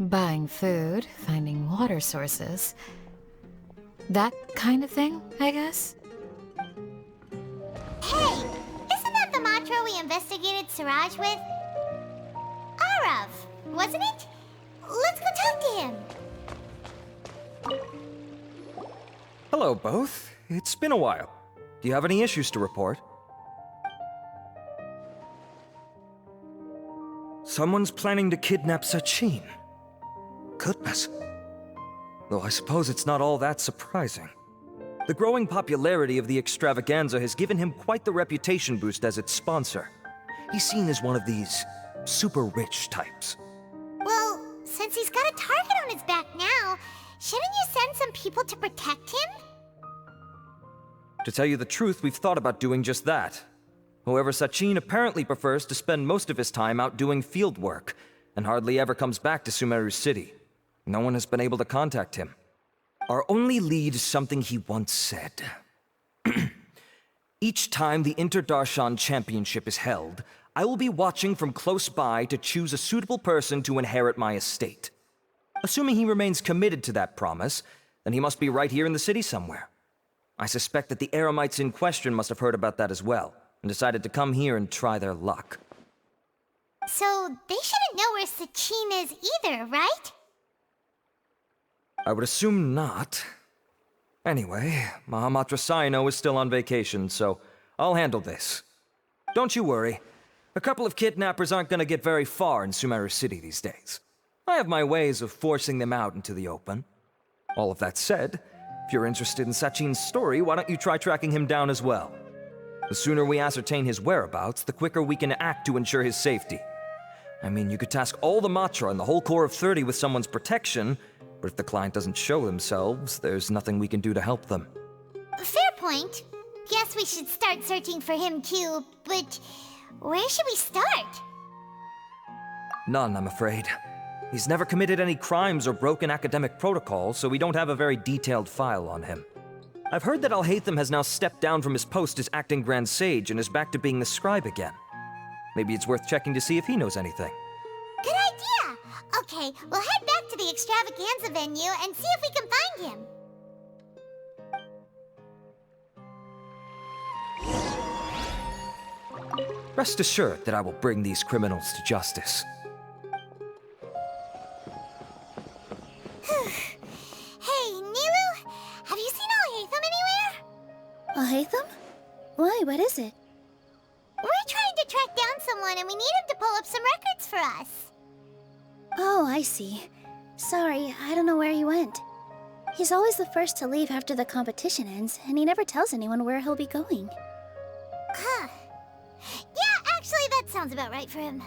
Buying food, finding water sources. That kind of thing, I guess? Hey, isn't that the Matra we investigated Siraj with? Arav, wasn't it? Let's go talk to him. Hello, both. It's been a while. Do you have any issues to report? Someone's planning to kidnap Sachin. Goodness. Though I suppose it's not all that surprising. The growing popularity of the extravaganza has given him quite the reputation boost as its sponsor. He's seen as one of these super rich types. Well, since he's got a target on his back now, shouldn't you send some people to protect him? To tell you the truth, we've thought about doing just that. However, Sachin apparently prefers to spend most of his time out doing field work, and hardly ever comes back to Sumeru City. No one has been able to contact him. Our only lead is something he once said. Each time the Interdarshan Championship is held, I will be watching from close by to choose a suitable person to inherit my estate. Assuming he remains committed to that promise, then he must be right here in the city somewhere. I suspect that the Eremites in question must have heard about that as well, and decided to come here and try their luck. So they shouldn't know where Sachin is either, right? I would assume not. Anyway, Mahamatra Cyno is still on vacation, so I'll handle this. Don't you worry. A couple of kidnappers aren't gonna get very far in Sumeru City these days. I have my ways of forcing them out into the open. All of that said, if you're interested in Sachin's story, why don't you try tracking him down as well? The sooner we ascertain his whereabouts, the quicker we can act to ensure his safety. I mean, you could task all the Matra and the whole Corps of 30 with someone's protection, but if the client doesn't show themselves, there's nothing we can do to help them. Fair point. Guess we should start searching for him too, but where should we start? None, I'm afraid. He's never committed any crimes or broken academic protocol, so we don't have a very detailed file on him. I've heard that Alhaitham has now stepped down from his post as acting Grand Sage and is back to being the scribe again. Maybe it's worth checking to see if he knows anything. Good idea! Okay, we'll head back to the extravaganza venue and see if we can find him. Rest assured that I will bring these criminals to justice. Hey, Nilu, have you seen Alhaitham anywhere? Alhaitham? Why, what is it? We're trying to track down someone and we need him to pull up some records for us. Oh, I see. Sorry, I don't know where he went. He's always the first to leave after the competition ends, and he never tells anyone where he'll be going. Huh. Yeah, actually, that sounds about right for him.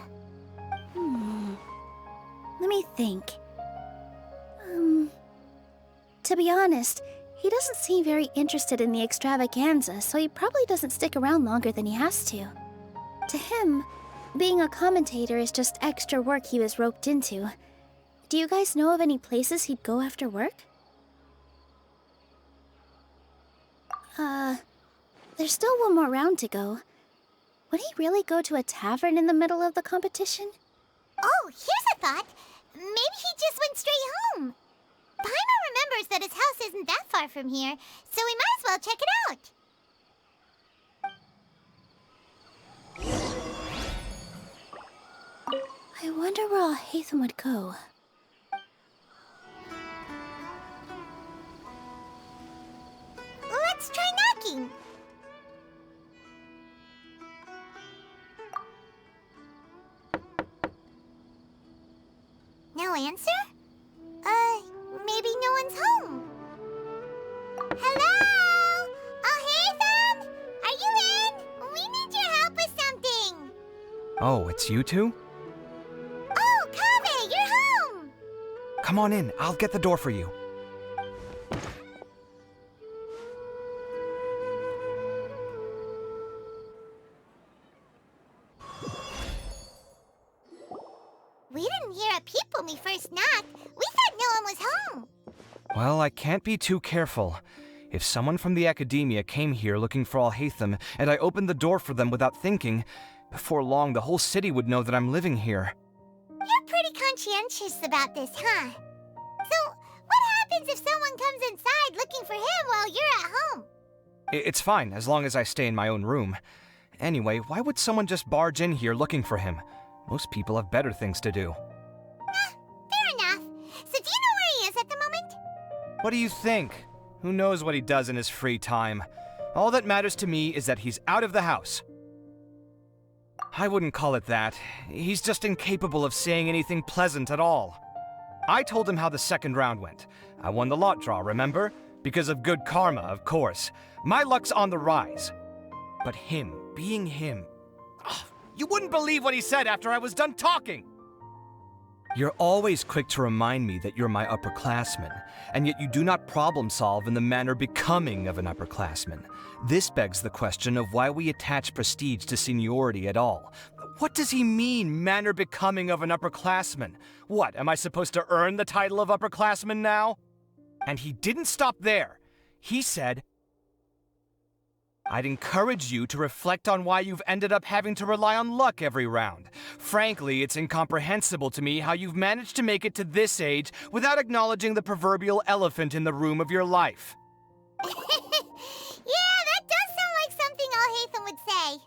Let me think. To be honest, he doesn't seem very interested in the extravaganza, so he probably doesn't stick around longer than he has to. To him, being a commentator is just extra work he was roped into. Do you guys know of any places he'd go after work? There's still one more round to go. Would he really go to a tavern in the middle of the competition? Oh, here's a thought. Maybe he just went straight home. Paimon remembers that his house isn't that far from here, so we might as well check it out. I wonder where Alhaitham would go. Let's try knocking. No answer? Maybe no one's home. Hello? Alhaitham? Are you in? We need your help with something. Oh, it's you two? Oh, Kaveh, you're home! Come on in, I'll get the door for you. We didn't hear a peep when we first knocked. We thought no one was home. Well, I can't be too careful. If someone from the academia came here looking for Alhaitham, and I opened the door for them without thinking, before long the whole city would know that I'm living here. You're pretty conscientious about this, huh? So, what happens if someone comes inside looking for him while you're at home? It's fine, as long as I stay in my own room. Anyway, why would someone just barge in here looking for him? Most people have better things to do. Fair enough. So do you know where he is at the moment? What do you think? Who knows what he does in his free time? All that matters to me is that he's out of the house. I wouldn't call it that. He's just incapable of saying anything pleasant at all. I told him how the second round went. I won the lot draw, remember? Because of good karma, of course. My luck's on the rise. But him, being him... Oh, you wouldn't believe what he said after I was done talking! You're always quick to remind me that you're my upperclassman, and yet you do not problem solve in the manner becoming of an upperclassman. This begs the question of why we attach prestige to seniority at all. What does he mean, manner becoming of an upperclassman? What, am I supposed to earn the title of upperclassman now? And he didn't stop there. He said, I'd encourage you to reflect on why you've ended up having to rely on luck every round. Frankly, it's incomprehensible to me how you've managed to make it to this age without acknowledging the proverbial elephant in the room of your life. Yeah, that does sound like something Alhaitham would say.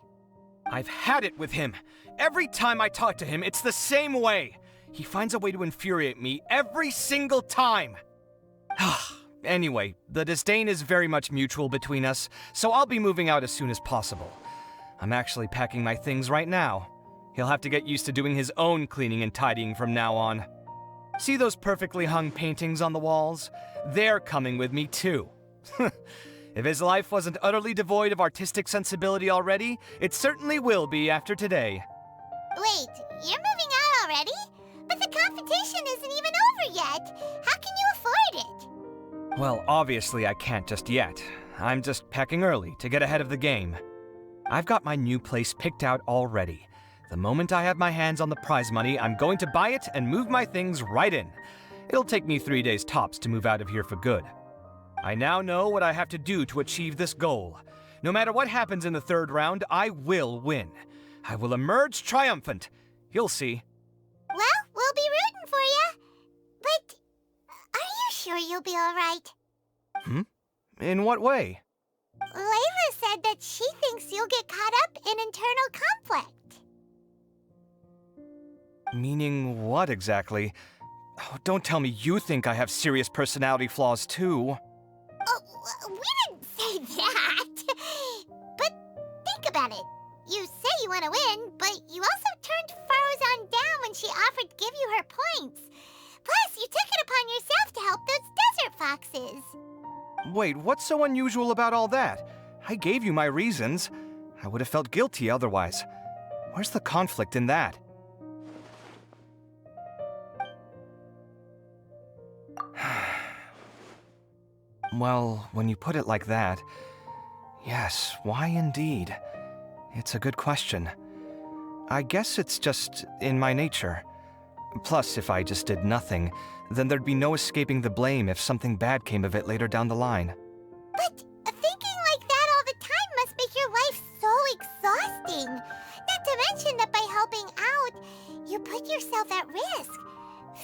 I've had it with him. Every time I talk to him, it's the same way. He finds a way to infuriate me every single time. Anyway, the disdain is very much mutual between us, so I'll be moving out as soon as possible. I'm actually packing my things right now. He'll have to get used to doing his own cleaning and tidying from now on. See those perfectly hung paintings on the walls? They're coming with me too. If his life wasn't utterly devoid of artistic sensibility already, it certainly will be after today. Wait, you're moving out already? But the competition isn't even over yet. How can you afford it? Well, obviously I can't just yet. I'm just packing early to get ahead of the game. I've got my new place picked out already. The moment I have my hands on the prize money, I'm going to buy it and move my things right in. It'll take me 3 days tops to move out of here for good. I now know what I have to do to achieve this goal. No matter what happens in the third round, I will win. I will emerge triumphant. You'll see. Well, we'll be rooting for you. But are you sure you'll be all right? In what way? Layla said that she thinks you'll get caught up in internal conflict. Meaning what exactly? Oh, don't tell me you think I have serious personality flaws too. Oh, we didn't say that. But think about it. You say you want to win, but you also turned Faruzan down when she offered to give you her points. Plus, you took it upon yourself to help those desert foxes. Wait, what's so unusual about all that? I gave you my reasons. I would have felt guilty otherwise. Where's the conflict in that? Well, when you put it like that, yes, why indeed? It's a good question. I guess it's just in my nature. Plus, if I just did nothing, then there'd be no escaping the blame if something bad came of it later down the line. But thinking like that all the time must make your life so exhausting. Not to mention that by helping out, you put yourself at risk.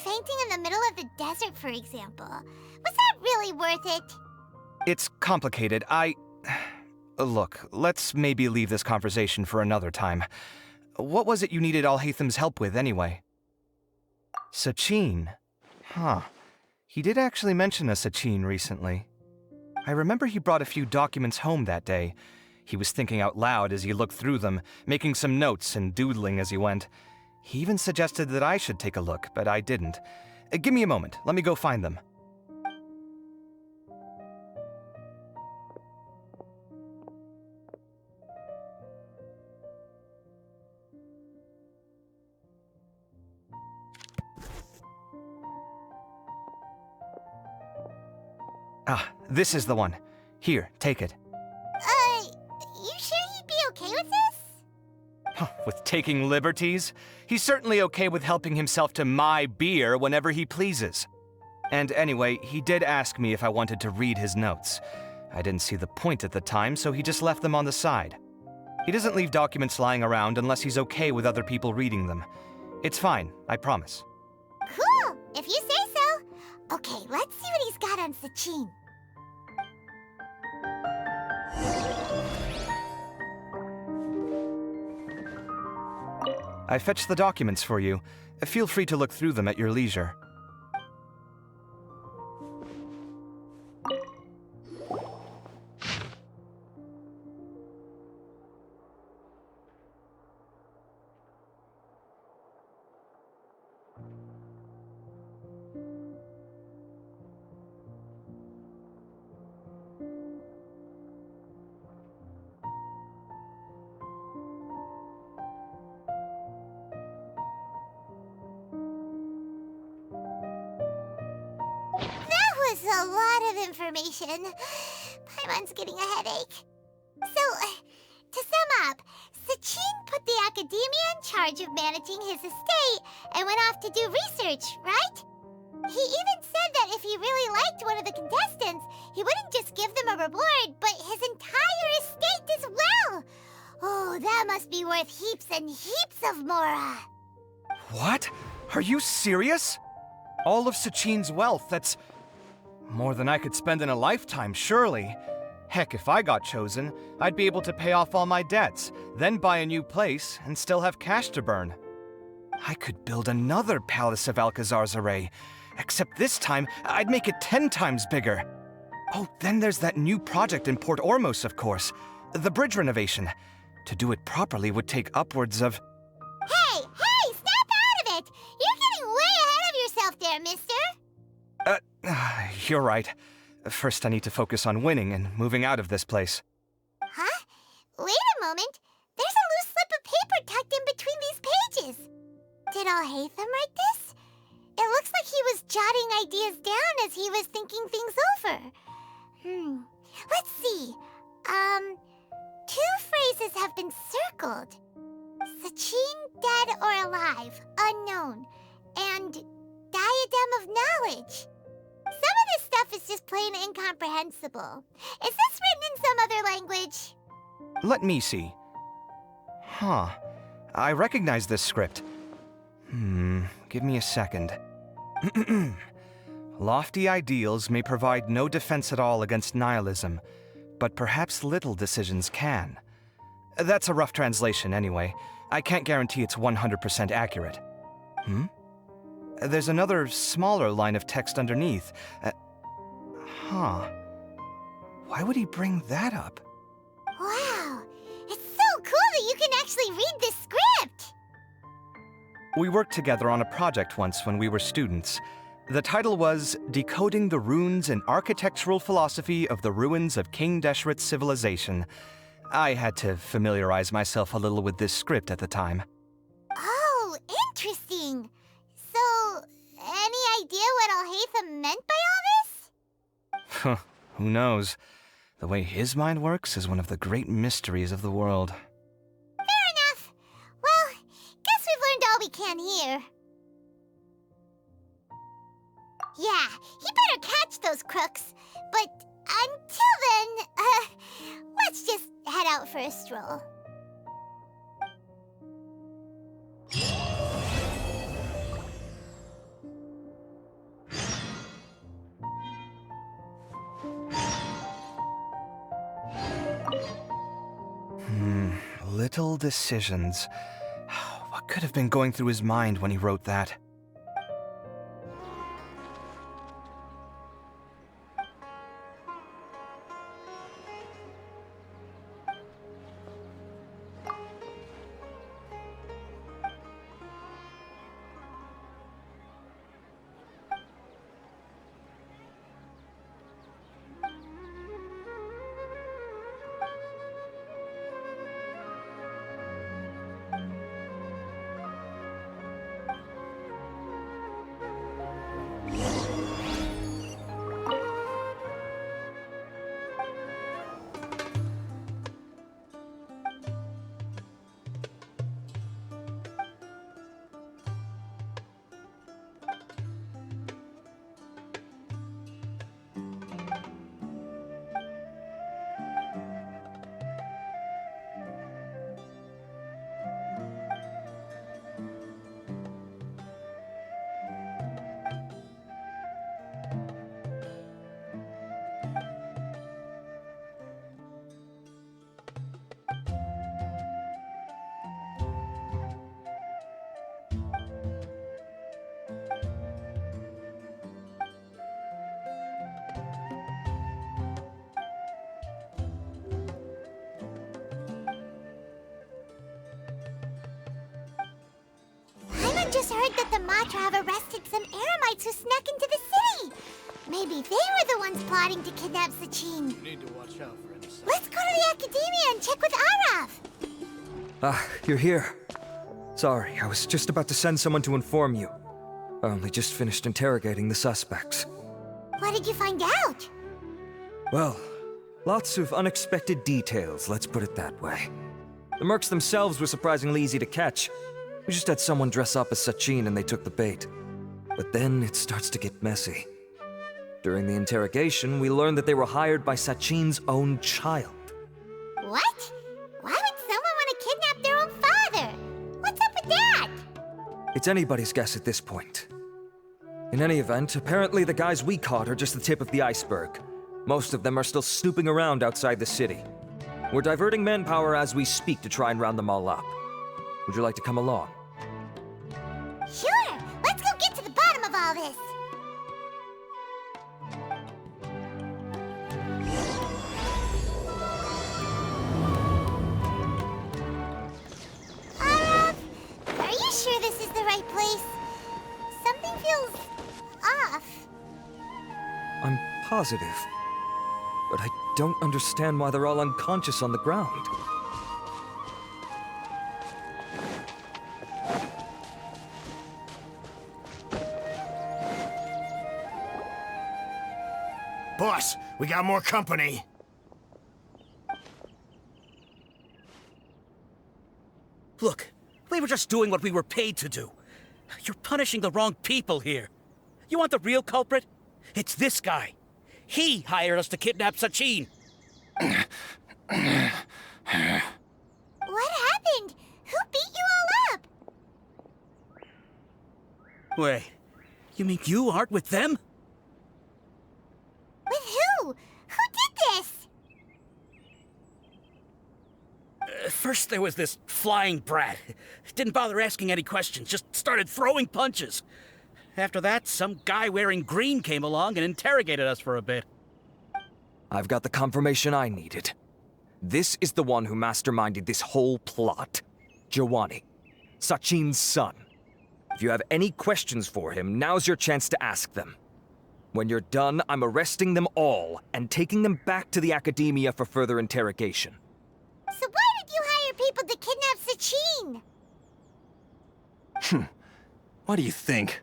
Fainting in the middle of the desert, for example. Was that really worth it? It's complicated. Look, let's maybe leave this conversation for another time. What was it you needed Alhaitham's help with, anyway? Sachin? Huh. He did actually mention a Sachin recently. I remember he brought a few documents home that day. He was thinking out loud as he looked through them, making some notes and doodling as he went. He even suggested that I should take a look, but I didn't. Give me a moment. Let me go find them. Ah, this is the one. Here, take it. You sure he'd be okay with this? With taking liberties? He's certainly okay with helping himself to my beer whenever he pleases. And anyway, he did ask me if I wanted to read his notes. I didn't see the point at the time, so he just left them on the side. He doesn't leave documents lying around unless he's okay with other people reading them. It's fine, I promise. Cool, if you say so. Okay, let's see what he's got on Sachin. I fetched the documents for you. Feel free to look through them at your leisure. A lot of information. Paimon's getting a headache. So, to sum up, Sachin put the academia in charge of managing his estate and went off to do research, right? He even said that if he really liked one of the contestants, he wouldn't just give them a reward, but his entire estate to must be worth heaps and heaps of mora. What? Are you serious? All of Sachin's wealth, that's more than I could spend in a lifetime, surely. Heck, if I got chosen, I'd be able to pay off all my debts, then buy a new place, and still have cash to burn. I could build another Palace of Alcazar's Array, except this time, I'd make it 10 times bigger. Oh, then there's that new project in Port Ormos, of course. The bridge renovation. To do it properly would take upwards of... Hey, snap out of it! You're getting way ahead of yourself there, mister. You're right. First, I need to focus on winning and moving out of this place. Huh? Wait a moment. There's a loose slip of paper tucked in between these pages. Did Alhaitham write this? It looks like he was jotting ideas down as he was thinking things over. Let's see. 2 phrases have been circled. Sachin, dead or alive, unknown, and diadem of knowledge. Some of this stuff is just plain incomprehensible. Is this written in some other language? Let me see. Huh. I recognize this script. Give me a second. Lofty ideals may provide no defense at all against nihilism, but perhaps little decisions can. That's a rough translation anyway. I can't guarantee it's 100% accurate. There's another smaller line of text underneath. Why would he bring that up? Wow, it's so cool that you can actually read this script! We worked together on a project once when we were students. The title was Decoding the Runes and Architectural Philosophy of the Ruins of King Deshret's Civilization. I had to familiarize myself a little with this script at the time. Oh, interesting. So, any idea what Alhaitham meant by all this? Who knows? The way his mind works is one of the great mysteries of the world. Fair enough. Well, guess we've learned all we can here. Yeah, he better catch those crooks. But until then, let's just head out for a stroll. Little decisions. What could have been going through his mind when he wrote that? Just heard that the Matra have arrested some Eremites who snuck into the city. Maybe they were the ones plotting to kidnap Sachin. You need to watch out for innocent. Let's go to the Academia and check with Arav. You're here. Sorry, I was just about to send someone to inform you. I only just finished interrogating the suspects. What did you find out? Well, lots of unexpected details, let's put it that way. The mercs themselves were surprisingly easy to catch. We just had someone dress up as Sachin and they took the bait. But then it starts to get messy. During the interrogation, we learned that they were hired by Sachin's own child. What? Why would someone want to kidnap It's anybody's guess at this point. In any event, apparently the guys we caught are just the tip of the iceberg. Most of them are still snooping around outside the city. We're diverting manpower as we speak to try and round them all up. Would you like to come along? Sure! Let's go get to the bottom of all this! Are you sure this is the right place? Something feels off. I'm positive. But I don't understand why they're all unconscious on the ground. Boss, we got more company. Look, we were just doing what we were paid to do. You're punishing the wrong people here. You want the real culprit? It's this guy. He hired us to kidnap Sachin. What happened? Who beat you all up? Wait, you mean you aren't with them? With who? Who did this? First there was this flying brat. Didn't bother asking any questions, just started throwing punches. After that, some guy wearing green came along and interrogated us for a bit. I've got the confirmation I needed. This is the one who masterminded this whole plot. Jawani, Sachin's son. If you have any questions for him, now's your chance to ask them. When you're done, I'm arresting them all and taking them back to the Academia for further interrogation. So why did you hire people to kidnap Sachin? What do you think?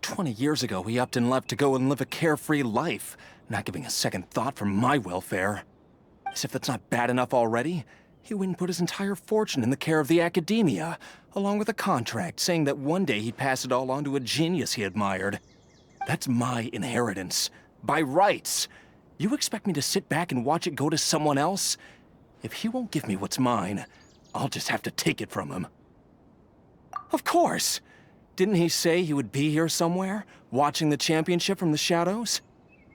20 years ago, he upped and left to go and live a carefree life, not giving a second thought for my welfare. As if that's not bad enough already, he went and put his entire fortune in the care of the Academia, along with a contract saying that one day he'd pass it all on to a genius he admired. That's my inheritance, by rights. You expect me to sit back and watch it go to someone else? If he won't give me what's mine, I'll just have to take it from him. Of course! Didn't he say he would be here somewhere, watching the championship from the shadows?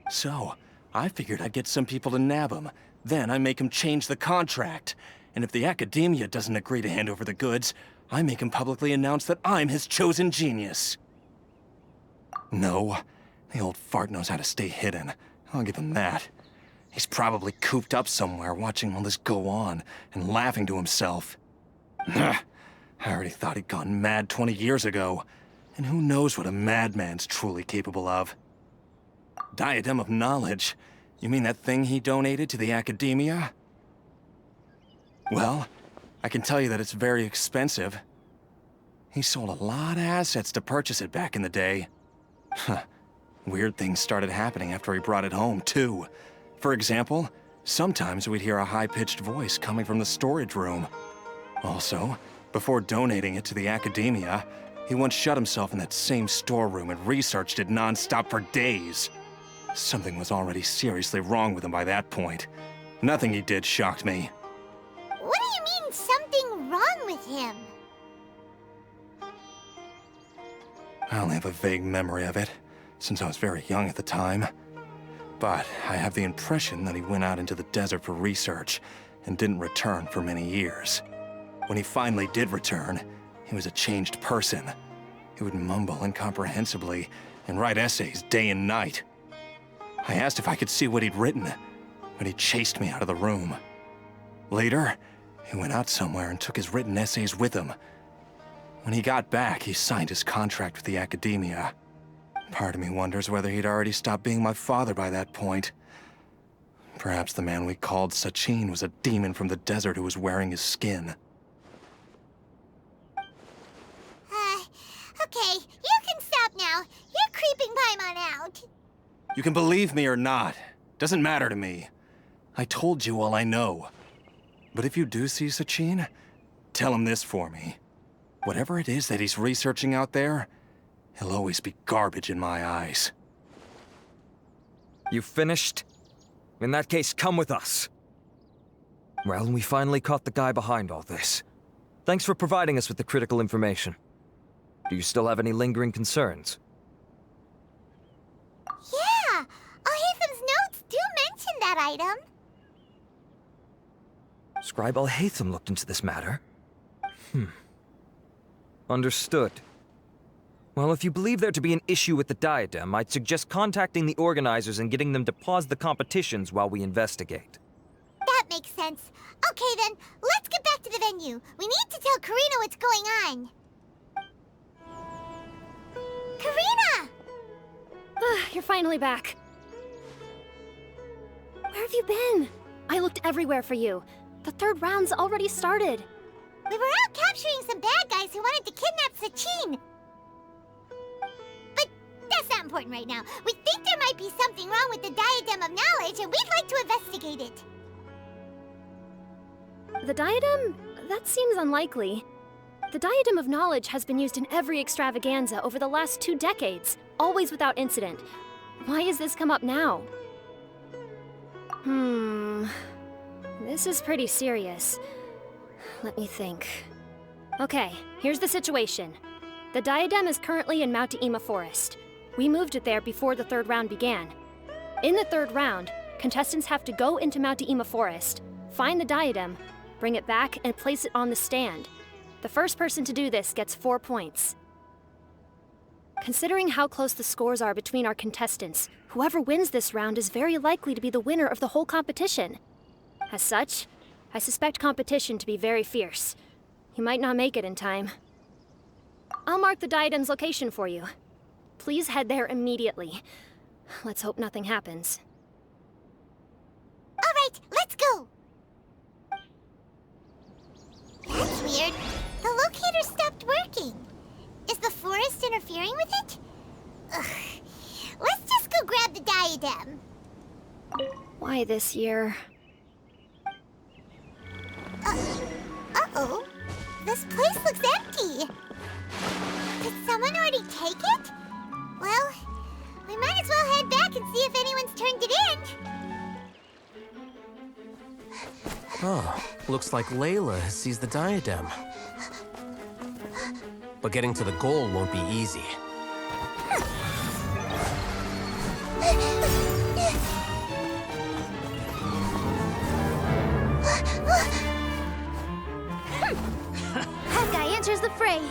So, I figured I'd get some people to nab him. Then I make him change the contract. And if the Academia doesn't agree to hand over the goods, I make him publicly announce that I'm his chosen genius. No, the old fart knows how to stay hidden. I'll give him that. He's probably cooped up somewhere watching all this go on and laughing to himself. I already thought he'd gone mad 20 years ago. And who knows what a madman's truly capable of. Diadem of Knowledge? You mean that thing he donated to the Academia? Well, I can tell you that it's very expensive. He sold a lot of assets to purchase it back in the day. Weird things started happening after he brought it home, too. For example, sometimes we'd hear a high-pitched voice coming from the storage room. Also, before donating it to the Academia, he once shut himself in that same storeroom and researched it non-stop for days. Something was already seriously wrong with him by that point. Nothing he did shocked me. What do you mean, something wrong with him? I only have a vague memory of it, since I was very young at the time. But I have the impression that he went out into the desert for research and didn't return for many years. When he finally did return, he was a changed person. He would mumble incomprehensibly and write essays day and night. I asked if I could see what he'd written, but he chased me out of the room. Later, he went out somewhere and took his written essays with him. When he got back, he signed his contract with the Academia. Part of me wonders whether he'd already stopped being my father by that point. Perhaps the man we called Sachin was a demon from the desert who was wearing his skin. Okay, you can stop now. You're creeping Paimon out. You can believe me or not. Doesn't matter to me. I told you all I know. But if you do see Sachin, tell him this for me. Whatever it is that he's researching out there, he'll always be garbage in my eyes. You finished? In that case, come with us. Well, we finally caught the guy behind all this. Thanks for providing us with the critical information. Do you still have any lingering concerns? Yeah! Al-Haytham's notes do mention that item. Scribe Al-Haytham looked into this matter. Understood. Well, if you believe there to be an issue with the diadem, I'd suggest contacting the organizers and getting them to pause the competitions while we investigate. That makes sense. Okay then, let's get back to the venue. We need to tell Karina what's going on. Karina! You're finally back. Where have you been? I looked everywhere for you. The third round's already started. We were out capturing some bad guys who wanted to kidnap Sachin. But that's not important right now. We think there might be something wrong with the Diadem of Knowledge, and we'd like to investigate it. The diadem? That seems unlikely. The Diadem of Knowledge has been used in every extravaganza over the last 2 decades, always without incident. Why has this come up now? This is pretty serious. Let me think. Okay, here's the situation. The diadem is currently in Mount Ima Forest. We moved it there before the third round began. In the third round, contestants have to go into Mount Ima Forest, find the diadem, bring it back, and place it on the stand. The first person to do this gets 4 points. Considering how close the scores are between our contestants, whoever wins this round is very likely to be the winner of the whole competition. As such, I suspect competition to be very fierce. You might not make it in time. I'll mark the diadem's location for you. Please head there immediately. Let's hope nothing happens. All right, let's go! That's weird. The locator stopped working. Is the forest interfering with it? Ugh. Let's just go grab the diadem. Why this year? Uh-oh. This place looks empty. Did someone already take it? Well, we might as well head back and see if anyone's turned it in. Oh, looks like Layla has seized the diadem. But getting to the goal won't be easy. That guy enters the fray.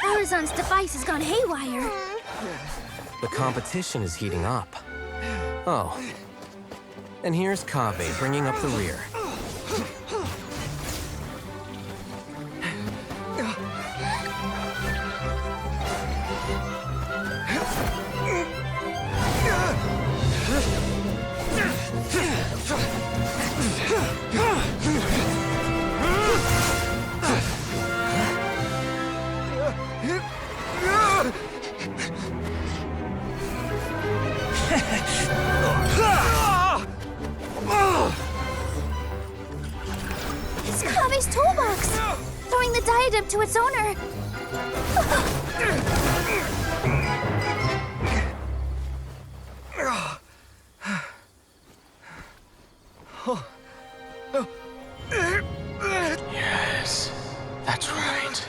Faruzan's device has gone haywire. The competition is heating up. Oh. And here's Kaveh bringing up the rear. It's Kaveh's toolbox! Throwing the diadem to its owner! Yes, that's right.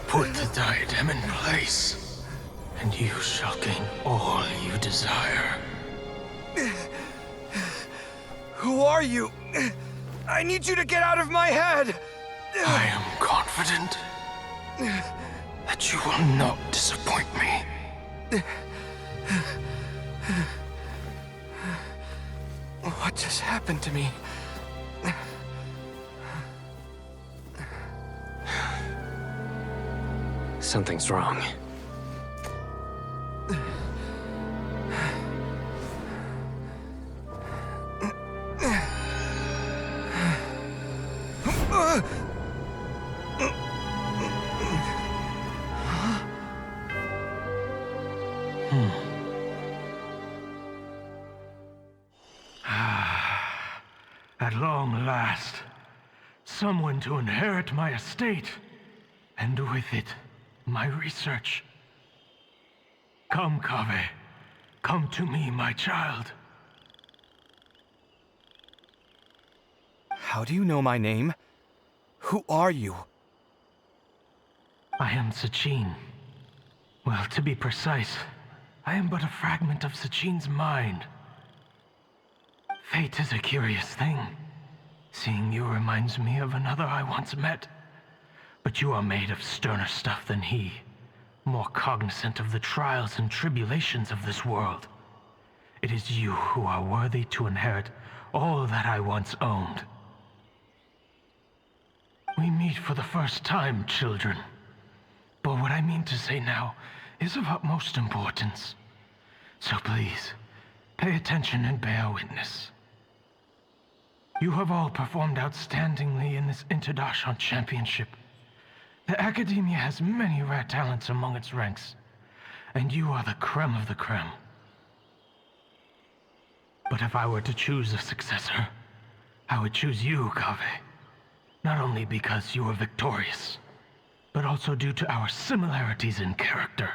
Put the diadem in place, and you shall gain all you desire. Who are you? I need you to get out of my head! I am confident that you will not disappoint me. What just happened to me? Something's wrong. At long last, someone to inherit my estate, and with it, my research. Come, Kaveh. Come to me, my child. How do you know my name? Who are you? I am Sachin. Well, to be precise, I am but a fragment of Sachin's mind. Fate is a curious thing. Seeing you reminds me of another I once met. But you are made of sterner stuff than he, more cognizant of the trials and tribulations of this world. It is you who are worthy to inherit all that I once owned. We meet for the first time, children. But what I mean to say now is of utmost importance. So please, pay attention and bear witness. You have all performed outstandingly in this Interdarshan Championship. The Academia has many rare talents among its ranks, and you are the creme of the creme. But if I were to choose a successor, I would choose you, Kaveh. Not only because you were victorious, but also due to our similarities in character.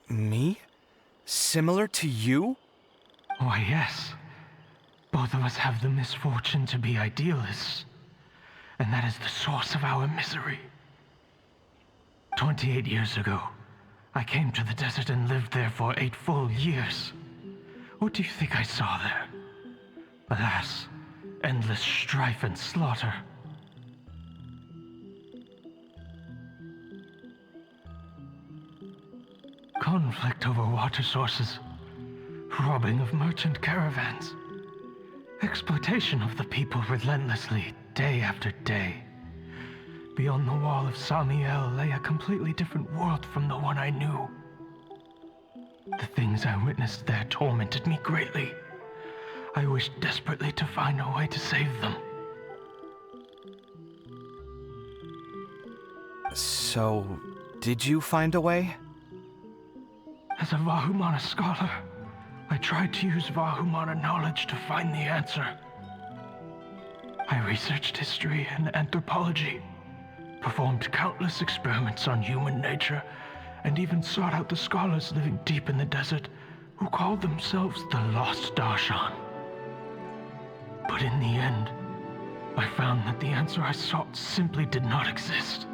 Me? Similar to you? Why, yes. Both of us have the misfortune to be idealists, and that is the source of our misery. 28 years ago, I came to the desert and lived there for 8 full years. What do you think I saw there? Alas, endless strife and slaughter. Conflict over water sources, robbing of merchant caravans, exploitation of the people relentlessly, day after day. Beyond the wall of Samiel lay a completely different world from the one I knew. The things I witnessed there tormented me greatly. I wished desperately to find a way to save them. So, did you find a way? As a Vahumana scholar, I tried to use Vahumana knowledge to find the answer. I researched history and anthropology, performed countless experiments on human nature, and even sought out the scholars living deep in the desert who called themselves the Lost Darshan. But in the end, I found that the answer I sought simply did not exist.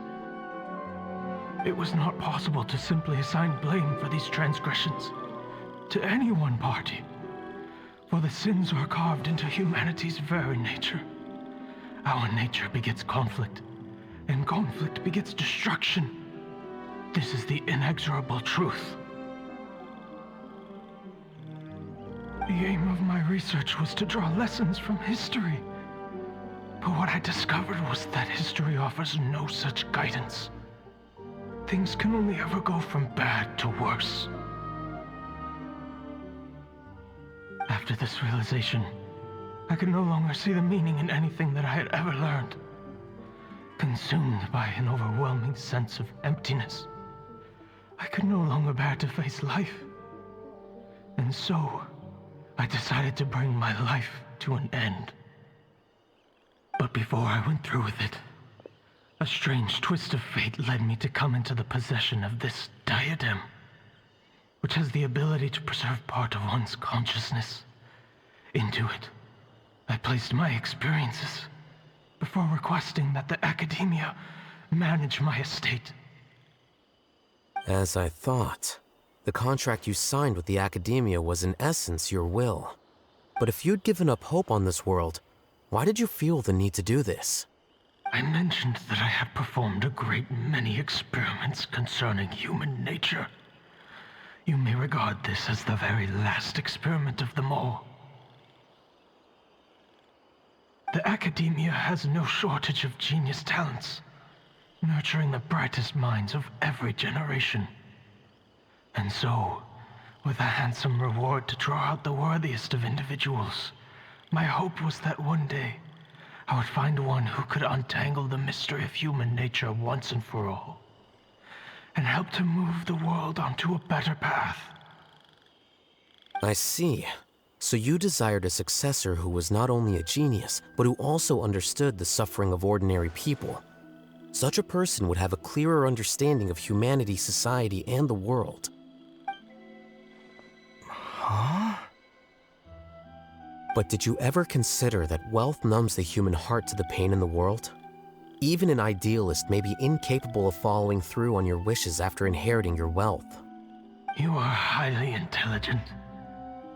It was not possible to simply assign blame for these transgressions to any one party, for the sins are carved into humanity's very nature. Our nature begets conflict, and conflict begets destruction. This is the inexorable truth. The aim of my research was to draw lessons from history. But what I discovered was that history offers no such guidance. Things can only ever go from bad to worse. After this realization, I could no longer see the meaning in anything that I had ever learned. Consumed by an overwhelming sense of emptiness, I could no longer bear to face life. And so, I decided to bring my life to an end. But before I went through with it, a strange twist of fate led me to come into the possession of this diadem, which has the ability to preserve part of one's consciousness. Into it, I placed my experiences before requesting that the Academia manage my estate. As I thought, the contract you signed with the Academia was in essence your will. But if you'd given up hope on this world, why did you feel the need to do this? I mentioned that I had performed a great many experiments concerning human nature. You may regard this as the very last experiment of them all. The Academia has no shortage of genius talents, nurturing the brightest minds of every generation. And so, with a handsome reward to draw out the worthiest of individuals, my hope was that one day, I would find one who could untangle the mystery of human nature once and for all, and help to move the world onto a better path. I see. So you desired a successor who was not only a genius, but who also understood the suffering of ordinary people. Such a person would have a clearer understanding of humanity, society, and the world. Huh? But did you ever consider that wealth numbs the human heart to the pain in the world? Even an idealist may be incapable of following through on your wishes after inheriting your wealth. You are highly intelligent,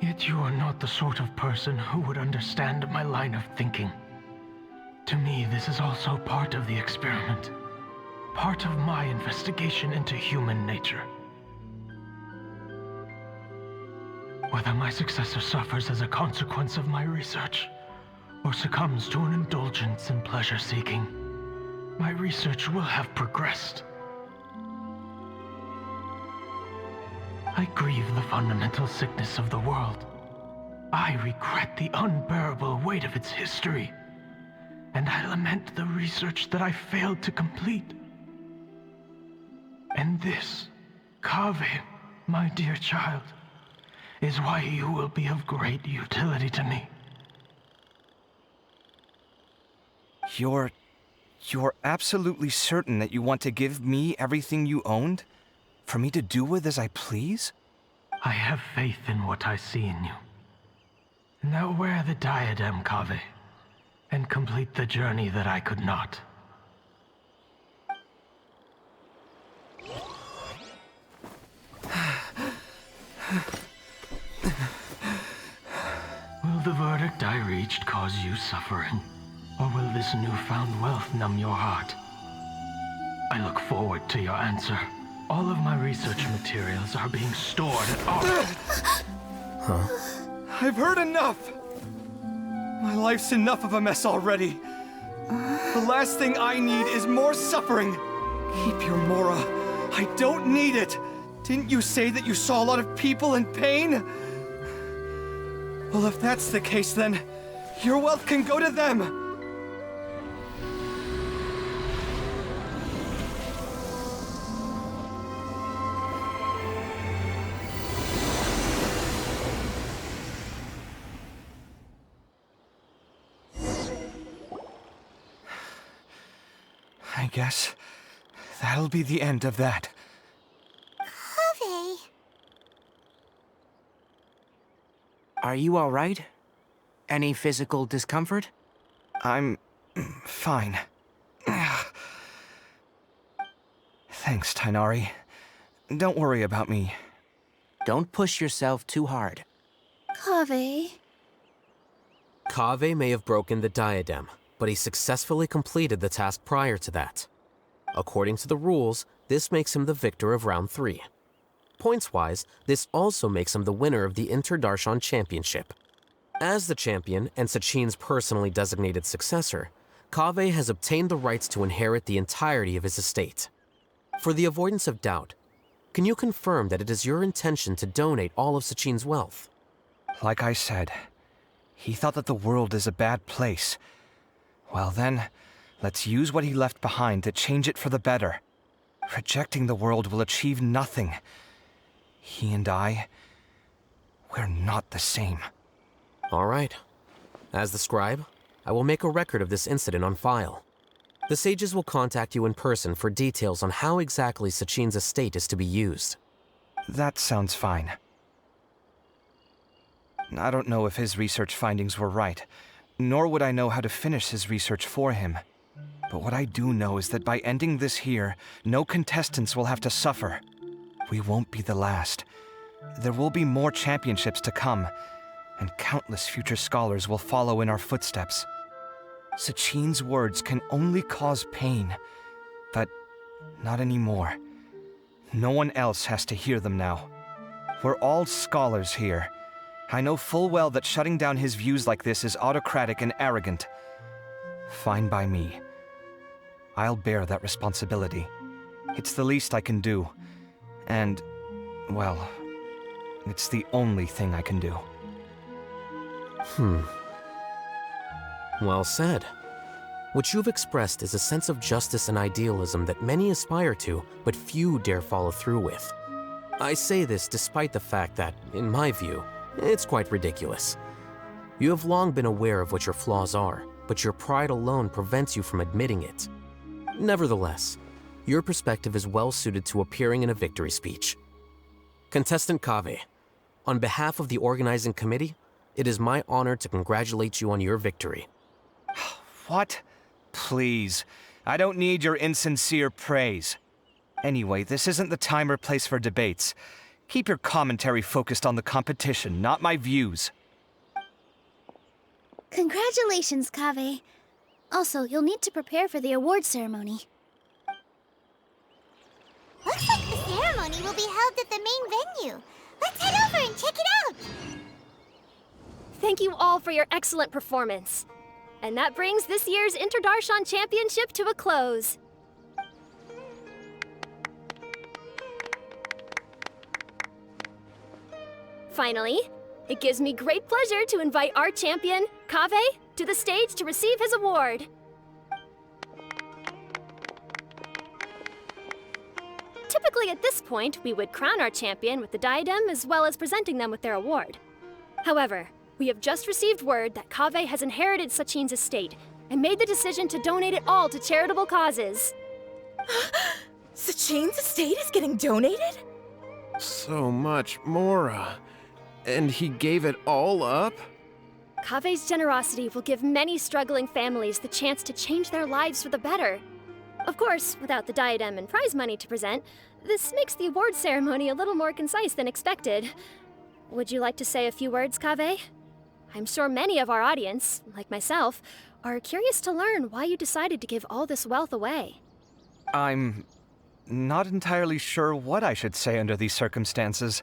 yet you are not the sort of person who would understand my line of thinking. To me, this is also part of the experiment, part of my investigation into human nature. Whether my successor suffers as a consequence of my research, or succumbs to an indulgence in pleasure-seeking, my research will have progressed. I grieve the fundamental sickness of the world. I regret the unbearable weight of its history. And I lament the research that I failed to complete. And this, Kaveh, my dear child, is why you will be of great utility to me. You're absolutely certain that you want to give me everything you owned? For me to do with as I please? I have faith in what I see in you. Now wear the diadem, Kaveh, and complete the journey that I could not. Will the verdict I reached cause you suffering? Or will this newfound wealth numb your heart? I look forward to your answer. All of my research materials are being stored at Arc. Huh? I've heard enough! My life's enough of a mess already. The last thing I need is more suffering. Keep your Mora. I don't need it. Didn't you say that you saw a lot of people in pain? Well, if that's the case, then your wealth can go to them. I guess that'll be the end of that. Kaveh. Are you all right? Any physical discomfort? I'm fine. Thanks, Tighnari. Don't worry about me. Don't push yourself too hard. Kaveh. Kaveh may have broken the diadem, but he successfully completed the task prior to that. According to the rules, this makes him the victor of round 3. Points-wise, this also makes him the winner of the Interdarshan Championship. As the champion and Sachin's personally designated successor, Kaveh has obtained the rights to inherit the entirety of his estate. For the avoidance of doubt, can you confirm that it is your intention to donate all of Sachin's wealth? Like I said, he thought that the world is a bad place. Well then, let's use what he left behind to change it for the better. Rejecting the world will achieve nothing. He and I, we're not the same. All right. As the scribe, I will make a record of this incident on file. The sages will contact you in person for details on how exactly Sachin's estate is to be used. That sounds fine. I don't know if his research findings were right, nor would I know how to finish his research for him. But what I do know is that by ending this here, no contestants will have to suffer. We won't be the last. There will be more championships to come, and countless future scholars will follow in our footsteps. Sachin's words can only cause pain, but not anymore. No one else has to hear them now. We're all scholars here. I know full well that shutting down his views like this is autocratic and arrogant. Fine by me. I'll bear that responsibility. It's the least I can do. And, well, it's the only thing I can do. Well said. What you've expressed is a sense of justice and idealism that many aspire to, but few dare follow through with. I say this despite the fact that, in my view, It's quite ridiculous. You have long been aware of what your flaws are, but your pride alone prevents you from admitting it. Nevertheless, your perspective is well suited to appearing in a victory speech. Contestant Kaveh, on behalf of the organizing committee, it is my honor to congratulate you on your victory. What? Please. I don't need your insincere praise. Anyway, this isn't the time or place for debates. Keep your commentary focused on the competition, not my views. Congratulations, Kaveh. Also, you'll need to prepare for the award ceremony. Looks like the ceremony will be held at the main venue. Let's head over and check it out. Thank you all for your excellent performance. And that brings this year's Interdarshan Championship to a close. Finally, it gives me great pleasure to invite our champion, Kaveh, to the stage to receive his award. Typically at this point, we would crown our champion with the diadem as well as presenting them with their award. However, we have just received word that Kaveh has inherited Sachin's estate and made the decision to donate it all to charitable causes. Sachin's estate is getting donated? So much, Mora. And he gave it all up? Kaveh's generosity will give many struggling families the chance to change their lives for the better. Of course, without the diadem and prize money to present, this makes the award ceremony a little more concise than expected. Would you like to say a few words, Kaveh? I'm sure many of our audience, like myself, are curious to learn why you decided to give all this wealth away. I'm not entirely sure what I should say under these circumstances.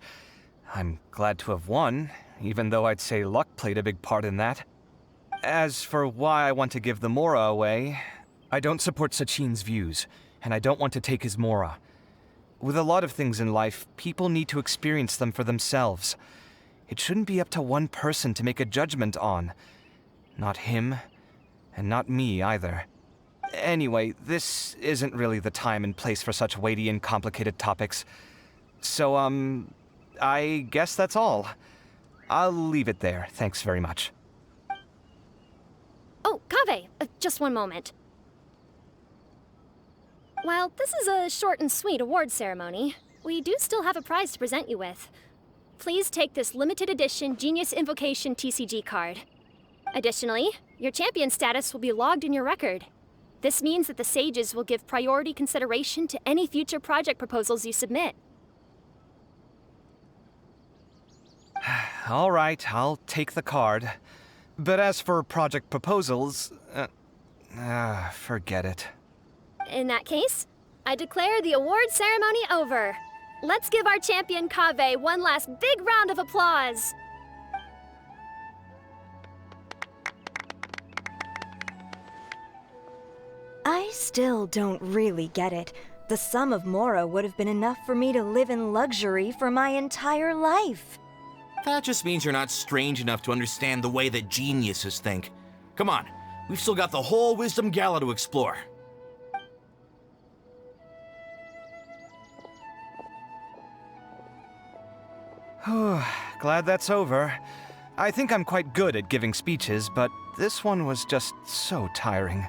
I'm glad to have won, even though I'd say luck played a big part in that. As for why I want to give the Mora away, I don't support Sachin's views, and I don't want to take his Mora. With a lot of things in life, people need to experience them for themselves. It shouldn't be up to one person to make a judgment on. Not him, and not me either. Anyway, this isn't really the time and place for such weighty and complicated topics. So, I guess that's all. I'll leave it there. Thanks very much. Oh, Kaveh, just one moment. While this is a short and sweet award ceremony, we do still have a prize to present you with. Please take this limited edition Genius Invocation TCG card. Additionally, your champion status will be logged in your record. This means that the Sages will give priority consideration to any future project proposals you submit. All right, I'll take the card. But as for project proposals, forget it. In that case, I declare the award ceremony over. Let's give our champion Kaveh one last big round of applause. I still don't really get it. The sum of Mora would have been enough for me to live in luxury for my entire life. That just means you're not strange enough to understand the way that geniuses think. Come on, we've still got the whole Wisdom Gala to explore. Glad that's over. I think I'm quite good at giving speeches, but this one was just so tiring.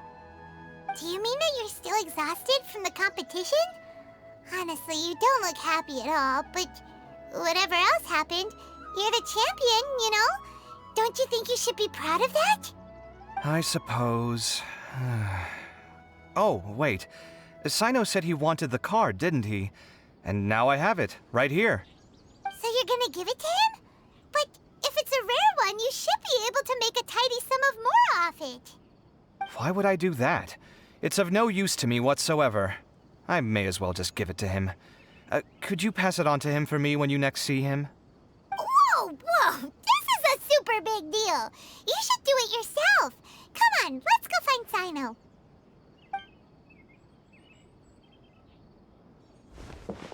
Do you mean that you're still exhausted from the competition? Honestly, you don't look happy at all, but whatever else happened, you're the champion, you know? Don't you think you should be proud of that? I suppose. Oh, wait. Cyno said he wanted the card, didn't he? And now I have it, right here. So you're gonna give it to him? But if it's a rare one, you should be able to make a tidy sum of Mora off it. Why would I do that? It's of no use to me whatsoever. I may as well just give it to him. Could you pass it on to him for me when you next see him? Whoa, whoa! This is a super big deal! You should do it yourself! Come on, let's go find Cyno.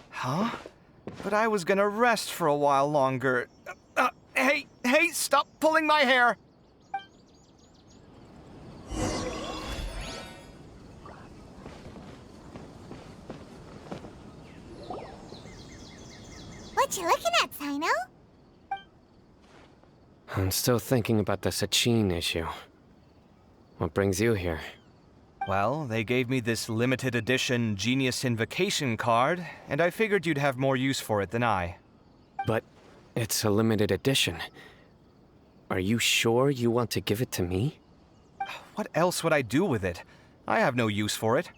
Huh? But I was gonna rest for a while longer. Hey, stop pulling my hair! What you looking at, Cyno? I'm still thinking about the Sachin issue. What brings you here? Well, they gave me this limited edition Genius Invocation card, and I figured you'd have more use for it than I. But it's a limited edition. Are you sure you want to give it to me? What else would I do with it? I have no use for it.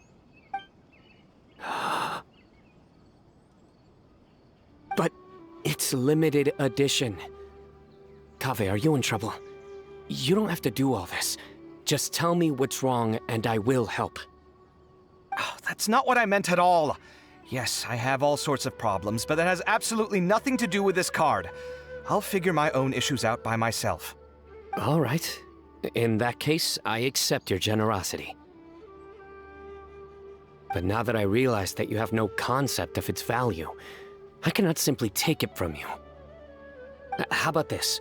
But it's limited edition. Kaveh, are you in trouble? You don't have to do all this. Just tell me what's wrong and I will help. Oh, that's not what I meant at all. Yes, I have all sorts of problems, but that has absolutely nothing to do with this card. I'll figure my own issues out by myself. All right. In that case, I accept your generosity. But now that I realize that you have no concept of its value, I cannot simply take it from you. How about this?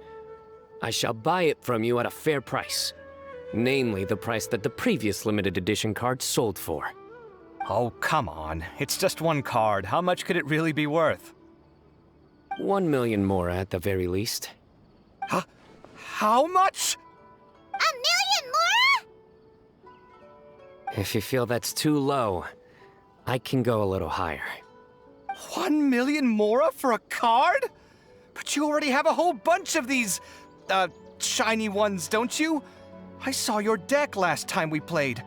I shall buy it from you at a fair price. Namely, the price that the previous limited edition card sold for. Oh, come on. It's just one card. How much could it really be worth? 1 million more at the very least. Huh? How much? 1 million more? If you feel that's too low, I can go a little higher. 1 million mora for a card? But you already have a whole bunch of these, shiny ones, don't you? I saw your deck last time we played.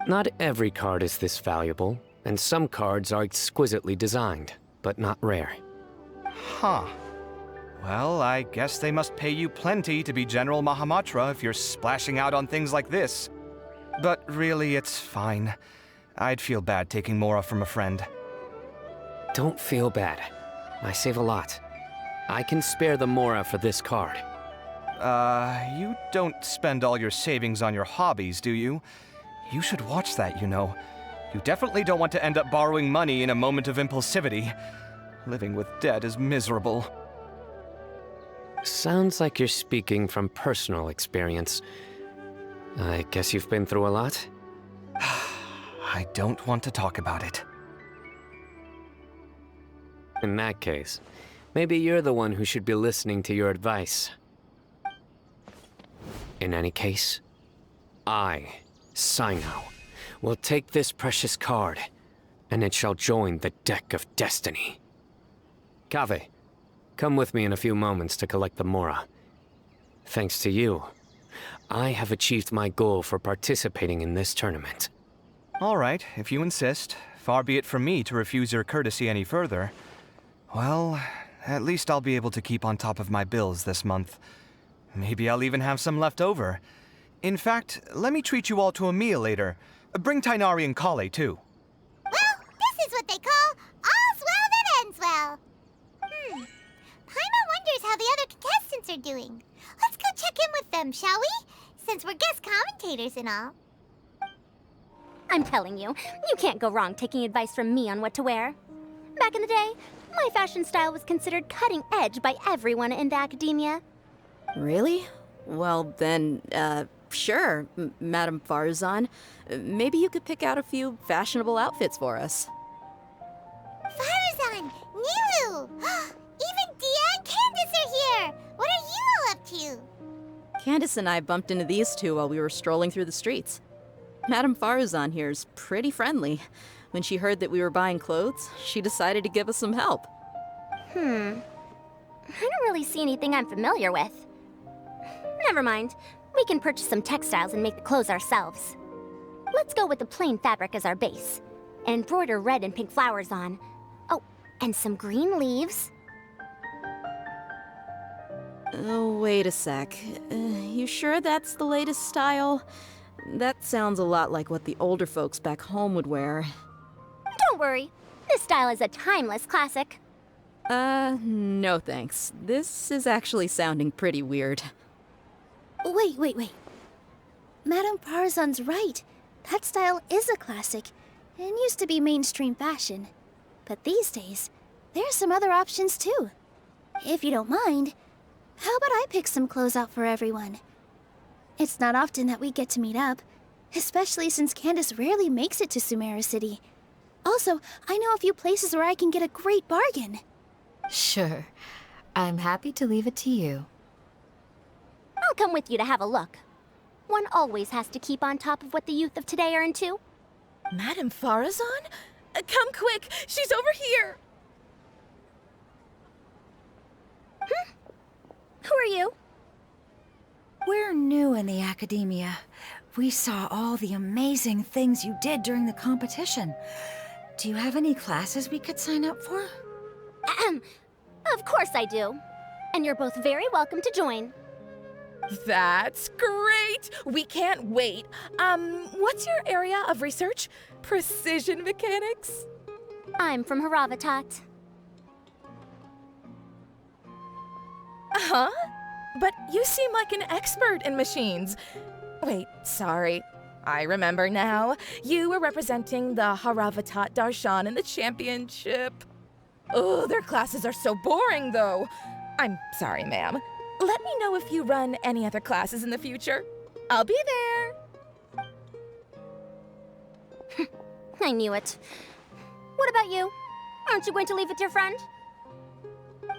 Not every card is this valuable, and some cards are exquisitely designed, but not rare. Huh. Well, I guess they must pay you plenty to be General Mahamatra if you're splashing out on things like this. But really, it's fine. I'd feel bad taking mora from a friend. Don't feel bad. I save a lot. I can spare the mora for this card. You don't spend all your savings on your hobbies, do you? You should watch that, you know. You definitely don't want to end up borrowing money in a moment of impulsivity. Living with debt is miserable. Sounds like you're speaking from personal experience. I guess you've been through a lot? I don't want to talk about it. In that case, maybe you're the one who should be listening to your advice. In any case, I, Cyno, will take this precious card, and it shall join the deck of destiny. Kaveh, come with me in a few moments to collect the mora. Thanks to you, I have achieved my goal for participating in this tournament. All right, if you insist. Far be it from me to refuse your courtesy any further. Well, at least I'll be able to keep on top of my bills this month. Maybe I'll even have some left over. In fact, let me treat you all to a meal later. Bring Tighnari and Kaveh, too. Well, this is what they call all's well that ends well. Paimon wonders how the other contestants are doing. Let's go check in with them, shall we? Since we're guest commentators and all. I'm telling you, you can't go wrong taking advice from me on what to wear. Back in the day, my fashion style was considered cutting edge by everyone in the academia. Really? Well, then, sure, Madam Faruzan. Maybe you could pick out a few fashionable outfits for us. Faruzan! Nilu! Even Dia and Candace are here! What are you all up to? Candace and I bumped into these two while we were strolling through the streets. Madam Faruzan here's pretty friendly. When she heard that we were buying clothes, she decided to give us some help. I don't really see anything I'm familiar with. Never mind. We can purchase some textiles and make the clothes ourselves. Let's go with the plain fabric as our base. And embroider red and pink flowers on. Oh, and some green leaves. Oh, wait a sec. You sure that's the latest style? That sounds a lot like what the older folks back home would wear. Don't worry. This style is a timeless classic. No thanks. This is actually sounding pretty weird. Wait. Madame Faruzan's right. That style is a classic, and used to be mainstream fashion. But these days, there's some other options too. If you don't mind, how about I pick some clothes out for everyone? It's not often that we get to meet up, especially since Candace rarely makes it to Sumeru City. Also, I know a few places where I can get a great bargain. Sure. I'm happy to leave it to you. I'll come with you to have a look. One always has to keep on top of what the youth of today are into. Madame Faruzan? Come quick! She's over here! Who are you? We're new in the academia. We saw all the amazing things you did during the competition. Do you have any classes we could sign up for? Of course I do. And you're both very welcome to join. That's great! We can't wait. What's your area of research? Precision mechanics? I'm from Haravatat. Huh? But you seem like an expert in machines. Wait, sorry. I remember now. You were representing the Haravatat Darshan in the championship. Oh, their classes are so boring, though. I'm sorry, ma'am. Let me know if you run any other classes in the future. I'll be there. I knew it. What about you? Aren't you going to leave with your friend?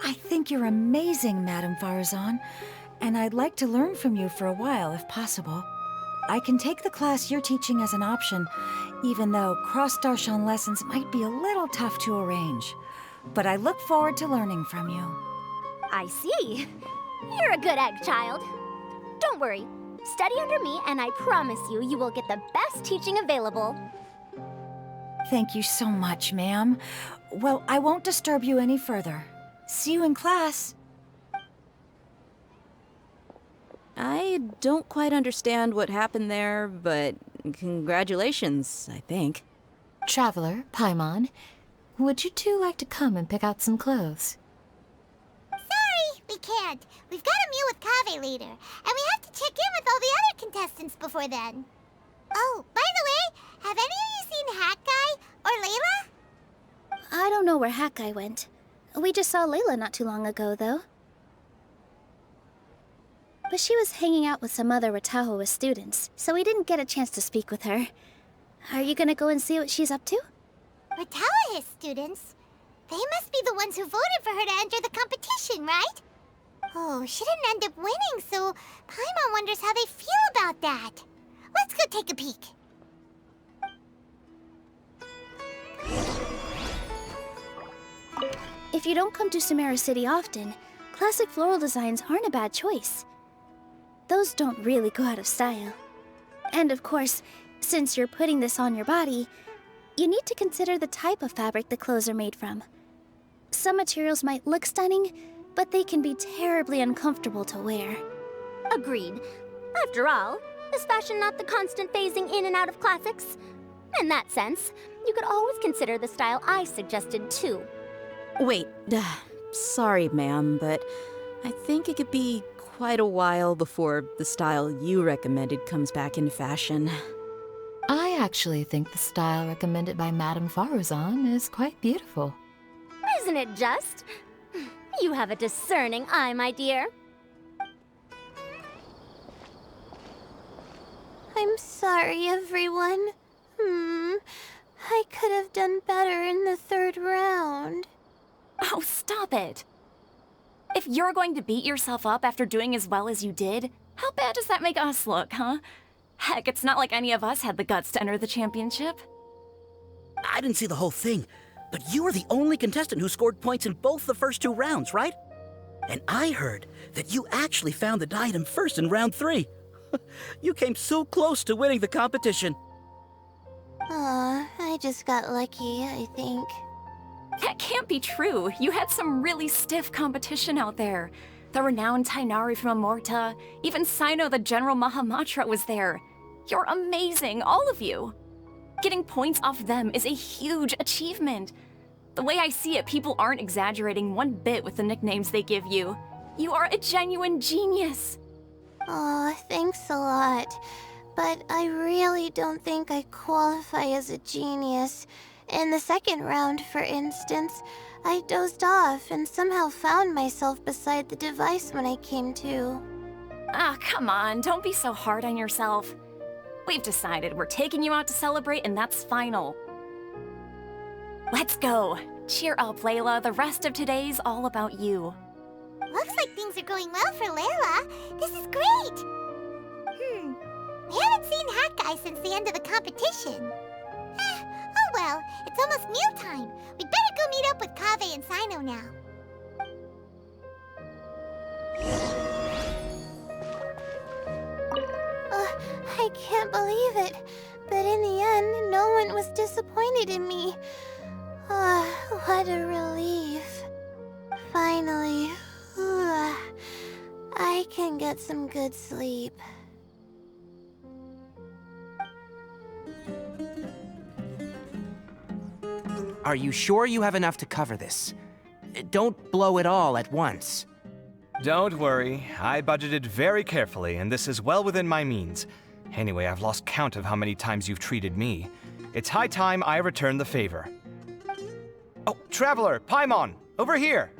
I think you're amazing, Madame Faruzan, and I'd like to learn from you for a while, if possible. I can take the class you're teaching as an option, even though cross-Darshan lessons might be a little tough to arrange. But I look forward to learning from you. I see. You're a good egg, child. Don't worry. Study under me, and I promise you, you will get the best teaching available. Thank you so much, ma'am. Well, I won't disturb you any further. See you in class. I don't quite understand what happened there, but congratulations, I think. Traveler, Paimon, would you two like to come and pick out some clothes? Sorry, we can't. We've got a meal with Kaveh later, and we have to check in with all the other contestants before then. Oh, by the way, have any of you seen Hat Guy or Layla? I don't know where Hat Guy went. We just saw Layla not too long ago, though. But she was hanging out with some other Ratahoa students, so we didn't get a chance to speak with her. Are you gonna go and see what she's up to? Ratahoa students? They must be the ones who voted for her to enter the competition, right? Oh, she didn't end up winning, so Paimon wonders how they feel about that. Let's go take a peek. If you don't come to Sumeru City often, classic floral designs aren't a bad choice. Those don't really go out of style. And of course, since you're putting this on your body, you need to consider the type of fabric the clothes are made from. Some materials might look stunning, but they can be terribly uncomfortable to wear. Agreed. After all, is fashion not the constant phasing in and out of classics? In that sense, you could always consider the style I suggested too. Wait, sorry, ma'am, but I think it could be quite a while before the style you recommended comes back into fashion. I actually think the style recommended by Madame Faruzan is quite beautiful. Isn't it just? You have a discerning eye, my dear. I'm sorry, everyone. I could have done better in the third round. Oh, stop it! If you're going to beat yourself up after doing as well as you did, how bad does that make us look, huh? Heck, it's not like any of us had the guts to enter the championship. I didn't see the whole thing, but you were the only contestant who scored points in both the first 2 rounds, right? And I heard that you actually found the diadem first in round 3. You came so close to winning the competition. Aw, I just got lucky, I think. That can't be true. You had some really stiff competition out there. The renowned Tighnari from Amorta, even Cyno the General Mahamatra was there. You're amazing, all of you. Getting points off them is a huge achievement. The way I see it, people aren't exaggerating one bit with the nicknames they give you. You are a genuine genius. Aw, thanks a lot. But I really don't think I qualify as a genius. In the second round, for instance, I dozed off and somehow found myself beside the device when I came to. Ah, come on, don't be so hard on yourself. We've decided we're taking you out to celebrate, and that's final. Let's go. Cheer up, Layla. The rest of today's all about you. Looks like things are going well for Layla. This is great! We haven't seen Hat Guy since the end of the competition. Oh well, it's almost mealtime. We'd better go meet up with Kaveh and Cyno now. I can't believe it. But in the end, no one was disappointed in me. What a relief. Finally, I can get some good sleep. Are you sure you have enough to cover this? Don't blow it all at once. Don't worry, I budgeted very carefully, and this is well within my means. Anyway, I've lost count of how many times you've treated me. It's high time I return the favor. Oh, Traveler, Paimon, over here!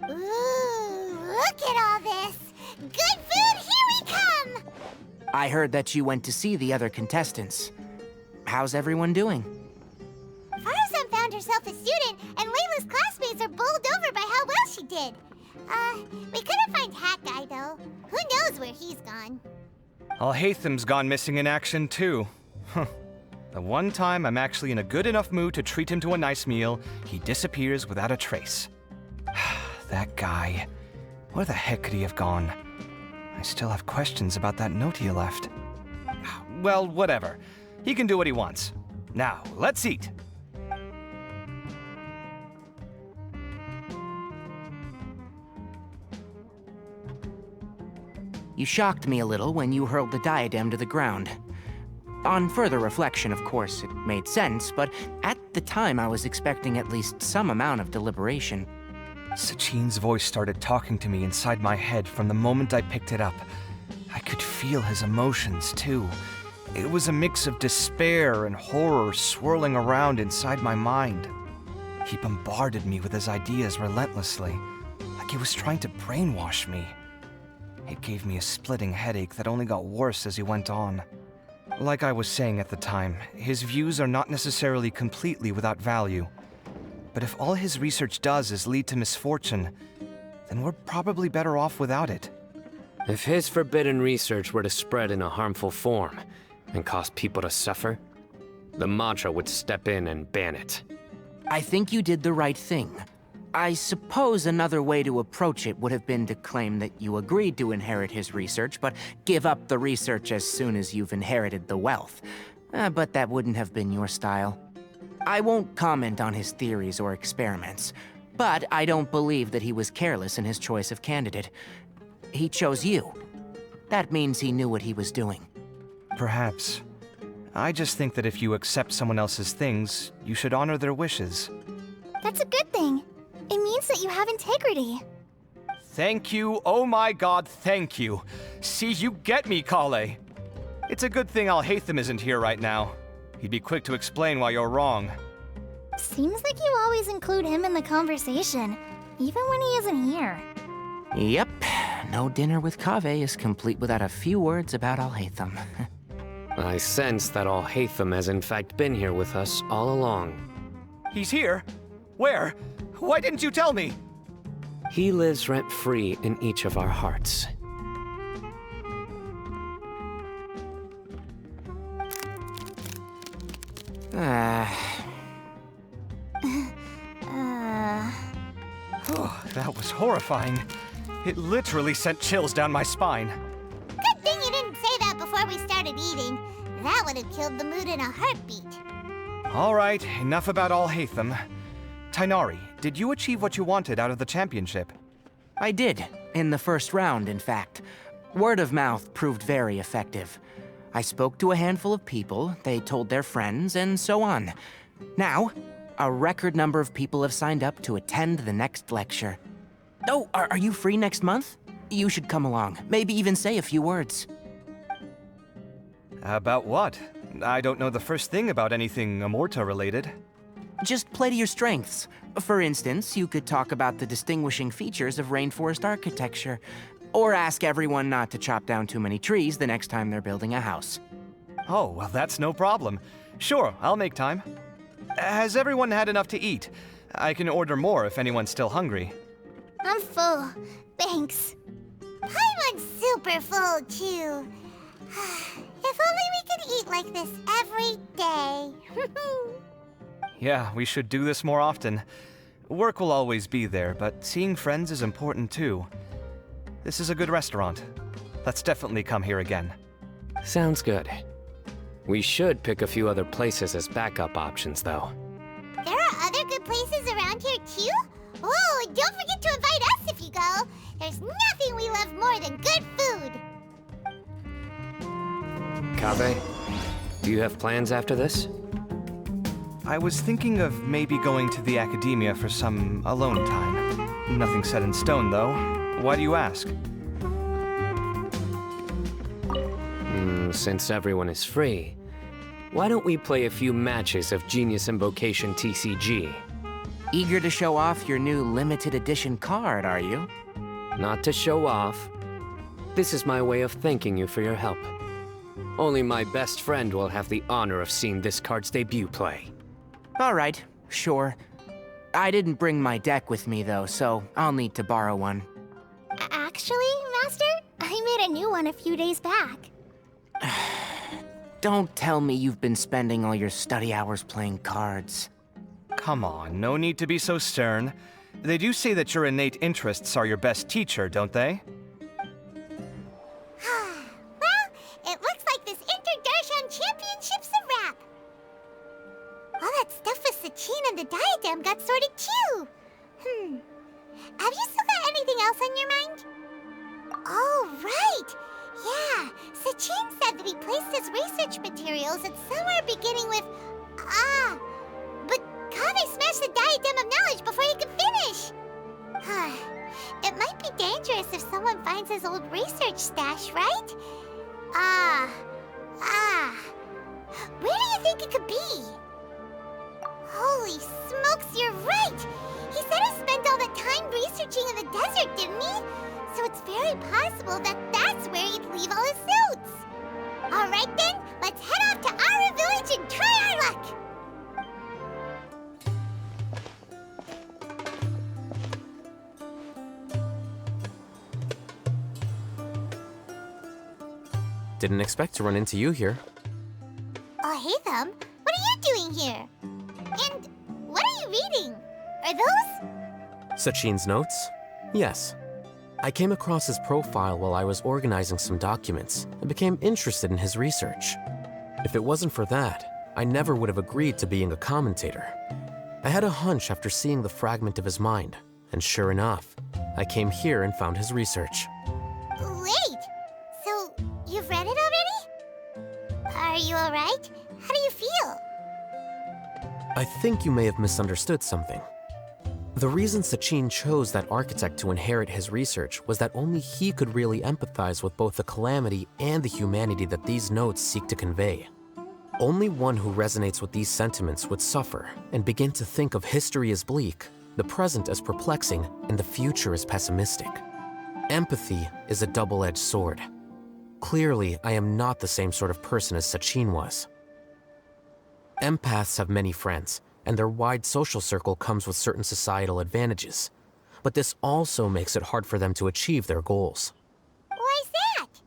Ooh, look at all this! Good food, here we come! I heard that you went to see the other contestants. How's everyone doing? Faruzan found herself a student, and Layla's classmates are bowled over by how well she did. We couldn't find Hat Guy, though. Who knows where he's gone? Alhaitham's gone missing in action, too. The one time I'm actually in a good enough mood to treat him to a nice meal, he disappears without a trace. That guy. Where the heck could he have gone? I still have questions about that note he left. Well, whatever. He can do what he wants. Now, let's eat. You shocked me a little when you hurled the diadem to the ground. On further reflection, of course, it made sense, but at the time I was expecting at least some amount of deliberation. Sachin's voice started talking to me inside my head from the moment I picked it up. I could feel his emotions, too. It was a mix of despair and horror swirling around inside my mind. He bombarded me with his ideas relentlessly, like he was trying to brainwash me. It gave me a splitting headache that only got worse as he went on. Like I was saying at the time, his views are not necessarily completely without value. But if all his research does is lead to misfortune, then we're probably better off without it. If his forbidden research were to spread in a harmful form and cause people to suffer, the Matra would step in and ban it. I think you did the right thing. I suppose another way to approach it would have been to claim that you agreed to inherit his research, but give up the research as soon as you've inherited the wealth. But that wouldn't have been your style. I won't comment on his theories or experiments, but I don't believe that he was careless in his choice of candidate. He chose you. That means he knew what he was doing. Perhaps. I just think that if you accept someone else's things, you should honor their wishes. That's a good thing. It means that you have integrity. Thank you, oh my god, thank you. See, you get me, Kaveh. It's a good thing Alhaitham isn't here right now. He'd be quick to explain why you're wrong. Seems like you always include him in the conversation, even when he isn't here. Yep, no dinner with Kaveh is complete without a few words about Alhaitham. I sense that Alhaitham has in fact been here with us all along. He's here? Where? Why didn't you tell me? He lives rent-free in each of our hearts. Oh, that was horrifying. It literally sent chills down my spine. Good thing you didn't say that before we started eating. That would have killed the mood in a heartbeat. All right, enough about Alhaitham. Tighnari, did you achieve what you wanted out of the championship? I did, in the first round, in fact. Word of mouth proved very effective. I spoke to a handful of people, they told their friends, and so on. Now, a record number of people have signed up to attend the next lecture. Oh, are you free next month? You should come along, maybe even say a few words. About what? I don't know the first thing about anything Amorta-related. Just play to your strengths. For instance, you could talk about the distinguishing features of rainforest architecture, or ask everyone not to chop down too many trees the next time they're building a house. Oh, well, that's no problem. Sure, I'll make time. Has everyone had enough to eat? I can order more if anyone's still hungry. I'm full. Thanks. Paimon's super full, too. If only we could eat like this every day. Yeah, we should do this more often. Work will always be there, but seeing friends is important too. This is a good restaurant. Let's definitely come here again. Sounds good. We should pick a few other places as backup options, though. There are other good places around here, too? Oh, and don't forget to invite us if you go. There's nothing we love more than good food. Kaveh, do you have plans after this? I was thinking of maybe going to the academia for some alone time. Nothing set in stone, though. Why do you ask? Since everyone is free, why don't we play a few matches of Genius Invocation TCG? Eager to show off your new limited edition card, are you? Not to show off. This is my way of thanking you for your help. Only my best friend will have the honor of seeing this card's debut play. All right, sure. I didn't bring my deck with me, though, so I'll need to borrow one. Actually, Master, I made a new one a few days back. Don't tell me you've been spending all your study hours playing cards. Come on, no need to be so stern. They do say that your innate interests are your best teacher, don't they? Well, it looks like this Interdarshan Championship's a wrap. All that stuff with Sachin and the diadem got sorted too. Have you still got anything else on your mind? Oh, right. Yeah, Sachin said that he placed his research materials at somewhere beginning with but Kaveh smashed the diadem of knowledge before he could finish. It might be dangerous if someone finds his old research stash, right? Where do you think it could be? Holy smokes, you're right! He said he spent all that time researching in the desert, didn't he? So it's very possible that that's where he'd leave all his suits. All right then, let's head off to Ara Village and try our luck! Didn't expect to run into you here. Oh, hey, Thumb. What are you doing here? And what are you reading? Are those? Sachin's notes? Yes. I came across his profile while I was organizing some documents and became interested in his research. If it wasn't for that, I never would have agreed to being a commentator. I had a hunch after seeing the fragment of his mind, and sure enough, I came here and found his research. Wait! So, you've read it already? Are you alright? How do you feel? I think you may have misunderstood something. The reason Sachin chose that architect to inherit his research was that only he could really empathize with both the calamity and the humanity that these notes seek to convey. Only one who resonates with these sentiments would suffer and begin to think of history as bleak, the present as perplexing, and the future as pessimistic. Empathy is a double-edged sword. Clearly, I am not the same sort of person as Sachin was. Empaths have many friends, and their wide social circle comes with certain societal advantages. But this also makes it hard for them to achieve their goals. Why's that?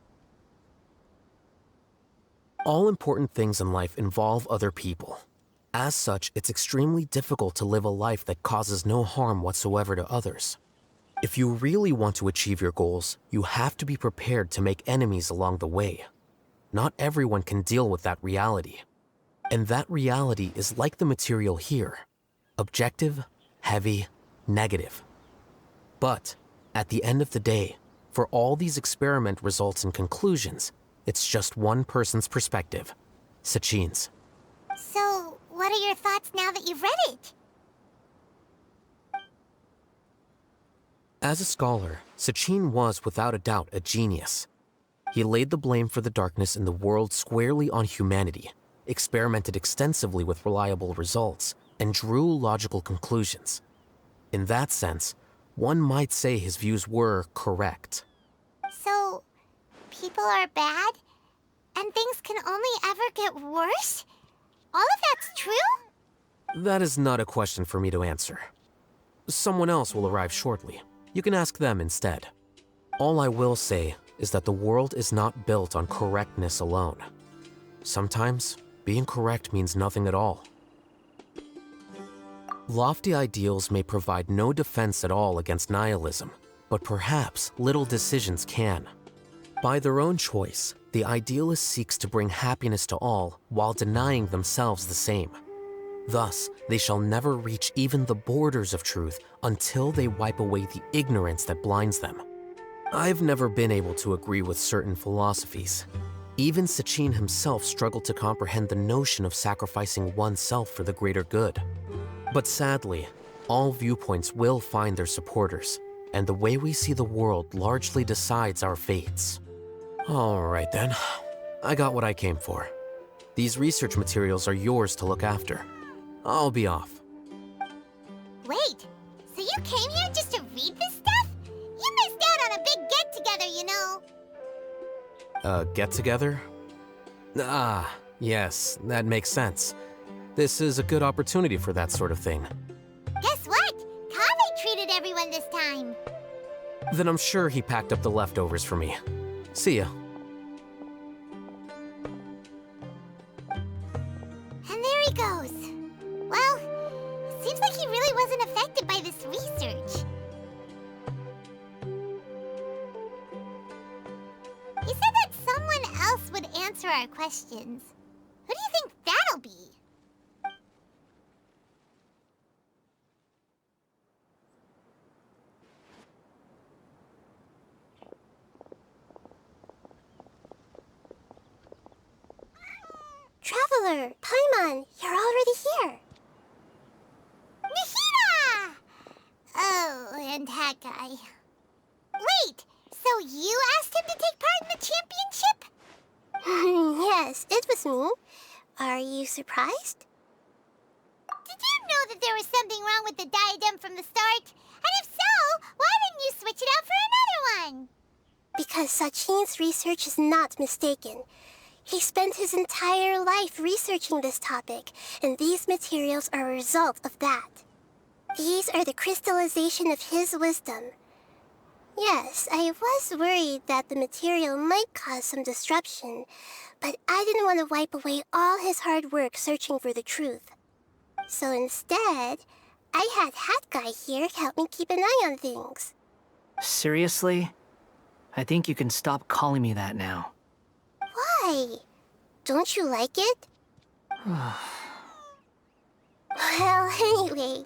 All important things in life involve other people. As such, it's extremely difficult to live a life that causes no harm whatsoever to others. If you really want to achieve your goals, you have to be prepared to make enemies along the way. Not everyone can deal with that reality. And that reality is like the material here. Objective, heavy, negative. But, at the end of the day, for all these experiment results and conclusions, it's just one person's perspective, Sachin's. So, what are your thoughts now that you've read it? As a scholar, Sachin was without a doubt a genius. He laid the blame for the darkness in the world squarely on humanity, experimented extensively with reliable results, and drew logical conclusions. In that sense, one might say his views were correct. So, people are bad? And things can only ever get worse? All of that's true? That is not a question for me to answer. Someone else will arrive shortly. You can ask them instead. All I will say is that the world is not built on correctness alone. Sometimes, being correct means nothing at all. Lofty ideals may provide no defense at all against nihilism, but perhaps little decisions can. By their own choice, the idealist seeks to bring happiness to all while denying themselves the same. Thus, they shall never reach even the borders of truth until they wipe away the ignorance that blinds them. I've never been able to agree with certain philosophies. Even Sachin himself struggled to comprehend the notion of sacrificing oneself for the greater good. But sadly, all viewpoints will find their supporters, and the way we see the world largely decides our fates. All right then, I got what I came for. These research materials are yours to look after. I'll be off. Wait, so you came here just to read this stuff? You missed out on a big get-together, you know. Get-together? Ah, yes, that makes sense. This is a good opportunity for that sort of thing. Guess what? Kaveh treated everyone this time. Then I'm sure he packed up the leftovers for me. See ya. And there he goes. Well, it seems like he really wasn't affected by this research. He said that someone else would answer our questions. Who do you think that'll be? Traveler, Paimon, you're already here. Nahida! Oh, and that guy. Wait, so you asked him to take part in the championship? Yes, it was me. Are you surprised? Did you know that there was something wrong with the diadem from the start? And if so, why didn't you switch it out for another one? Because Sachin's research is not mistaken. He spent his entire life researching this topic, and these materials are a result of that. These are the crystallization of his wisdom. Yes, I was worried that the material might cause some disruption, but I didn't want to wipe away all his hard work searching for the truth. So instead, I had Hat Guy here help me keep an eye on things. Seriously? I think you can stop calling me that now. Why? Don't you like it? Well, anyway,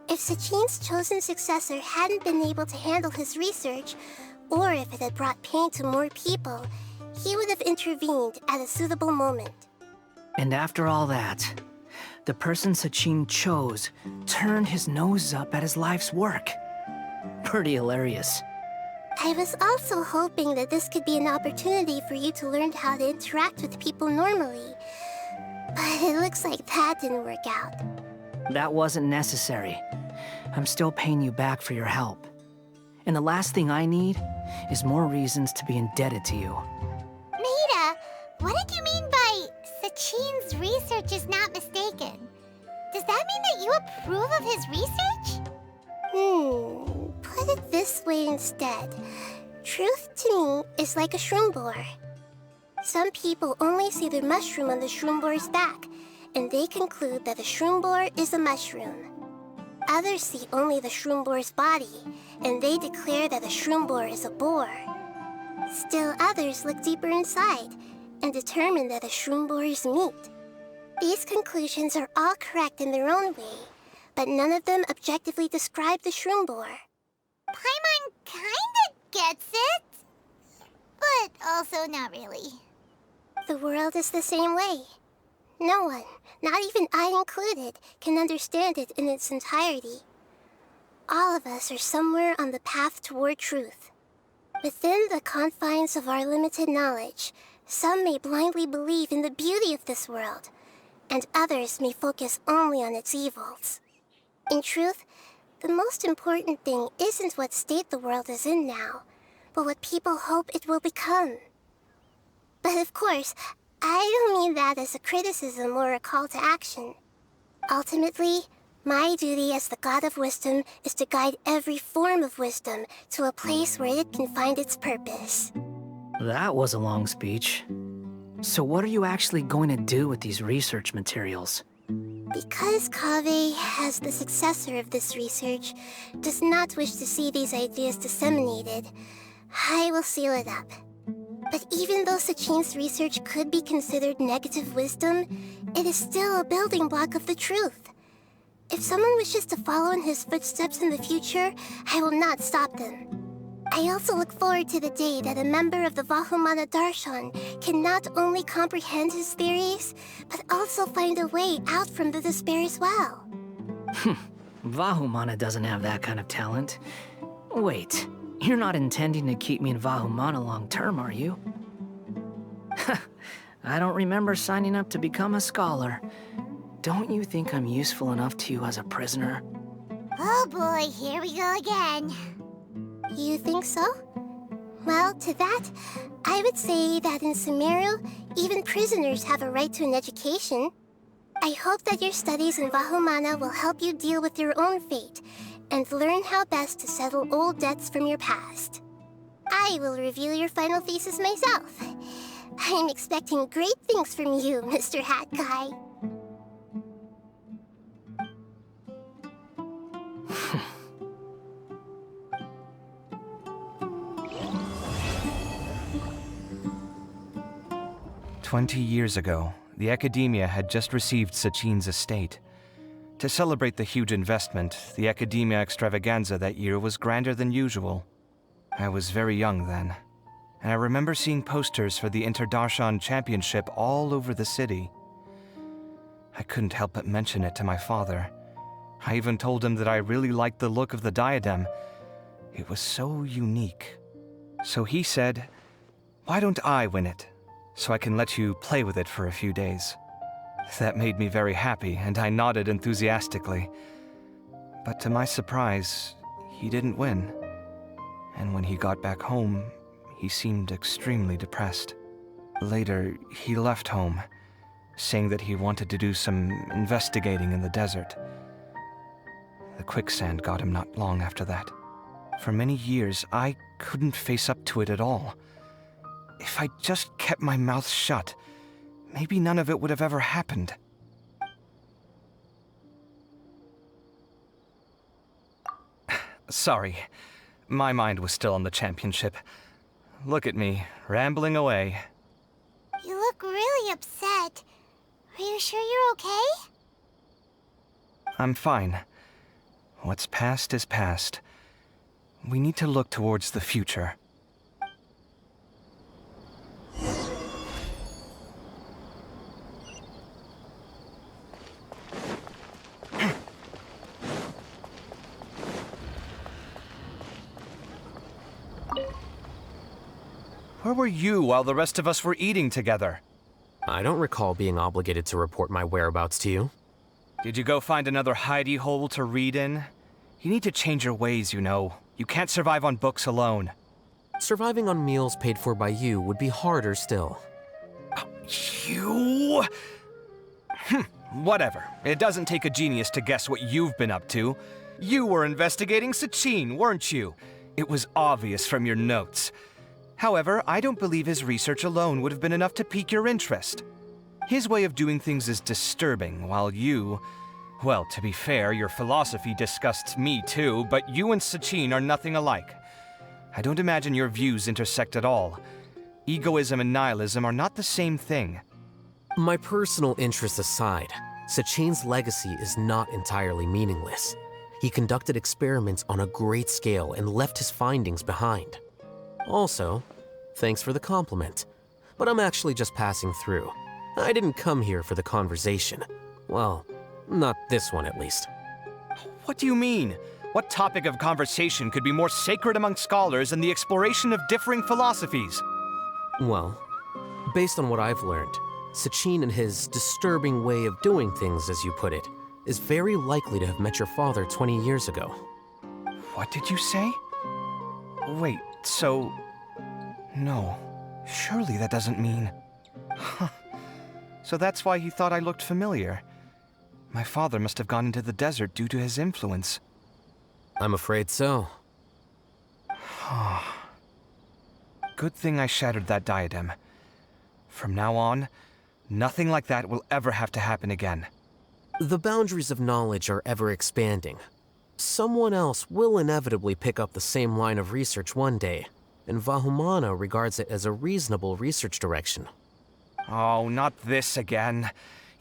if Sachin's chosen successor hadn't been able to handle his research, or if it had brought pain to more people, he would have intervened at a suitable moment. And after all that, the person Sachin chose turned his nose up at his life's work. Pretty hilarious. I was also hoping that this could be an opportunity for you to learn how to interact with people normally. But it looks like that didn't work out. That wasn't necessary. I'm still paying you back for your help. And the last thing I need is more reasons to be indebted to you. Nahida, what did you mean by Sachin's research is not mistaken? Does that mean that you approve of his research? Put it this way instead. Truth to me is like a shroom boar. Some people only see the mushroom on the shroom boar's back, and they conclude that a shroom boar is a mushroom. Others see only the shroom boar's body, and they declare that a shroom boar is a boar. Still others look deeper inside, and determine that a shroom boar is meat. These conclusions are all correct in their own way, but none of them objectively describe the shroom boar. Paimon kinda gets it, but also not really. The world is the same way. No one, not even I included, can understand it in its entirety. All of us are somewhere on the path toward truth. Within the confines of our limited knowledge, some may blindly believe in the beauty of this world, and others may focus only on its evils. In truth, the most important thing isn't what state the world is in now, but what people hope it will become. But of course, I don't mean that as a criticism or a call to action. Ultimately, My duty as the God of Wisdom is to guide every form of wisdom to a place where it can find its purpose. That was a long speech. So what are you actually going to do with these research materials? Because Kaveh, as the successor of this research, does not wish to see these ideas disseminated, I will seal it up. But even though Sachin's research could be considered negative wisdom, it is still a building block of the truth. If someone wishes to follow in his footsteps in the future, I will not stop them. I also look forward to the day that a member of the Vahumana Darshan can not only comprehend his theories, but also find a way out from the despair as well. Vahumana doesn't have that kind of talent. Wait, you're not intending to keep me in Vahumana long term, are you? I don't remember signing up to become a scholar. Don't you think I'm useful enough to you as a prisoner? Oh boy, here we go again. You think so? Well, to that, I would say that in Sumeru, even prisoners have a right to an education. I hope that your studies in Vahumana will help you deal with your own fate and learn how best to settle old debts from your past. I will review your final thesis myself. I'm expecting great things from you, Mr. Hat Guy. 20 years ago, the Academia had just received Sachin's estate. To celebrate the huge investment, the Academia extravaganza that year was grander than usual. I was very young then, and I remember seeing posters for the Interdarshan Championship all over the city. I couldn't help but mention it to my father. I even told him that I really liked the look of the diadem. It was so unique. So he said, "Why don't I win it? So I can let you play with it for a few days." That made me very happy, and I nodded enthusiastically. But to my surprise, he didn't win. And when he got back home, he seemed extremely depressed. Later, he left home, saying that he wanted to do some investigating in the desert. The quicksand got him not long after that. For many years, I couldn't face up to it at all. If I just kept my mouth shut, maybe none of it would have ever happened. Sorry, my mind was still on the championship. Look at me, rambling away. You look really upset. Are you sure you're okay? I'm fine. What's past is past. We need to look towards the future. Where were you while the rest of us were eating together? I don't recall being obligated to report my whereabouts to you. Did you go find another hidey hole to read in? You need to change your ways, you know. You can't survive on books alone. Surviving on meals paid for by you would be harder still. You? Whatever. It doesn't take a genius to guess what you've been up to. You were investigating Sachin, weren't you? It was obvious from your notes. However, I don't believe his research alone would have been enough to pique your interest. His way of doing things is disturbing, while you... Well, to be fair, your philosophy disgusts me too, but you and Sachin are nothing alike. I don't imagine your views intersect at all. Egoism and nihilism are not the same thing. My personal interests aside, Sachin's legacy is not entirely meaningless. He conducted experiments on a great scale and left his findings behind. Also, thanks for the compliment, but I'm actually just passing through. I didn't come here for the conversation. Well, not this one at least. What do you mean? What topic of conversation could be more sacred among scholars than the exploration of differing philosophies? Well, based on what I've learned, Sachin and his disturbing way of doing things, as you put it, is very likely to have met your father 20 years ago. What did you say? Wait, so... No. Surely that doesn't mean... Huh. So that's why he thought I looked familiar. My father must have gone into the desert due to his influence. I'm afraid so. Good thing I shattered that diadem. From now on, nothing like that will ever have to happen again. The boundaries of knowledge are ever expanding. Someone else will inevitably pick up the same line of research one day, and Vahumana regards it as a reasonable research direction. Oh, not this again.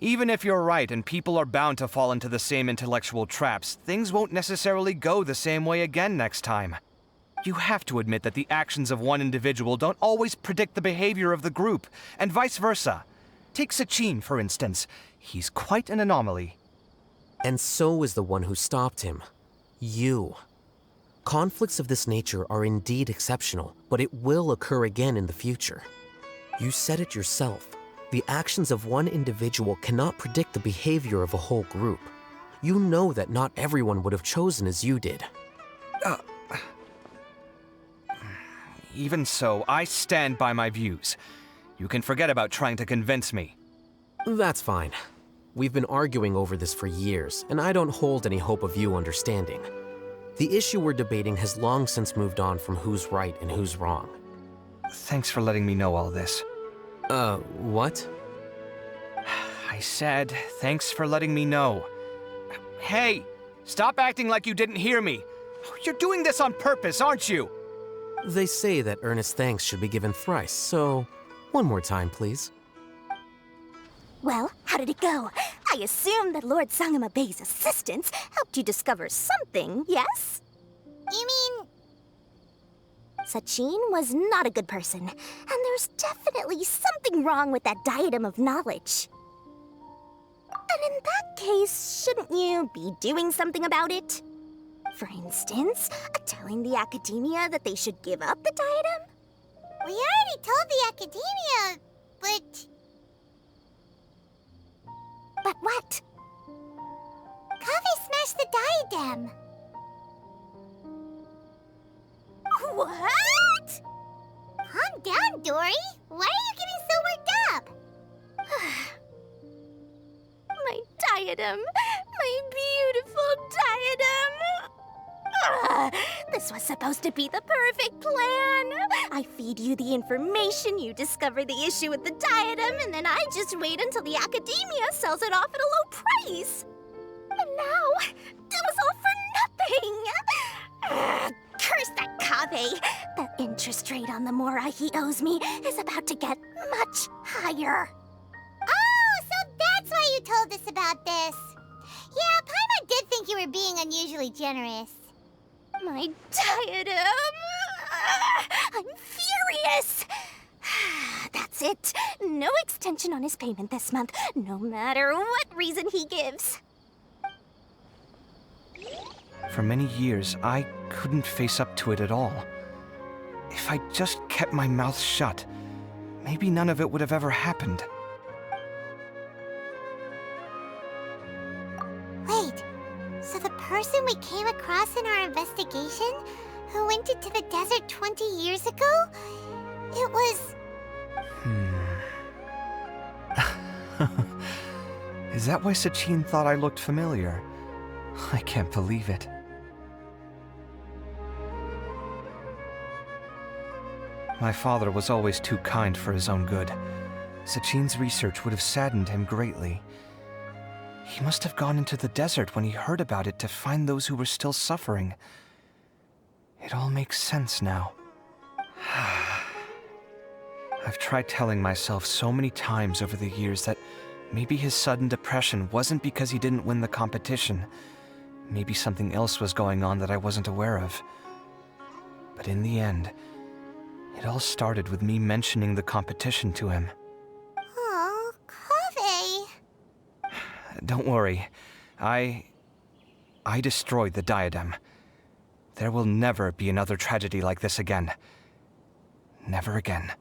Even if you're right and people are bound to fall into the same intellectual traps, things won't necessarily go the same way again next time. You have to admit that the actions of one individual don't always predict the behavior of the group, and vice versa. Take Sachin, for instance. He's quite an anomaly. And so is the one who stopped him. You. Conflicts of this nature are indeed exceptional, but it will occur again in the future. You said it yourself. The actions of one individual cannot predict the behavior of a whole group. You know that not everyone would have chosen as you did. Even so, I stand by my views. You can forget about trying to convince me. That's fine. We've been arguing over this for years, and I don't hold any hope of you understanding. The issue we're debating has long since moved on from who's right and who's wrong. Thanks for letting me know all this. What? I said, thanks for letting me know. Hey, stop acting like you didn't hear me. You're doing this on purpose, aren't you? They say that earnest thanks should be given thrice, so one more time, please. Well, how did it go? I assume that Lord Sangama Bey's assistance helped you discover something, yes? You mean... Sachin was not a good person, and there's definitely something wrong with that diadem of knowledge. And in that case, shouldn't you be doing something about it? For instance, telling the academia that they should give up the diadem? We already told the academia, but... But what? Kaveh smashed the diadem. What? Calm down, Dori. Why are you getting so worked up? My diadem. My beautiful diadem. This was supposed to be the perfect plan. I feed you the information, you discover the issue with the diadem, and then I just wait until the academia sells it off at a low price. And now, it was all for nothing. Curse that Kaveh. The interest rate on the mora he owes me is about to get much higher. Oh, so that's why you told us about this. Yeah, Paimon did think you were being unusually generous. My diadem! I'm furious! That's it. No extension on his payment this month, no matter what reason he gives. For many years, I couldn't face up to it at all. If I just kept my mouth shut, maybe none of it would have ever happened. Wait, so the person we came across in our investigation, who went into the desert 20 years ago, it was... Is that why Sachin thought I looked familiar? I can't believe it. My father was always too kind for his own good. Sachin's research would have saddened him greatly. He must have gone into the desert when he heard about it to find those who were still suffering. It all makes sense now. I've tried telling myself so many times over the years that maybe his sudden depression wasn't because he didn't win the competition. Maybe something else was going on that I wasn't aware of. But in the end, it all started with me mentioning the competition to him. Oh, Kaveh. Don't worry. I destroyed the diadem. There will never be another tragedy like this again. Never again.